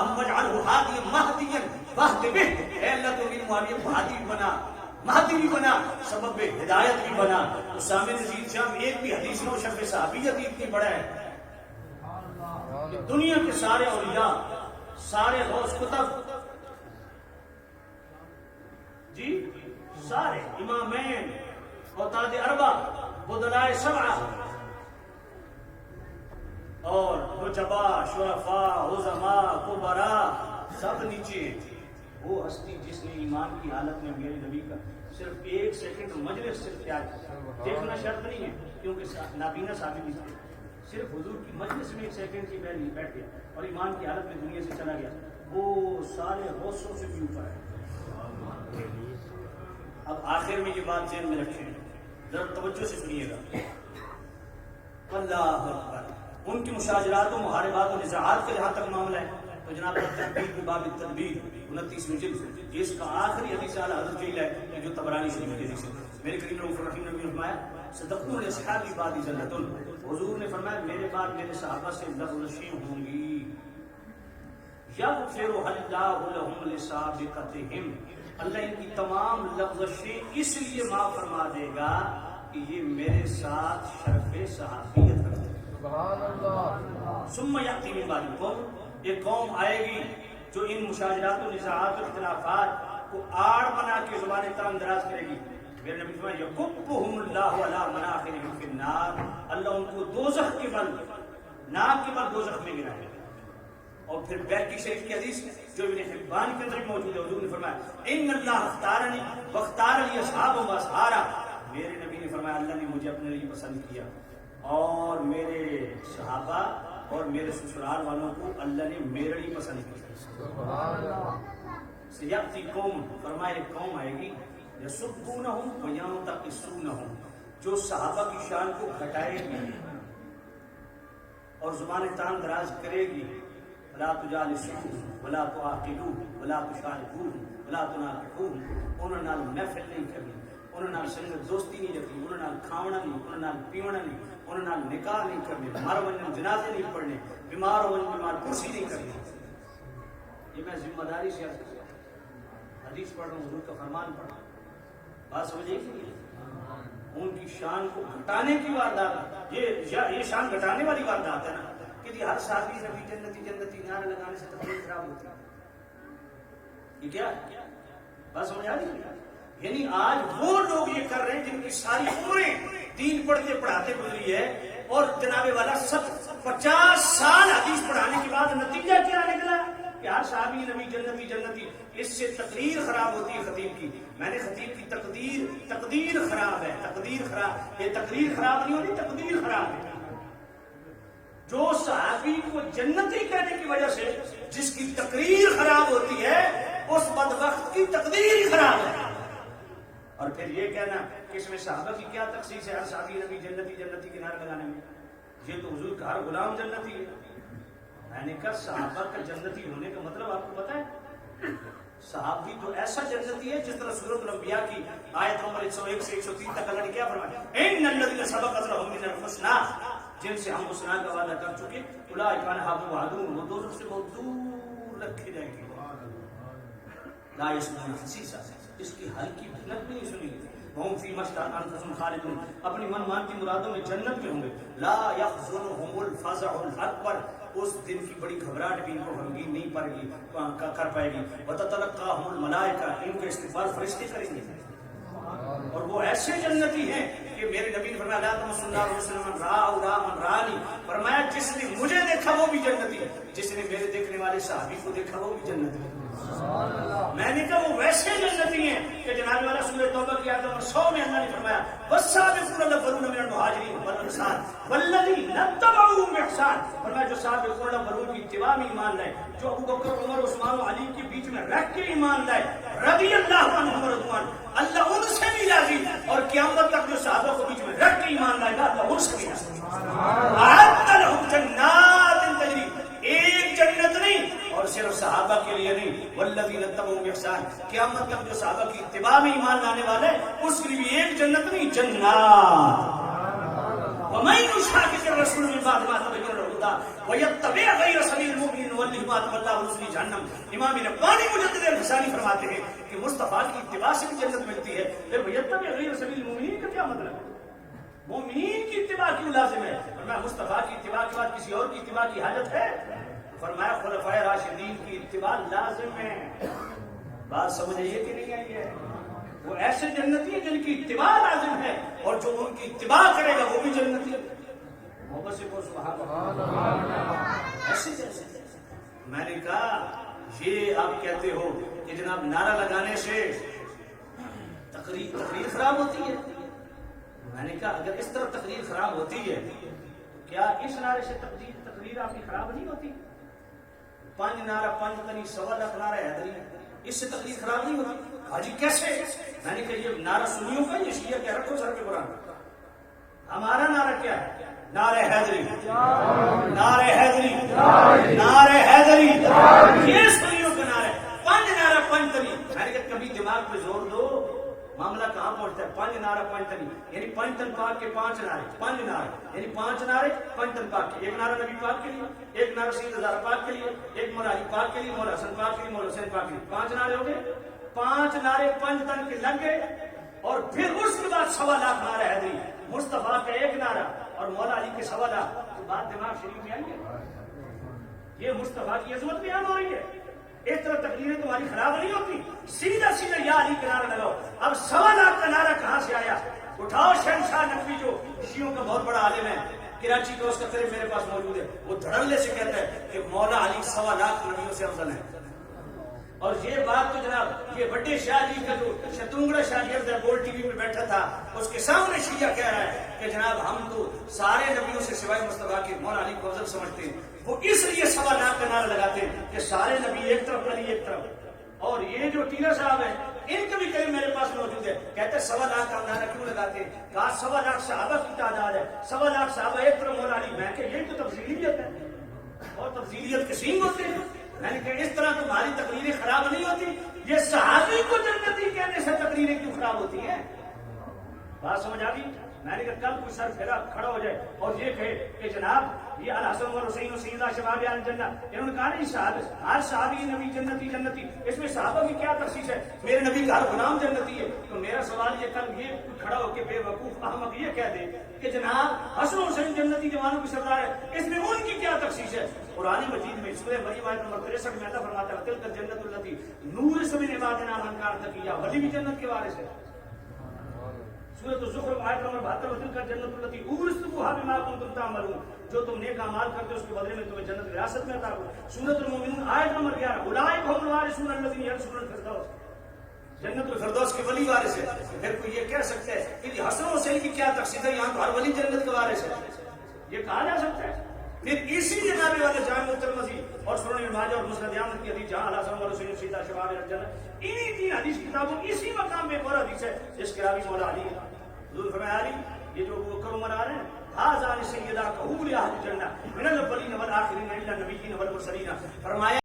D: ہادیا مہدیا واہد بہ. اے اللہ تو امیر معاویہ کو ہادی بنا، مہدی بھی بنا، سبب ہدایت بھی بنا. اسامہ نذیر شام ایک بھی حدیث میں شرف صحابیت اتنی بڑا ہے کہ دنیا کے سارے اولیاء، سارے غوث کتب، جی سارے امامین اوتاد اربع، بدلائے 7 اور نجبا، شرفاء، عظماء، کبراء سب نیچے. وہ ہستی جس نے ایمان کی حالت میں میرے نبی کا صرف 1 سیکنڈ مجلس صرف کیا دیکھنا شرط نہیں ہے کیونکہ نابینا ثابت نہیں تھے، صرف حضور کی مجلس میں 1 سیکنڈ کی بیٹھ گیا اور ایمان کی حالت میں دنیا سے چلا گیا، وہ سارے غوثوں سے بھی اوپر ہے. اب آخر میں یہ بات ذہن میں رکھیں، ذرا توجہ سے سنیے گا. اللہ اکبر. ان کی مشاجرات و محاربات و نزاعات کا جہاں تک معاملہ ہے تو جناب تدبیر کی باب التدبیر 29ویں جلد جس کا آخری حدیث اعلیٰ حضرت جیل ہے جو طبرانی شریف کی حدیث ہے. میرے کریم رؤوف الرحیم نبی نے فرمایا: صدقوا لاصحابی بعد ذلۃ. حضور نے فرمایا میرے بعد میرے صحابہ سے لغزشیں ہوں گی. یغفر اللہ لهم لسابقتهم. اللہ ان کی تمام لغزشیں اس لیے معاف فرما دے گا کہ یہ میرے ساتھ شرف صحابیت رکھتے ہیں. سبحان اللہ. ثم یأتی من بعد قوم، ایک قوم آئے گی جو ان مشاجرات و نزاعات و اختلافات کو آڑ بنا کے زبان تام دراز کرے گی. میرے نبی فرمایا: یکبہم اللہ علی مناخرہم فی النار. اللہ ان کو دوزخ کے بل، ناک کے بل دوزخ میں گرائے گا. اور پھر بیہقی شریف کی حدیث جو ابن حبان کے اندر موجود ہے، حضور نے فرمایا: ان اللہ اختارنی واختار لی اصحاب و اصحارا. میرے نبی نے فرمایا اللہ نے مجھے اپنے لیے پسند کیا اور میرے صحابہ اور میرے سسرال والوں کو اللہ نے میرے لیے پسند کیا. سیاتی قوم، فرمایا ایک قوم آئے گی یسبونہم وینتقصونہم، جو صحابہ کی شان کو گھٹائے گی اور زبان تان دراز کرے گی. ولا تجالسوهم ولا تعاقلوهم ولا تشاركوهم ولا تناكحوهم. انہوں نال محفل نہیں کرنی، انہوں نال سنگت دوستی نہیں رکھنی، انہوں نال کھاونا نہیں، انہوں نال پیونا نہیں، انہوں نال نکاح نہیں کرنے، مار ون جنازے نہیں پڑھنے، بیمار ون بیمار کرسی نہیں کرنی. یہ میں ذمہ داری سے حدیث پڑھ رہا ہوں، حضور کا فرمان پڑھ رہا ہوں. بات سمجھے کہ ان کی شان کو گھٹانے کی واردات، یہ شان گھٹانے والی واردات ہے نا کہ ہر صحابی نبی جنتی جنتی نعرے لگانے سے تقریر خراب ہوتی ہے. یہ کیا بات سمجھ آ رہی ہے؟ یعنی آج وہ لوگ یہ کر رہے ہیں جن کی ساری عمریں دین پڑھتے پڑھاتے گزری ہے اور جناب والا 50 سال حدیث پڑھانے کے بعد نتیجہ کیا نکلا کہ ہر صحابی نبی جنتی جنتی. اس سے تقریر خراب ہوتی ہے خطیب کی. میں نے خطیب کی تقدیر خراب ہے، تقدیر خراب. یہ تقریر خراب نہیں ہوتی، تقدیر خراب ہے. جو صحابی کو جنتی کہنے کی وجہ سے جس کی تقریر خراب ہوتی ہے اس بدبخت کی تقدیر ہی خراب ہے. اور پھر یہ کہنا کہ اس میں صحابہ کی کیا تخصیص ہے ہر صحابی نبی جنتی جنتی کے نعرے لگانے میں؟ یہ تو حضور کا ہر غلام جنتی ہے. میں نے کہا صحابہ کا جنتی ہونے کا مطلب آپ کو پتا ہے؟ صحابی تو ایسا جنتی ہے جس طرح سورۃ الانبیاء کی آیت نمبر 101 سے 103 تک اللہ نے کیا فرمایا، ان الذین سبقت لهم من الحسنى، جن سے ہم حسنى کا وعدہ کر چکے، اولئک عنها مبعدون، وہ دوزخ سے بہت دور رکھے جائیں گے، لا یسمعون حسیسا، اس کی ہلکی بھنک بھی نہیں سنی گی، ہم فی مشتاق انفسهم خالدون، اپنی من مان کی مرادوں میں جنت میں ہوں گے، لا یحزنهم الفزع الاکبر، اس دن کی بڑی گھبراہٹ بھی ان کو غمگین نہیں پڑے گی کر پائے گی، وتتلقاهم الملائکہ، ان کے استقبال فرشتے کریں گے، اور وہ ایسے جنتی ہیں کہ میرے نبی نے فرمایا لا تمسوا النار مسلما راء من رانی، فرمایا جس نے مجھے دیکھا وہ بھی جنتی، جس نے میرے دیکھنے والے صحابی کو دیکھا وہ بھی جنتی۔ میں نے کہا وہ ویسے جنتی ہیں کہ جناب والا سورہ توبہ کی آیت نمبر 100 میں اللہ نے فرمایا والسابقون الاولون من المہاجرین والانصار والذین اتبعوهم باحسان، فرمایا جو سابقون الاولون کی اتباع میں ایمان لائے، جو ابو بکر عمر عثمان و علی کے بیچ میں رکھ کے ایمان لائے، رضی اللہ عنہم ورضوان، اللہ ان سے بھی راضی، اور قیامت تک جو صحابہ کو بیچ میں رکھ کے ایمان لائے گا اللہ ان سے بھی راضی۔ اعد لهم جنات تجری، ایک جنت نہیں اور صرف صحابہ کے لیے نہیں، والذین اتبعوا باحسان، قیامت تک جو صحابہ کی اتباع میں ایمان لانے والے اس کے لیے بھی ایک جنت نہیں، جنات۔ ومن یشاقق الرسول من بعد ما تبین له الهدى ویتبع غیر سبیل المؤمنین نوله ما تولى ونصلیہ جہنم، امام ربانی مجدد الفسانی فرماتے ہیں کہ مصطفیٰ کی اتباع سے بھی جنت ملتی ہے، پھر ویتبع غیر سبیل المؤمنین کا کیا مطلب ہے؟ مومنین کی اتباع کیوں لازم ہے؟ فرمایا مصطفیٰ کی اتباع کے بعد کسی اور کی اتباع کی حاجت ہے؟ فرمایا خلفائے راشدین کی اتباع لازم ہے۔ بات سمجھ آئیے کہ نہیں آئی ہے؟ وہ ایسے جنتی ہیں جن کی اتباع لازم ہے، اور جو ان کی اتباع کرے گا وہ بھی جنتی ہے۔ محبت سے کو سبحان اللہ۔ ایسے جیسے میں نے کہا یہ آپ کہتے ہو کہ جناب نعرہ لگانے سے تقریر خراب ہوتی ہے، میں نے کہا اگر اس طرح تقریر خراب ہوتی ہے تو کیا اس نعرے سے تقریر آپ کی خراب نہیں ہوتی؟ 5 نعرہ 5 تنی 1.25 لاکھ نعرہ حیدری، اس سے تقریر خراب نہیں ہوتی؟ حاجی کیسے؟ میں نے کہا یہ نعرہ سنیوں کا، یہ شیعہ کیا رکھو سر پہ قرآن، ہمارا نعرہ کیا ہے؟ نعرہ حیدری، نعرہ حیدری، نعرہ حیدری، یہ سنیوں کا نعرہ ہے، 5 نعرہ 5 تنی۔ میں نے کہا کبھی دماغ پہ زور دو، معاملہ کہاں پہنچتا ہے؟ 5 نعرہ 5 تنی، یعنی 5 تن پاک کے 5 نعرے، 5 نعرے یعنی 5 نعرے 5 تن پاک کے، ایک نعرہ نبی پاک کے لیے، ایک نعرہ سید ہزارہ پاک کے لیے، ایک مولا علی پاک کے لیے، مولا حسن پاک کے لیے، مولا حسین پاک کے لیے، 5 نعرے ہو گئے، 5 نعرے 5 تن کے لگ گئے، اور پھر اس کے بعد 1.25 لاکھ نعرہ حیدری، مصطفیٰ کا 1 نعرہ اور مولا علی کے 1.25 لاکھ، تو بات دماغ شریف میں آئی ہے؟ یہ مصطفیٰ کی عظمت بیان ہو رہی ہے۔ ایک طرح تقریریں تمہاری خراب نہیں ہوتی، سیدھا سیدھا یا علی کا نعرہ لگاؤ۔ اب 1.25 لاکھ کا نعرہ کہاں سے آیا؟ اٹھاؤ شہنشاہ نقوی جو شیعوں کا بہت بڑا عالم ہے، کراچی کا، اس کا قریب میرے پاس موجود ہے، وہ دھڑلے سے کہتا ہے کہ مولا علی 1.25 لاکھ نبیوں سے افضل ہے۔ اور یہ بات تو جناب یہ بڑے شاہ جی کا جو شتونگڑا شاہ جی گول ٹی وی پہ بیٹھا تھا اس کے سامنے شیعہ کہہ رہا ہے کہ جناب ہم تو سارے نبیوں سے سوائے مصطفیٰ کے مولا علی کو افضل سمجھتے ہیں، وہ اس لیے 1.25 لاکھ کا نعرہ لگاتے ہیں کہ سارے نبی ایک طرف علی ایک طرف۔ اور یہ جو ٹیلر صاحب ہیں ان کا بھی کہیں میرے پاس موجود ہے، کہتے ہیں 1.25 لاکھ کا نعرہ کیوں لگاتے ہیں؟ کہا 1.25 لاکھ صحابہ کی تعداد ہے، 1.25 لاکھ صحابہ ایک طرف مولا علی، میں کہ یہی تو تفضیلیت ہے، اور تفضیلیت کے سین ہوتے ہیں۔ میں نے کہا اس طرح تمہاری تقریریں خراب نہیں ہوتی، یہ صحابی کو جنتی کہنے سے تقریریں کیوں خراب ہوتی ہیں؟ بات سمجھ آ گئی؟ میں نے کہا کل کوئی سر پھیرا کھڑا ہو جائے اور یہ کہے کہ جناب یہ الحسن والحسین و سیدہ شباب اہل جنہ، انہوں نے کہا نہیں صحابہ ہر صحابی نبی جنتی جنتی، اس میں صحابہ کی کیا تخصیص ہے؟ میرے نبی کا ہر غلام جنتی ہے۔ تو میرا سوال یہ کل یہ کھڑا ہو کے بے وقوف احمق یہ کہہ دے کہ جناب حسن حسین جنتی جوانوں کی سردار ہے، اس میں ان کی کیا تخصیص ہے؟ قرآن مجید میں سورہ مریم آیت نمبر 63 میں اللہ فرماتا ہے تلک الجنت التی نورث من عبادنا من کان تقیا، ولی بھی جنت کے وارث ہے۔ سورۃ الزخرف آیت نمبر 72 تلک الجنت التی اورثتموها بما کنتم تعملون، جو تم نیک اعمال کرتے ہو اس کے بدلے میں تمہیں جنت وراثت میں عطا ہو۔ سورۃ المؤمنون آیت نمبر 11 اولئک هم الوارثون الذین یرثون الفردوس، جنت الفردوس کے ولی وارث ہے۔ پھر کوئی یہ کہہ سکتا ہے کہ حسن حسین کی کیا تخصیص ہے؟ یہاں تو ہر ولی جنت کا وارث ہے، یہ کہا جا سکتا ہے؟ پھر اسی جناب والے جامع ترمذی اور سنن ابن ماجہ اور مسند احمد کی حدیث جہاں الحسن والحسین سیدہ شباب اہل جنہ، انہی 3 حدیث کتابوں اسی مقام پہ اور حدیث ہے جس کے راوی مولا علی ہے۔ حضور فرمایا علی یہ جو ابو بکر عمر آ رہے ہیں هذان سیدہ کہول اہل جنہ من الاولین والآخرین الا النبیین والمرسلین، فرمایا